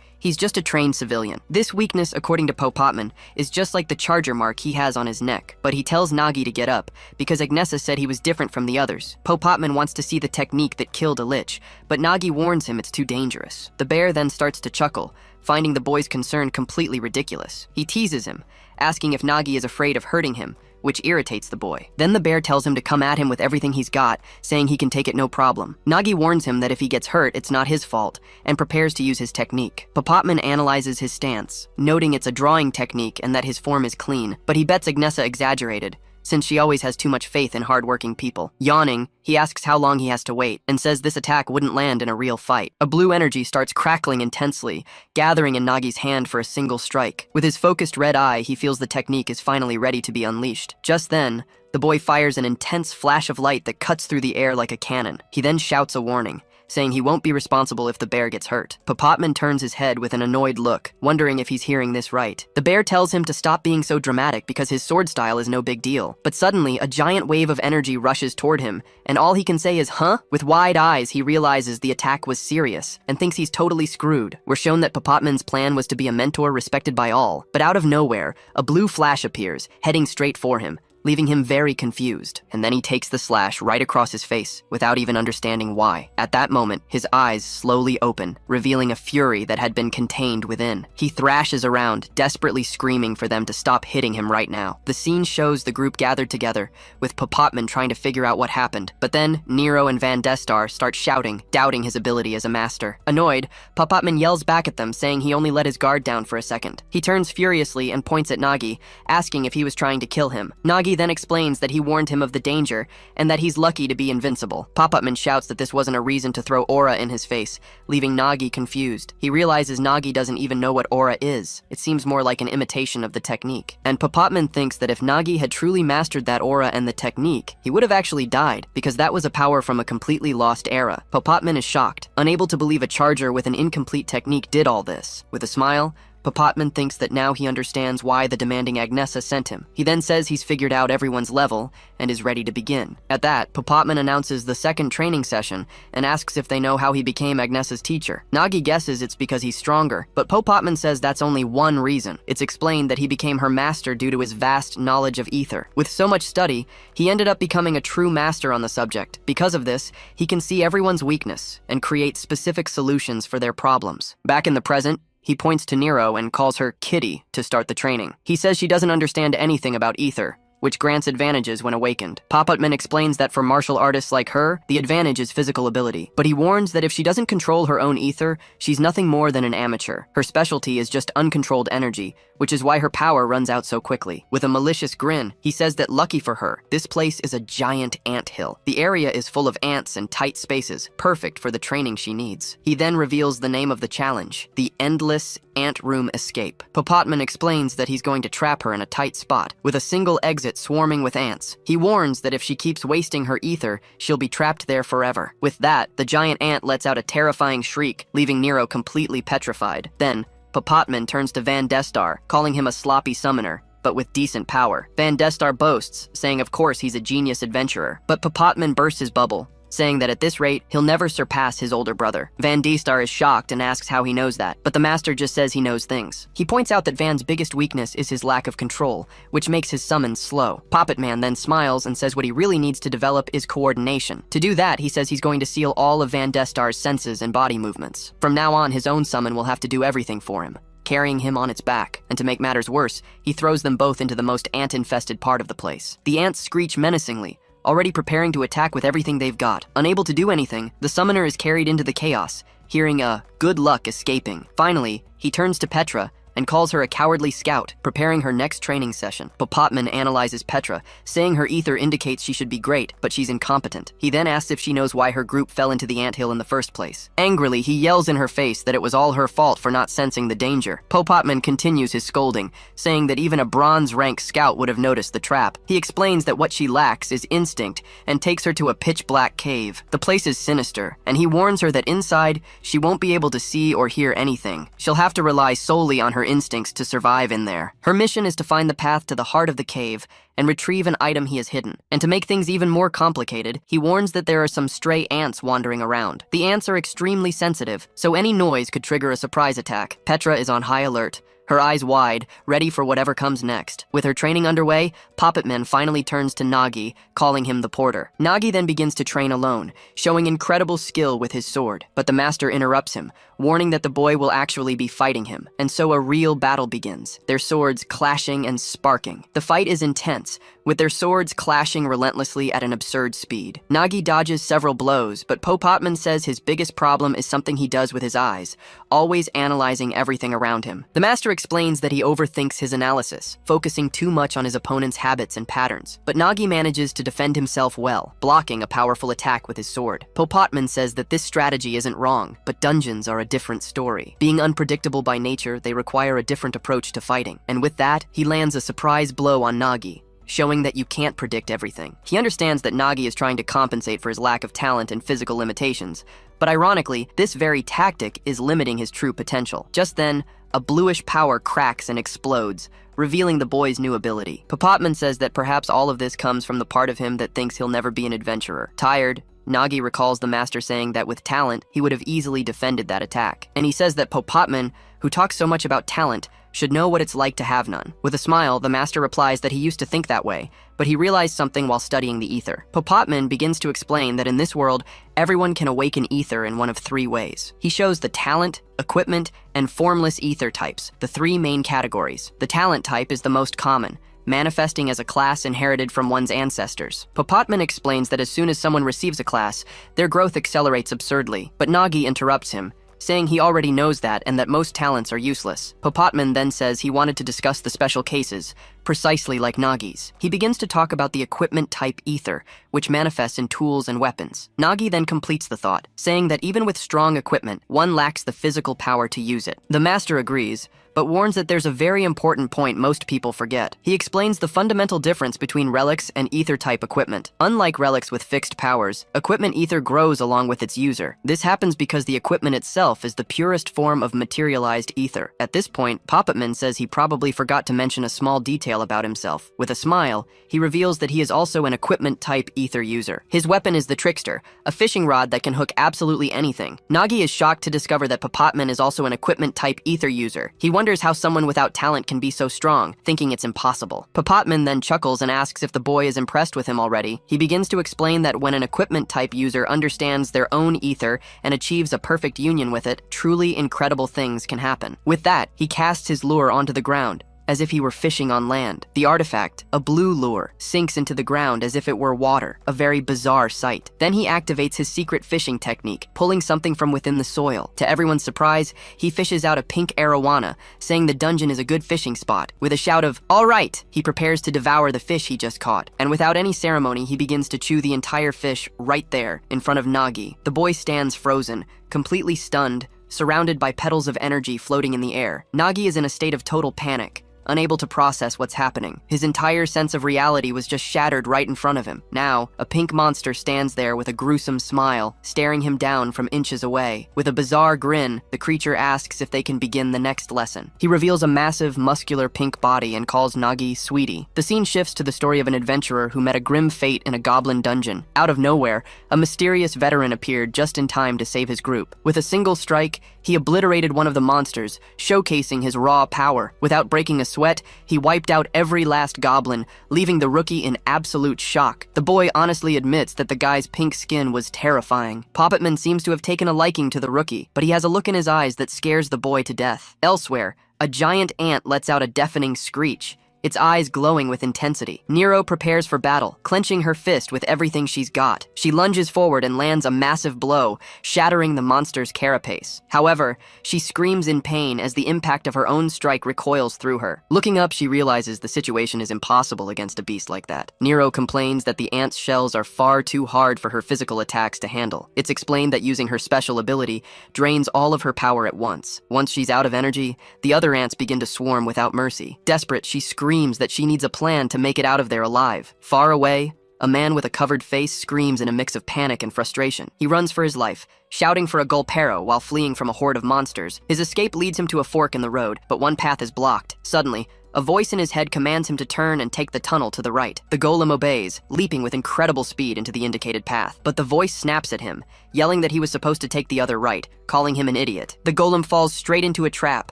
he's just a trained civilian. This weakness, according to Popotman, is just like the charger mark he has on his neck. But he tells Nagi to get up, because Agnesa said he was different from the others. Popotman wants to see the technique that killed a lich, but Nagi warns him it's too dangerous. The bear then starts to chuckle, finding the boy's concern completely ridiculous. He teases him, asking if Nagi is afraid of hurting him, which irritates the boy. Then the bear tells him to come at him with everything he's got, saying he can take it no problem. Nagi warns him that if he gets hurt, it's not his fault, and prepares to use his technique. Popotman analyzes his stance, noting it's a drawing technique and that his form is clean, but he bets Agnesa exaggerated, since she always has too much faith in hardworking people. Yawning, he asks how long he has to wait, and says this attack wouldn't land in a real fight. A blue energy starts crackling intensely, gathering in Nagi's hand for a single strike. With his focused red eye, he feels the technique is finally ready to be unleashed. Just then, the boy fires an intense flash of light that cuts through the air like a cannon. He then shouts a warning, saying he won't be responsible if the bear gets hurt. Popotman turns his head with an annoyed look, wondering if he's hearing this right. The bear tells him to stop being so dramatic because his sword style is no big deal. But suddenly, a giant wave of energy rushes toward him, and all he can say is, huh? With wide eyes, he realizes the attack was serious, and thinks he's totally screwed. We're shown that Popotman's plan was to be a mentor respected by all, but out of nowhere, a blue flash appears, heading straight for him, leaving him very confused, and then he takes the slash right across his face without even understanding why. At that moment, his eyes slowly open, revealing a fury that had been contained within. He thrashes around, desperately screaming for them to stop hitting him right now. The scene shows the group gathered together, with Popotman trying to figure out what happened, but then Nero and Van Destar start shouting, doubting his ability as a master. Annoyed, Popotman yells back at them, saying he only let his guard down for a second. He turns furiously and points at Nagi, asking if he was trying to kill him. Nagi Nagi then explains that he warned him of the danger and that he's lucky to be invincible. Pop-Upman shouts that this wasn't a reason to throw aura in his face, leaving Nagi confused. He realizes Nagi doesn't even know what aura is. It seems more like an imitation of the technique. And Pop-Upman thinks that if Nagi had truly mastered that aura and the technique, he would have actually died, because that was a power from a completely lost era. Pop-Upman is shocked, unable to believe a charger with an incomplete technique did all this. With a smile, Pop-Upman thinks that now he understands why the demanding Agnesa sent him. He then says he's figured out everyone's level and is ready to begin. At that, Pop-Upman announces the second training session and asks if they know how he became Agnesa's teacher. Nagi guesses it's because he's stronger, but Pop-Upman says that's only one reason. It's explained that he became her master due to his vast knowledge of ether. With so much study, he ended up becoming a true master on the subject. Because of this, he can see everyone's weakness and create specific solutions for their problems. Back in the present, he points to Nero and calls her Kitty to start the training. He says she doesn't understand anything about ether, which grants advantages when awakened. Pop-Upman explains that for martial artists like her, the advantage is physical ability. But he warns that if she doesn't control her own ether, she's nothing more than an amateur. Her specialty is just uncontrolled energy, which is why her power runs out so quickly. With a malicious grin, he says that lucky for her, this place is a giant anthill. The area is full of ants and tight spaces, perfect for the training she needs. He then reveals the name of the challenge, the Endless Ant Room Escape. Pop-Upman explains that he's going to trap her in a tight spot, with a single exit swarming with ants. He warns that if she keeps wasting her ether, she'll be trapped there forever. With that, the giant ant lets out a terrifying shriek, leaving Nero completely petrified. Then, Pop-Upman turns to Van Destar, calling him a sloppy summoner, but with decent power. Van Destar boasts, saying of course he's a genius adventurer. But Pop-Upman bursts his bubble, saying that at this rate, he'll never surpass his older brother. Van Destar is shocked and asks how he knows that, but the master just says he knows things. He points out that Van's biggest weakness is his lack of control, which makes his summons slow. Pop-Upman then smiles and says what he really needs to develop is coordination. To do that, he says he's going to seal all of Van Destar's senses and body movements. From now on, his own summon will have to do everything for him, carrying him on its back, and to make matters worse, he throws them both into the most ant-infested part of the place. The ants screech menacingly, already preparing to attack with everything they've got. Unable to do anything, the summoner is carried into the chaos, hearing a good luck escaping. Finally, he turns to Petra and calls her a cowardly scout, preparing her next training session. Pop-Upman analyzes Petra, saying her ether indicates she should be great, but she's incompetent. He then asks if she knows why her group fell into the anthill in the first place. Angrily, he yells in her face that it was all her fault for not sensing the danger. Pop-Upman continues his scolding, saying that even a bronze-rank scout would have noticed the trap. He explains that what she lacks is instinct and takes her to a pitch-black cave. The place is sinister, and he warns her that inside, she won't be able to see or hear anything. She'll have to rely solely on her instincts to survive in there. Her mission is to find the path to the heart of the cave and retrieve an item he has hidden. And to make things even more complicated, he warns that there are some stray ants wandering around. The ants are extremely sensitive, so any noise could trigger a surprise attack. Petra is on high alert, her eyes wide, ready for whatever comes next. With her training underway, Pop-Upman finally turns to Nagi, calling him the porter. Nagi then begins to train alone, showing incredible skill with his sword. But the master interrupts him, warning that the boy will actually be fighting him. And so a real battle begins, their swords clashing and sparking. The fight is intense, with their swords clashing relentlessly at an absurd speed. Nagi dodges several blows, but Pop-Upman says his biggest problem is something he does with his eyes, always analyzing everything around him. The master explains that he overthinks his analysis, focusing too much on his opponent's habits and patterns. But Nagi manages to defend himself well, blocking a powerful attack with his sword. Pop-Upman says that this strategy isn't wrong, but dungeons are a different story. Being unpredictable by nature, they require a different approach to fighting. And with that, he lands a surprise blow on Nagi, showing that you can't predict everything. He understands that Nagi is trying to compensate for his lack of talent and physical limitations, but ironically, this very tactic is limiting his true potential. Just then, a bluish power cracks and explodes, revealing the boy's new ability. Pop-Upman says that perhaps all of this comes from the part of him that thinks he'll never be an adventurer. Tired, Nagi recalls the master saying that with talent, he would have easily defended that attack. And he says that Pop-Upman, who talks so much about talent, should know what it's like to have none. With a smile, the master replies that he used to think that way, but he realized something while studying the ether. Pop-Upman begins to explain that in this world, everyone can awaken ether in one of three ways. He shows the talent, equipment, and formless ether types, the three main categories. The talent type is the most common, manifesting as a class inherited from one's ancestors. Pop-Upman explains that as soon as someone receives a class, their growth accelerates absurdly, but Nagi interrupts him, saying he already knows that and that most talents are useless. Pop-Upman then says he wanted to discuss the special cases, precisely like Nagi's. He begins to talk about the equipment type ether, which manifests in tools and weapons. Nagi then completes the thought, saying that even with strong equipment, one lacks the physical power to use it. The master agrees, but warns that there's a very important point most people forget. He explains the fundamental difference between relics and ether-type equipment. Unlike relics with fixed powers, equipment ether grows along with its user. This happens because the equipment itself is the purest form of materialized ether. At this point, Poppetman says he probably forgot to mention a small detail about himself. With a smile, he reveals that he is also an equipment-type ether user. His weapon is the Trickster, a fishing rod that can hook absolutely anything. Nagi is shocked to discover that Poppetman is also an equipment-type ether user. He wonders how someone without talent can be so strong, thinking it's impossible. Poppetman then chuckles and asks if the boy is impressed with him already. He begins to explain that when an equipment-type user understands their own ether and achieves a perfect union with it, truly incredible things can happen. With that, he casts his lure onto the ground, as if he were fishing on land. The artifact, a blue lure, sinks into the ground as if it were water, a very bizarre sight. Then he activates his secret fishing technique, pulling something from within the soil. To everyone's surprise, he fishes out a pink arowana, saying the dungeon is a good fishing spot. With a shout of, "All right!" he prepares to devour the fish he just caught. And without any ceremony, he begins to chew the entire fish right there, in front of Nagi. The boy stands frozen, completely stunned, surrounded by petals of energy floating in the air. Nagi is in a state of total panic, unable to process what's happening. His entire sense of reality was just shattered right in front of him. Now, a pink monster stands there with a gruesome smile, staring him down from inches away. With a bizarre grin, the creature asks if they can begin the next lesson. He reveals a massive, muscular pink body and calls Nagi Sweetie. The scene shifts to the story of an adventurer who met a grim fate in a goblin dungeon. Out of nowhere, a mysterious veteran appeared just in time to save his group. With a single strike, he obliterated one of the monsters, showcasing his raw power. Without breaking a sweat, he wiped out every last goblin, leaving the rookie in absolute shock. The boy honestly admits that the guy's pink skin was terrifying. Poppetman seems to have taken a liking to the rookie, but he has a look in his eyes that scares the boy to death. Elsewhere, a giant ant lets out a deafening screech, its eyes glowing with intensity. Nero prepares for battle, clenching her fist with everything she's got. She lunges forward and lands a massive blow, shattering the monster's carapace. However, she screams in pain as the impact of her own strike recoils through her. Looking up, she realizes the situation is impossible against a beast like that. Nero complains that the ant's shells are far too hard for her physical attacks to handle. It's explained that using her special ability drains all of her power at once. Once she's out of energy, the other ants begin to swarm without mercy. Desperate, she screams that she needs a plan to make it out of there alive. Far away, a man with a covered face screams in a mix of panic and frustration. He runs for his life, shouting for a golpero while fleeing from a horde of monsters. His escape leads him to a fork in the road, but one path is blocked. Suddenly, a voice in his head commands him to turn and take the tunnel to the right. The golem obeys, leaping with incredible speed into the indicated path. But the voice snaps at him, yelling that he was supposed to take the other right, calling him an idiot. The golem falls straight into a trap,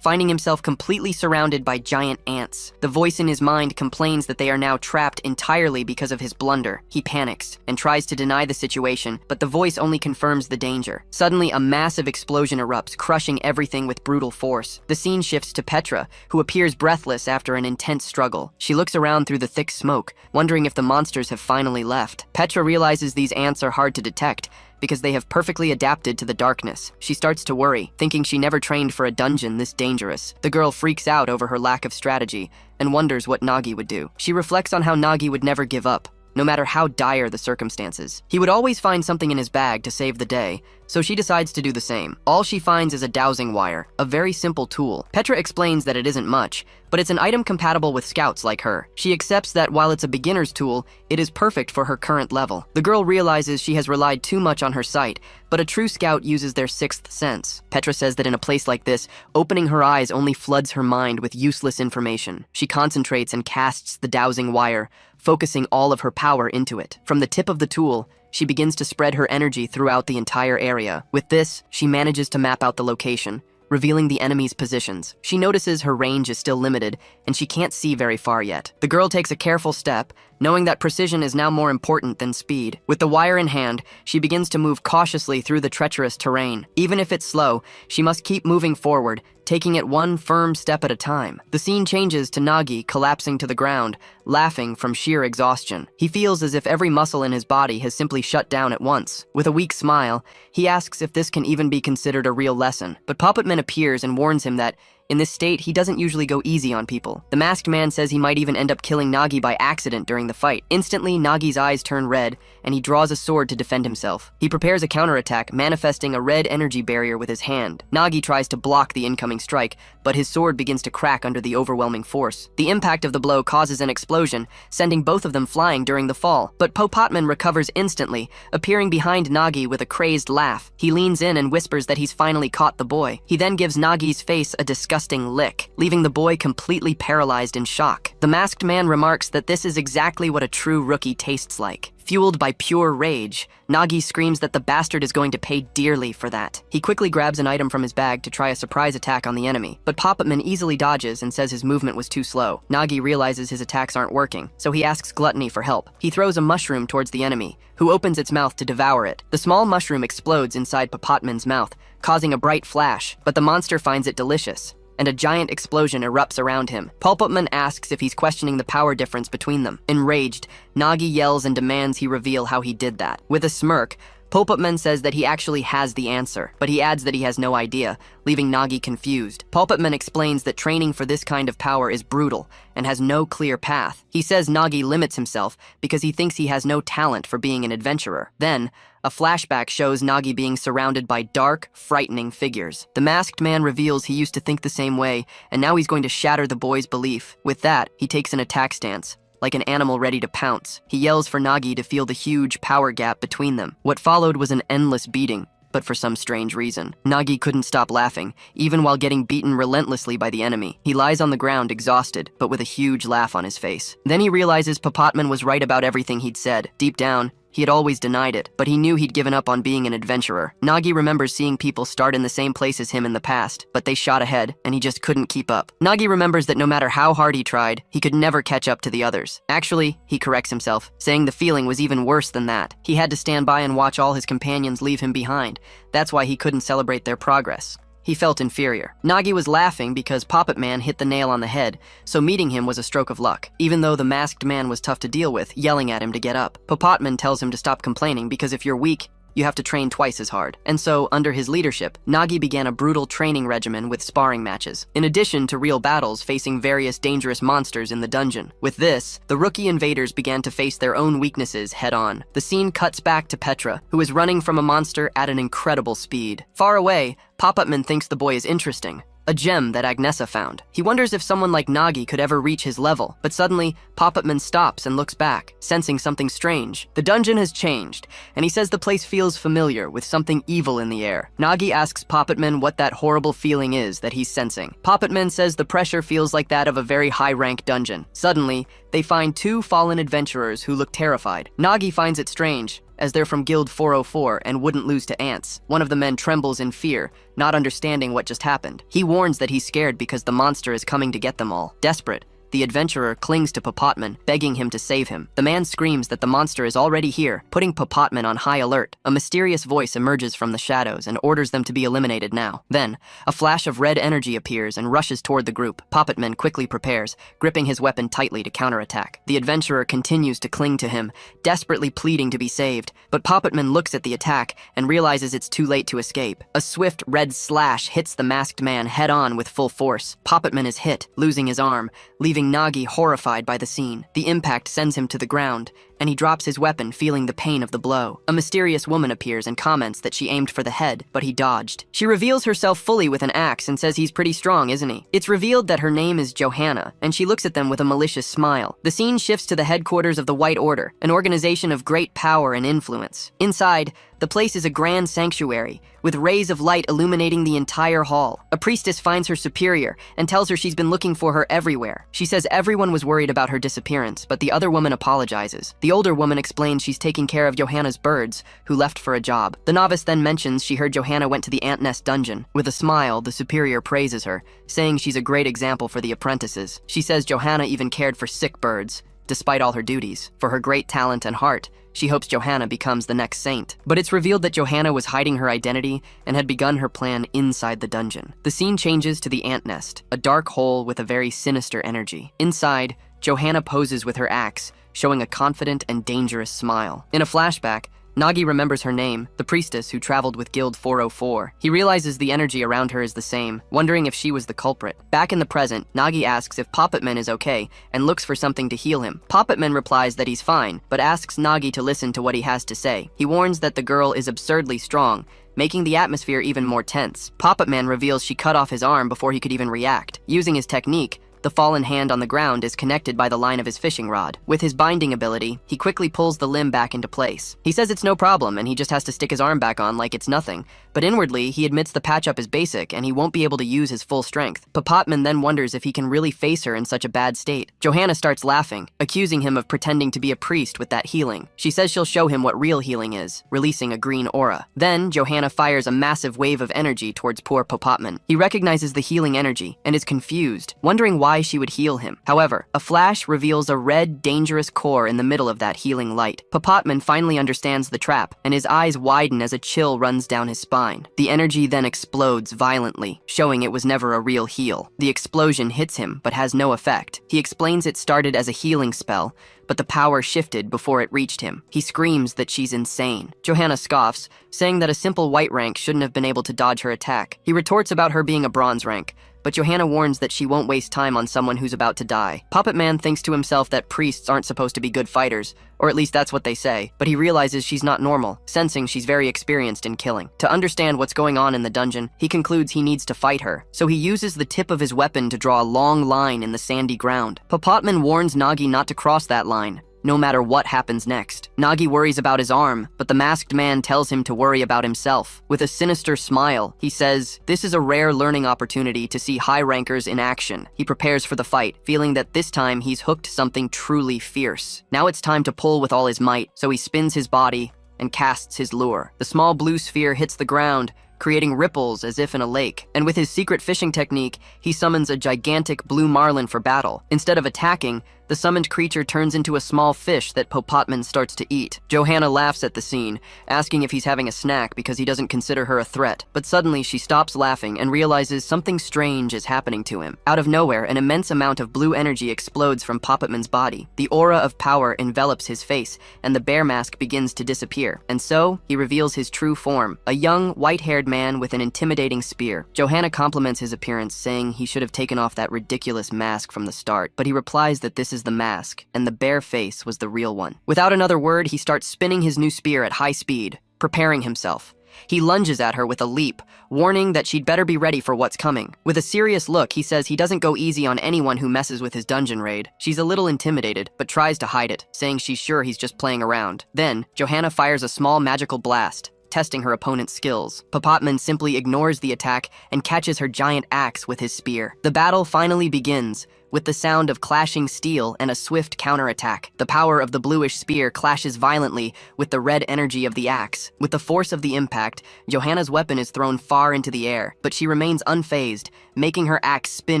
finding himself completely surrounded by giant ants. The voice in his mind complains that they are now trapped entirely because of his blunder. He panics and tries to deny the situation, but the voice only confirms the danger. Suddenly, a massive explosion erupts, crushing everything with brutal force. The scene shifts to Petra, who appears breathless after an intense struggle. She looks around through the thick smoke, wondering if the monsters have finally left. Petra realizes these ants are hard to detect, because they have perfectly adapted to the darkness. She starts to worry, thinking she never trained for a dungeon this dangerous. The girl freaks out over her lack of strategy and wonders what Nagi would do. She reflects on how Nagi would never give up, no matter how dire the circumstances. He would always find something in his bag to save the day, so she decides to do the same. All she finds is a dowsing wire, a very simple tool. Petra explains that it isn't much, but it's an item compatible with scouts like her. She accepts that while it's a beginner's tool, it is perfect for her current level. The girl realizes she has relied too much on her sight, but a true scout uses their sixth sense. Petra says that in a place like this, opening her eyes only floods her mind with useless information. She concentrates and casts the dowsing wire, focusing all of her power into it. From the tip of the tool, she begins to spread her energy throughout the entire area. With this, she manages to map out the location, revealing the enemy's positions. She notices her range is still limited, and she can't see very far yet. The girl takes a careful step, knowing that precision is now more important than speed. With the wire in hand, she begins to move cautiously through the treacherous terrain. Even if it's slow, she must keep moving forward, taking it one firm step at a time. The scene changes to Nagi collapsing to the ground, laughing from sheer exhaustion. He feels as if every muscle in his body has simply shut down at once. With a weak smile, he asks if this can even be considered a real lesson. But Poppetman appears and warns him that In this state, he doesn't usually go easy on people. The masked man says he might even end up killing Nagi by accident during the fight. Instantly, Nagi's eyes turn red, and he draws a sword to defend himself. He prepares a counterattack, manifesting a red energy barrier with his hand. Nagi tries to block the incoming strike, but his sword begins to crack under the overwhelming force. The impact of the blow causes an explosion, sending both of them flying during the fall. But Popotman recovers instantly, appearing behind Nagi with a crazed laugh. He leans in and whispers that he's finally caught the boy. He then gives Nagi's face a disgusting lick, leaving the boy completely paralyzed in shock. The masked man remarks that this is exactly what a true rookie tastes like. Fueled by pure rage, Nagi screams that the bastard is going to pay dearly for that. He quickly grabs an item from his bag to try a surprise attack on the enemy, but Popotman easily dodges and says his movement was too slow. Nagi realizes his attacks aren't working, so he asks Gluttony for help. He throws a mushroom towards the enemy, who opens its mouth to devour it. The small mushroom explodes inside Popotman's mouth, causing a bright flash, but the monster finds it delicious, and a giant explosion erupts around him. Popotman asks if he's questioning the power difference between them. Enraged, Nagi yells and demands he reveal how he did that. With a smirk, Popotman says that he actually has the answer, but he adds that he has no idea, leaving Nagi confused. Popotman explains that training for this kind of power is brutal and has no clear path. He says Nagi limits himself because he thinks he has no talent for being an adventurer. Then, a flashback shows Nagi being surrounded by dark, frightening figures. The masked man reveals he used to think the same way, and now he's going to shatter the boy's belief. With that, he takes an attack stance, like an animal ready to pounce. He yells for Nagi to feel the huge power gap between them. What followed was an endless beating, but for some strange reason, Nagi couldn't stop laughing, even while getting beaten relentlessly by the enemy. He lies on the ground, exhausted, but with a huge laugh on his face. Then he realizes Popotman was right about everything he'd said. Deep down, he had always denied it, but he knew he'd given up on being an adventurer. Nagi remembers seeing people start in the same place as him in the past, but they shot ahead, and he just couldn't keep up. Nagi remembers that no matter how hard he tried, he could never catch up to the others. Actually, he corrects himself, saying the feeling was even worse than that. He had to stand by and watch all his companions leave him behind. That's why he couldn't celebrate their progress. He felt inferior. Nagi was laughing because Popotman hit the nail on the head, so meeting him was a stroke of luck, even though the masked man was tough to deal with, yelling at him to get up. Popotman tells him to stop complaining because if you're weak, you have to train twice as hard. And so, under his leadership, Nagi began a brutal training regimen with sparring matches, in addition to real battles facing various dangerous monsters in the dungeon. With this, the rookie invaders began to face their own weaknesses head-on. The scene cuts back to Petra, who is running from a monster at an incredible speed. Far away, Popotman thinks the boy is interesting, a gem that Agnesa found. He wonders if someone like Nagi could ever reach his level, but suddenly, Popotman stops and looks back, sensing something strange. The dungeon has changed, and he says the place feels familiar, with something evil in the air. Nagi asks Popotman what that horrible feeling is that he's sensing. Popotman says the pressure feels like that of a very high-rank dungeon. Suddenly, they find two fallen adventurers who look terrified. Nagi finds it strange, as they're from Guild 404 and wouldn't lose to ants. One of the men trembles in fear, not understanding what just happened. He warns that he's scared because the monster is coming to get them all. Desperate, the adventurer clings to Popotman, begging him to save him. The man screams that the monster is already here, putting Popotman on high alert. A mysterious voice emerges from the shadows and orders them to be eliminated now. Then, a flash of red energy appears and rushes toward the group. Popotman quickly prepares, gripping his weapon tightly to counterattack. The adventurer continues to cling to him, desperately pleading to be saved, but Popotman looks at the attack and realizes it's too late to escape. A swift red slash hits the masked man head-on with full force. Popotman is hit, losing his arm, leaving Nagi horrified by the scene. The impact sends him to the ground, and he drops his weapon, feeling the pain of the blow. A mysterious woman appears and comments that she aimed for the head, but he dodged. She reveals herself fully with an axe and says he's pretty strong, isn't he? It's revealed that her name is Johanna, and she looks at them with a malicious smile. The scene shifts to the headquarters of the White Order, an organization of great power and influence. Inside, the place is a grand sanctuary, with rays of light illuminating the entire hall. A priestess finds her superior and tells her she's been looking for her everywhere. She says everyone was worried about her disappearance, but the other woman apologizes. The older woman explains she's taking care of Johanna's birds, who left for a job. The novice then mentions she heard Johanna went to the ant nest dungeon. With a smile, the superior praises her, saying she's a great example for the apprentices. She says Johanna even cared for sick birds, despite all her duties. For her great talent and heart, she hopes Johanna becomes the next saint. But it's revealed that Johanna was hiding her identity and had begun her plan inside the dungeon. The scene changes to the ant nest, a dark hole with a very sinister energy. Inside, Johanna poses with her axe, showing a confident and dangerous smile. In a flashback, Nagi remembers her name, the priestess who traveled with Guild 404. He realizes the energy around her is the same, wondering if she was the culprit. Back in the present, Nagi asks if Puppetman is okay and looks for something to heal him. Puppetman replies that he's fine, but asks Nagi to listen to what he has to say. He warns that the girl is absurdly strong, making the atmosphere even more tense. Puppetman reveals she cut off his arm before he could even react. Using his technique, the fallen hand on the ground is connected by the line of his fishing rod. With his binding ability, he quickly pulls the limb back into place. He says it's no problem and he just has to stick his arm back on like it's nothing. But inwardly, he admits the patch-up is basic and he won't be able to use his full strength. Puppetman then wonders if he can really face her in such a bad state. Johanna starts laughing, accusing him of pretending to be a priest with that healing. She says she'll show him what real healing is, releasing a green aura. Then, Johanna fires a massive wave of energy towards poor Puppetman. He recognizes the healing energy and is confused, wondering why she would heal him. However, a flash reveals a red, dangerous core in the middle of that healing light. Puppetman finally understands the trap, and his eyes widen as a chill runs down his spine. The energy then explodes violently, showing it was never a real heal. The explosion hits him, but has no effect. He explains it started as a healing spell, but the power shifted before it reached him. He screams that she's insane. Johanna scoffs, saying that a simple white rank shouldn't have been able to dodge her attack. He retorts about her being a bronze rank, but Johanna warns that she won't waste time on someone who's about to die. Puppetman thinks to himself that priests aren't supposed to be good fighters, or at least that's what they say, but he realizes she's not normal, sensing she's very experienced in killing. To understand what's going on in the dungeon, he concludes he needs to fight her, so he uses the tip of his weapon to draw a long line in the sandy ground. Puppetman warns Nagi not to cross that line, no matter what happens next. Nagi worries about his arm, but the masked man tells him to worry about himself. With a sinister smile, he says, "This is a rare learning opportunity to see high rankers in action." He prepares for the fight, feeling that this time he's hooked something truly fierce. Now it's time to pull with all his might, so he spins his body and casts his lure. The small blue sphere hits the ground, creating ripples as if in a lake. And with his secret fishing technique, he summons a gigantic blue marlin for battle. Instead of attacking, the summoned creature turns into a small fish that Puppetman starts to eat. Johanna laughs at the scene, asking if he's having a snack because he doesn't consider her a threat. But suddenly she stops laughing and realizes something strange is happening to him. Out of nowhere, an immense amount of blue energy explodes from Puppetman's body. The aura of power envelops his face, and the bear mask begins to disappear. And so, he reveals his true form, a young, white-haired man with an intimidating spear. Johanna compliments his appearance, saying he should have taken off that ridiculous mask from the start, but he replies that this is the mask, and the bare face was the real one. Without another word, he starts spinning his new spear at high speed, preparing himself. He lunges at her with a leap, warning that she'd better be ready for what's coming. With a serious look, he says he doesn't go easy on anyone who messes with his dungeon raid. She's a little intimidated, but tries to hide it, saying she's sure he's just playing around. Then, Johanna fires a small magical blast, testing her opponent's skills. Puppetman simply ignores the attack and catches her giant axe with his spear. The battle finally begins, with the sound of clashing steel and a swift counterattack. The power of the bluish spear clashes violently with the red energy of the axe. With the force of the impact, Johanna's weapon is thrown far into the air, but she remains unfazed, making her axe spin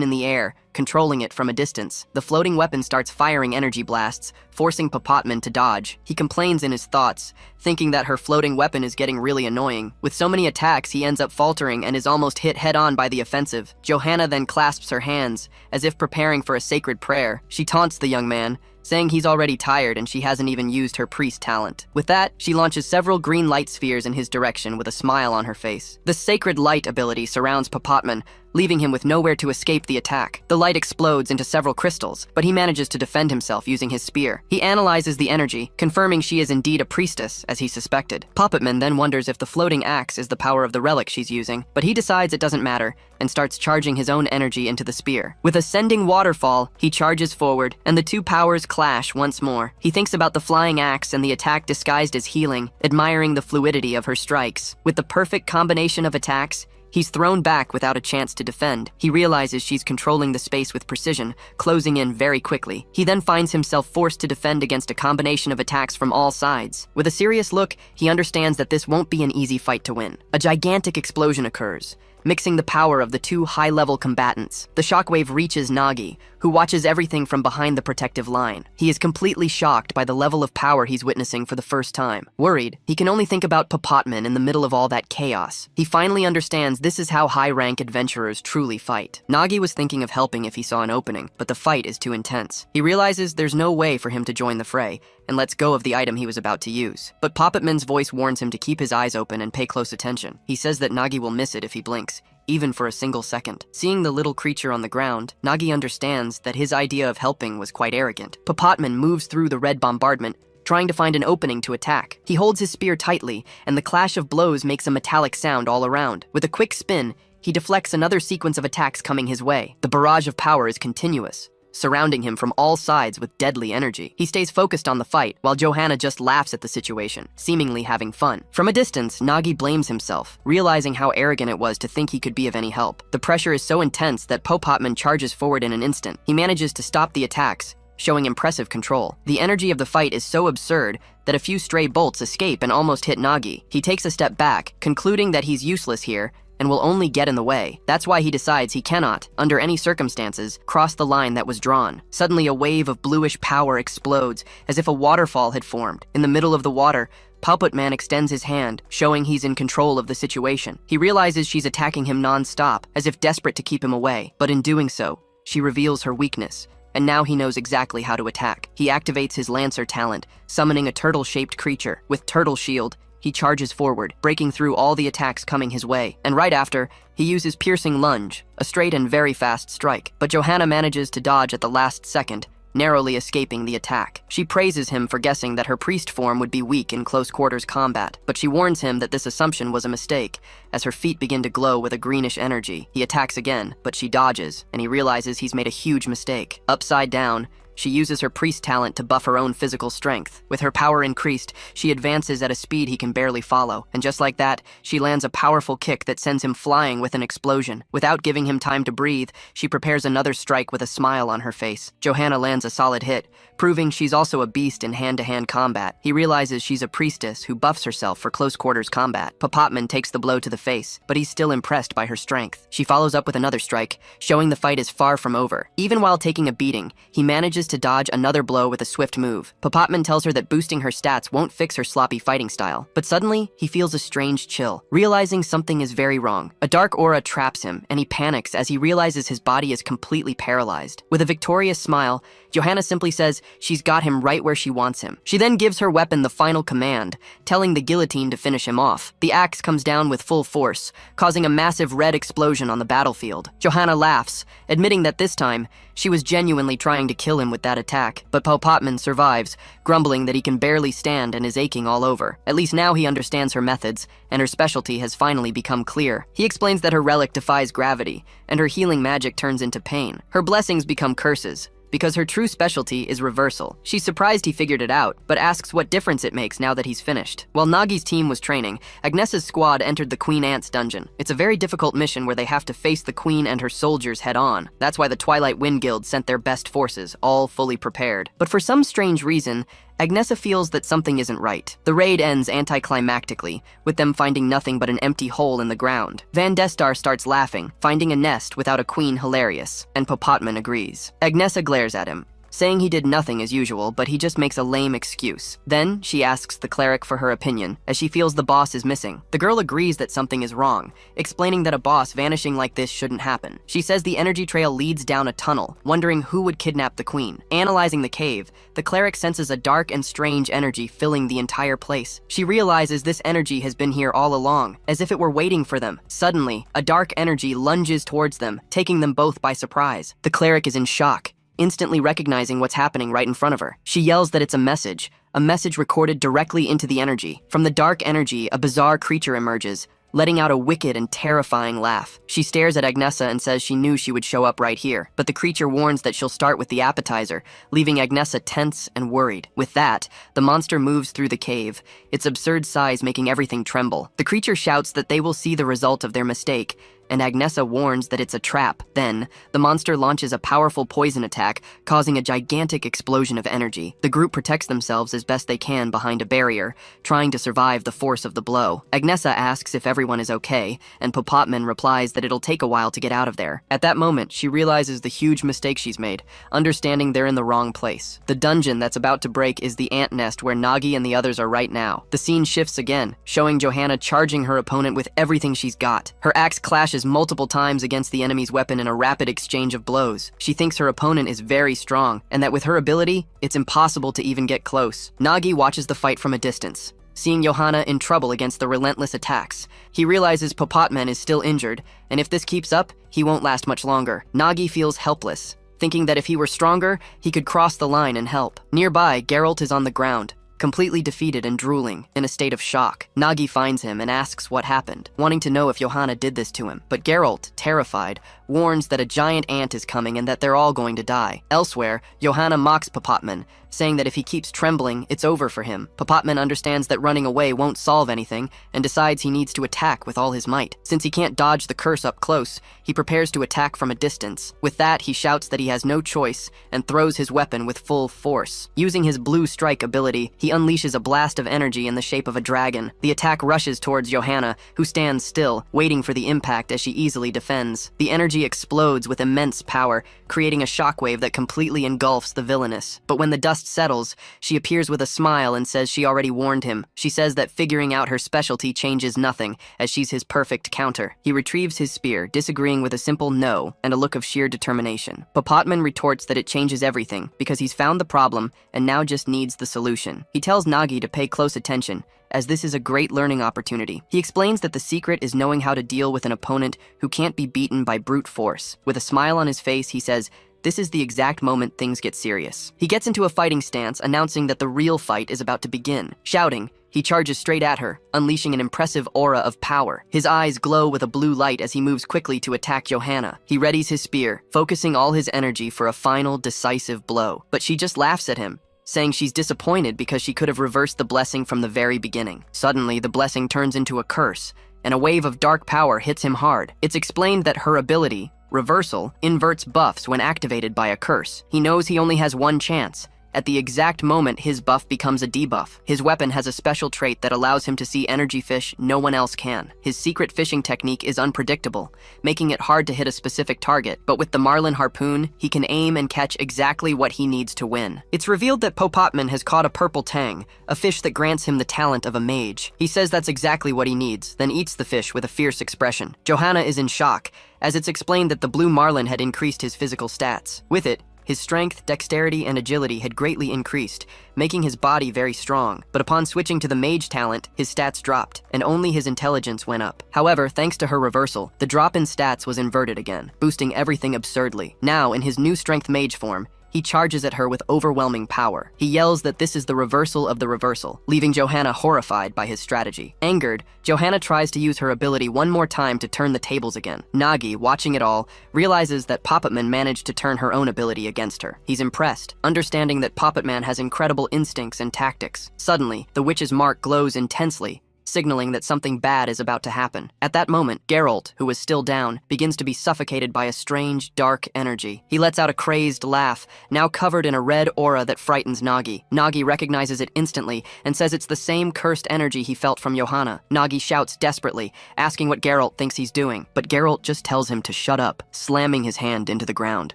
in the air, controlling it from a distance. The floating weapon starts firing energy blasts, forcing Puppetman to dodge. He complains in his thoughts, thinking that her floating weapon is getting really annoying. With so many attacks, he ends up faltering and is almost hit head-on by the offensive. Johanna then clasps her hands, as if preparing for a sacred prayer. She taunts the young man, saying he's already tired and she hasn't even used her priest talent. With that, she launches several green light spheres in his direction with a smile on her face. The sacred light ability surrounds Puppetman, leaving him with nowhere to escape the attack. The light explodes into several crystals, but he manages to defend himself using his spear. He analyzes the energy, confirming she is indeed a priestess, as he suspected. Puppetman then wonders if the floating axe is the power of the relic she's using, but he decides it doesn't matter, and starts charging his own energy into the spear. With a sending waterfall, he charges forward, and the two powers clash once more. He thinks about the flying axe and the attack disguised as healing, admiring the fluidity of her strikes. With the perfect combination of attacks, he's thrown back without a chance to defend. He realizes she's controlling the space with precision, closing in very quickly. He then finds himself forced to defend against a combination of attacks from all sides. With a serious look, he understands that this won't be an easy fight to win. A gigantic explosion occurs, mixing the power of the two high-level combatants. The shockwave reaches Nagi, who watches everything from behind the protective line. He is completely shocked by the level of power he's witnessing for the first time. Worried, he can only think about Puppetman in the middle of all that chaos. He finally understands this is how high-rank adventurers truly fight. Nagi was thinking of helping if he saw an opening, but the fight is too intense. He realizes there's no way for him to join the fray, and lets go of the item he was about to use. But Puppetman's voice warns him to keep his eyes open and pay close attention. He says that Nagi will miss it if he blinks, even for a single second. Seeing the little creature on the ground, Nagi understands that his idea of helping was quite arrogant. Puppetman moves through the red bombardment, trying to find an opening to attack. He holds his spear tightly, and the clash of blows makes a metallic sound all around. With a quick spin, he deflects another sequence of attacks coming his way. The barrage of power is continuous, surrounding him from all sides with deadly energy. He stays focused on the fight, while Johanna just laughs at the situation, seemingly having fun. From a distance, Nagi blames himself, realizing how arrogant it was to think he could be of any help. The pressure is so intense that Puppetman charges forward in an instant. He manages to stop the attacks, showing impressive control. The energy of the fight is so absurd that a few stray bolts escape and almost hit Nagi. He takes a step back, concluding that he's useless here and will only get in the way. That's why he decides he cannot, under any circumstances, cross the line that was drawn. Suddenly, a wave of bluish power explodes, as if a waterfall had formed. In the middle of the water, Puppetman extends his hand, showing he's in control of the situation. He realizes she's attacking him non-stop, as if desperate to keep him away. But in doing so, she reveals her weakness, and now he knows exactly how to attack. He activates his Lancer talent, summoning a turtle-shaped creature. With Turtle Shield, he charges forward, breaking through all the attacks coming his way. And right after, he uses Piercing Lunge, a straight and very fast strike. But Johanna manages to dodge at the last second, narrowly escaping the attack. She praises him for guessing that her priest form would be weak in close-quarters combat, but she warns him that this assumption was a mistake, as her feet begin to glow with a greenish energy. He attacks again, but she dodges, and he realizes he's made a huge mistake. Upside down, she uses her priest talent to buff her own physical strength. With her power increased, she advances at a speed he can barely follow, and just like that, she lands a powerful kick that sends him flying with an explosion. Without giving him time to breathe, she prepares another strike with a smile on her face. Johanna lands a solid hit, proving she's also a beast in hand-to-hand combat. He realizes she's a priestess who buffs herself for close-quarters combat. Puppetman takes the blow to the face, but he's still impressed by her strength. She follows up with another strike, showing the fight is far from over. Even while taking a beating, he manages to dodge another blow with a swift move. Puppetman tells her that boosting her stats won't fix her sloppy fighting style, but suddenly, he feels a strange chill, realizing something is very wrong. A dark aura traps him, and he panics as he realizes his body is completely paralyzed. With a victorious smile, Johanna simply says she's got him right where she wants him. She then gives her weapon the final command, telling the guillotine to finish him off. The axe comes down with full force, causing a massive red explosion on the battlefield. Johanna laughs, admitting that this time, she was genuinely trying to kill him with that attack, but Puppetman survives, grumbling that he can barely stand and is aching all over. At least now he understands her methods, and her specialty has finally become clear. He explains that her relic defies gravity, and her healing magic turns into pain. Her blessings become curses, because her true specialty is reversal. She's surprised he figured it out, but asks what difference it makes now that he's finished. While Nagi's team was training, Agnesa's squad entered the Queen Ant's dungeon. It's a very difficult mission where they have to face the Queen and her soldiers head-on. That's why the Twilight Wind Guild sent their best forces, all fully prepared. But for some strange reason, Agnesa feels that something isn't right. The raid ends anticlimactically, with them finding nothing but an empty hole in the ground. Van Destar starts laughing, finding a nest without a queen hilarious, and Puppetman agrees. Agnesa glares at him, saying he did nothing as usual, but he just makes a lame excuse. Then, she asks the cleric for her opinion, as she feels the boss is missing. The girl agrees that something is wrong, explaining that a boss vanishing like this shouldn't happen. She says the energy trail leads down a tunnel, wondering who would kidnap the queen. Analyzing the cave, the cleric senses a dark and strange energy filling the entire place. She realizes this energy has been here all along, as if it were waiting for them. Suddenly, a dark energy lunges towards them, taking them both by surprise. The cleric is in shock, instantly recognizing what's happening right in front of her. She yells that it's a message recorded directly into the energy. From the dark energy, a bizarre creature emerges, letting out a wicked and terrifying laugh. She stares at Agnesa and says she knew she would show up right here, but the creature warns that she'll start with the appetizer, leaving Agnesa tense and worried. With that, the monster moves through the cave, its absurd size making everything tremble. The creature shouts that they will see the result of their mistake, and Agnesa warns that it's a trap. Then, the monster launches a powerful poison attack, causing a gigantic explosion of energy. The group protects themselves as best they can behind a barrier, trying to survive the force of the blow. Agnesa asks if everyone is okay, and Puppetman replies that it'll take a while to get out of there. At that moment, she realizes the huge mistake she's made, understanding they're in the wrong place. The dungeon that's about to break is the ant nest where Nagi and the others are right now. The scene shifts again, showing Johanna charging her opponent with everything she's got. Her axe clashes smashes multiple times against the enemy's weapon in a rapid exchange of blows. She thinks her opponent is very strong, and that with her ability, it's impossible to even get close. Nagi watches the fight from a distance. Seeing Johanna in trouble against the relentless attacks, he realizes Popotman is still injured, and if this keeps up, he won't last much longer. Nagi feels helpless, thinking that if he were stronger, he could cross the line and help. Nearby, Geralt is on the ground, completely defeated and drooling, in a state of shock. Nagi finds him and asks what happened, wanting to know if Johanna did this to him. But Geralt, terrified, warns that a giant ant is coming and that they're all going to die. Elsewhere, Johanna mocks Popotman, saying that if he keeps trembling, it's over for him. Popotman understands that running away won't solve anything and decides he needs to attack with all his might. Since he can't dodge the curse up close, he prepares to attack from a distance. With that, he shouts that he has no choice and throws his weapon with full force. Using his blue strike ability, he unleashes a blast of energy in the shape of a dragon. The attack rushes towards Johanna, who stands still, waiting for the impact as she easily defends. The energy explodes with immense power, creating a shockwave that completely engulfs the villainess. But when the dust settles, she appears with a smile and says she already warned him. She says that figuring out her specialty changes nothing, as she's his perfect counter. He retrieves his spear, disagreeing with a simple no and a look of sheer determination. Popotman retorts that it changes everything, because he's found the problem and now just needs the solution. He tells Nagi to pay close attention, as this is a great learning opportunity. He explains that the secret is knowing how to deal with an opponent who can't be beaten by brute force. With a smile on his face, he says, this is the exact moment things get serious. He gets into a fighting stance, announcing that the real fight is about to begin. Shouting, he charges straight at her, unleashing an impressive aura of power. His eyes glow with a blue light as he moves quickly to attack Johanna. He readies his spear, focusing all his energy for a final, decisive blow. But she just laughs at him, saying she's disappointed because she could have reversed the blessing from the very beginning. Suddenly, the blessing turns into a curse, and a wave of dark power hits him hard. It's explained that her ability, Reversal, inverts buffs when activated by a curse. He knows he only has one chance. At the exact moment his buff becomes a debuff. His weapon has a special trait that allows him to see energy fish no one else can. His secret fishing technique is unpredictable, making it hard to hit a specific target, but with the Marlin harpoon, he can aim and catch exactly what he needs to win. It's revealed that Popotman has caught a purple tang, a fish that grants him the talent of a mage. He says that's exactly what he needs, then eats the fish with a fierce expression. Johanna is in shock, as it's explained that the blue marlin had increased his physical stats. With it, his strength, dexterity, and agility had greatly increased, making his body very strong. But upon switching to the mage talent, his stats dropped, and only his intelligence went up. However, thanks to her reversal, the drop in stats was inverted again, boosting everything absurdly. Now, in his new strength mage form, he charges at her with overwhelming power. He yells that this is the reversal of the reversal, leaving Johanna horrified by his strategy. Angered, Johanna tries to use her ability one more time to turn the tables again. Nagi, watching it all, realizes that Popotman managed to turn her own ability against her. He's impressed, understanding that Popotman has incredible instincts and tactics. Suddenly, the witch's mark glows intensely, signaling that something bad is about to happen. At that moment, Geralt, who is still down, begins to be suffocated by a strange, dark energy. He lets out a crazed laugh, now covered in a red aura that frightens Nagi. Nagi recognizes it instantly and says it's the same cursed energy he felt from Johanna. Nagi shouts desperately, asking what Geralt thinks he's doing, but Geralt just tells him to shut up, slamming his hand into the ground.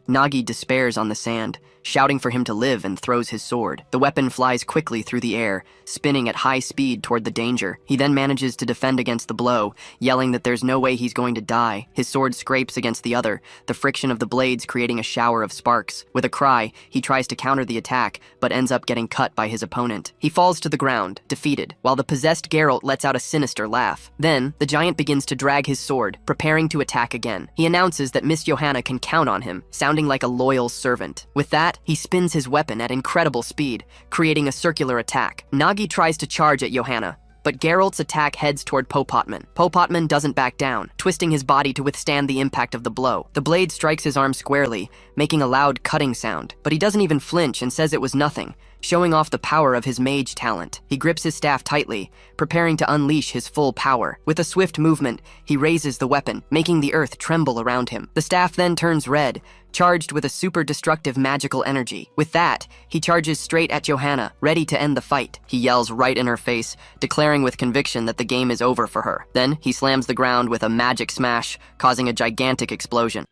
Nagi despairs on the sand, shouting for him to live, and throws his sword. The weapon flies quickly through the air, spinning at high speed toward the danger. He then manages to defend against the blow, yelling that there's no way he's going to die. His sword scrapes against the other, the friction of the blades creating a shower of sparks. With a cry, he tries to counter the attack, but ends up getting cut by his opponent. He falls to the ground, defeated, while the possessed Geralt lets out a sinister laugh. Then, the giant begins to drag his sword, preparing to attack again. He announces that Miss Johanna can count on him, sounding like a loyal servant. With that, he spins his weapon at incredible speed, creating a circular attack. Nagi tries to charge at Johanna, but Geralt's attack heads toward Popotman. Popotman doesn't back down, twisting his body to withstand the impact of the blow. The blade strikes his arm squarely, making a loud cutting sound, but he doesn't even flinch and says it was nothing, showing off the power of his mage talent. He grips his staff tightly, preparing to unleash his full power. With a swift movement, he raises the weapon, making the earth tremble around him. The staff then turns red, charged with a super destructive magical energy. With that, he charges straight at Johanna, ready to end the fight. He yells right in her face, declaring with conviction that the game is over for her. Then, he slams the ground with a magic smash, causing a gigantic explosion.